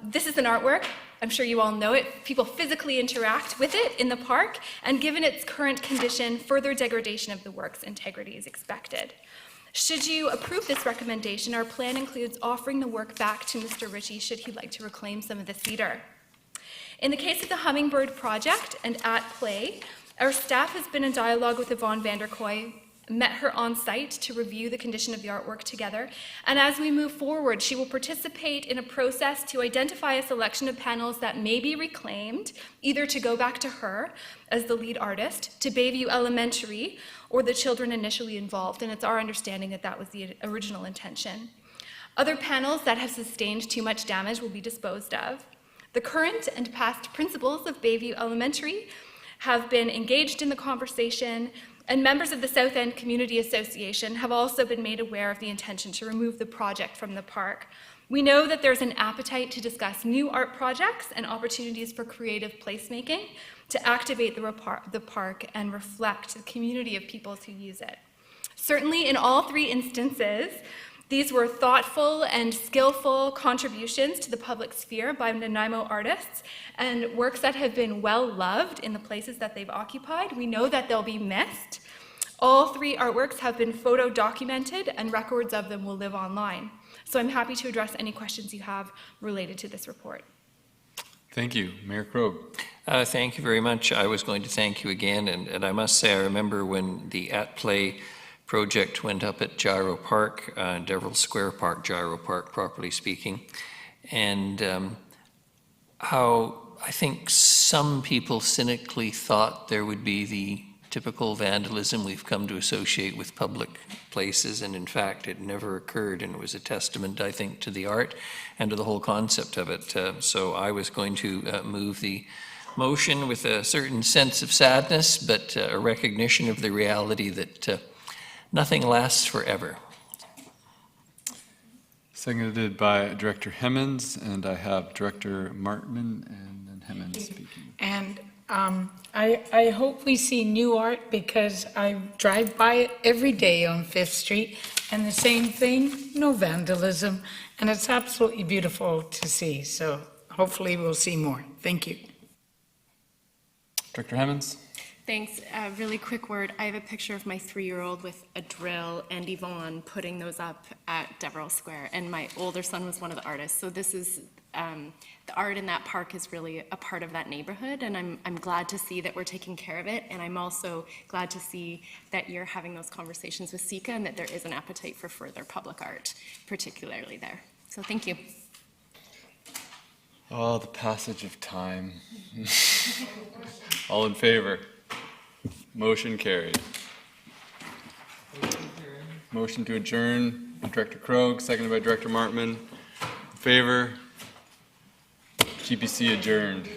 This is an artwork. I'm sure you all know it. People physically interact with it in the park, and given its current condition, further degradation of the work's integrity is expected. Should you approve this recommendation, our plan includes offering the work back to Mr. Ritchie should he like to reclaim some of the cedar. In the case of the Hummingbird project and At Play, our staff has been in dialogue with Yvonne Vanderkoy, met her on site to review the condition of the artwork together, and as we move forward, she will participate in a process to identify a selection of panels that may be reclaimed, either to go back to her as the lead artist, to Bayview Elementary, or the children initially involved, and it's our understanding that that was the original intention. Other panels that have sustained too much damage will be disposed of. The current and past principals of Bayview Elementary have been engaged in the conversation, and members of the South End Community Association have also been made aware of the intention to remove the project from the park. We know that there's an appetite to discuss new art projects and opportunities for creative placemaking to activate the park and reflect the community of people who use it. Certainly in all three instances, these were thoughtful and skillful contributions to the public sphere by Nanaimo artists and works that have been well loved in the places that they've occupied. We know that they'll be missed. All three artworks have been photo documented and records of them will live online. So I'm happy to address any questions you have related to this report. Thank you. Mayor Krogh. Thank you very much. I was going to thank you again, and I must say I remember when the At Play project went up at Gyro Park, Deverell Square Park, Gyro Park, properly speaking, and how I think some people cynically thought there would be the typical vandalism we've come to associate with public places, and in fact it never occurred, and it was a testament, I think, to the art and to the whole concept of it. So I was going to move the motion with a certain sense of sadness, but a recognition of the reality that nothing lasts forever. Seconded by Director Hemmons, and I have Director Martman and then Hemmons speaking. And I hope we see new art because I drive by it every day on 5th Street, and the same thing, no vandalism, and it's absolutely beautiful to see. So hopefully we'll see more. Thank you. Director Hemmons. Thanks. A really quick word. I have a picture of my 3-year-old with a drill and Yvonne putting those up at Deverell Square. And my older son was one of the artists. So this is, the art in that park is really a part of that neighborhood. And I'm glad to see that we're taking care of it. And I'm also glad to see that you're having those conversations with Sika and that there is an appetite for further public art, particularly there. So thank you. Oh, the passage of time. All in favor? Motion carried. Motion to adjourn, Director Krogh, seconded by Director Martman. In favor? GPC adjourned.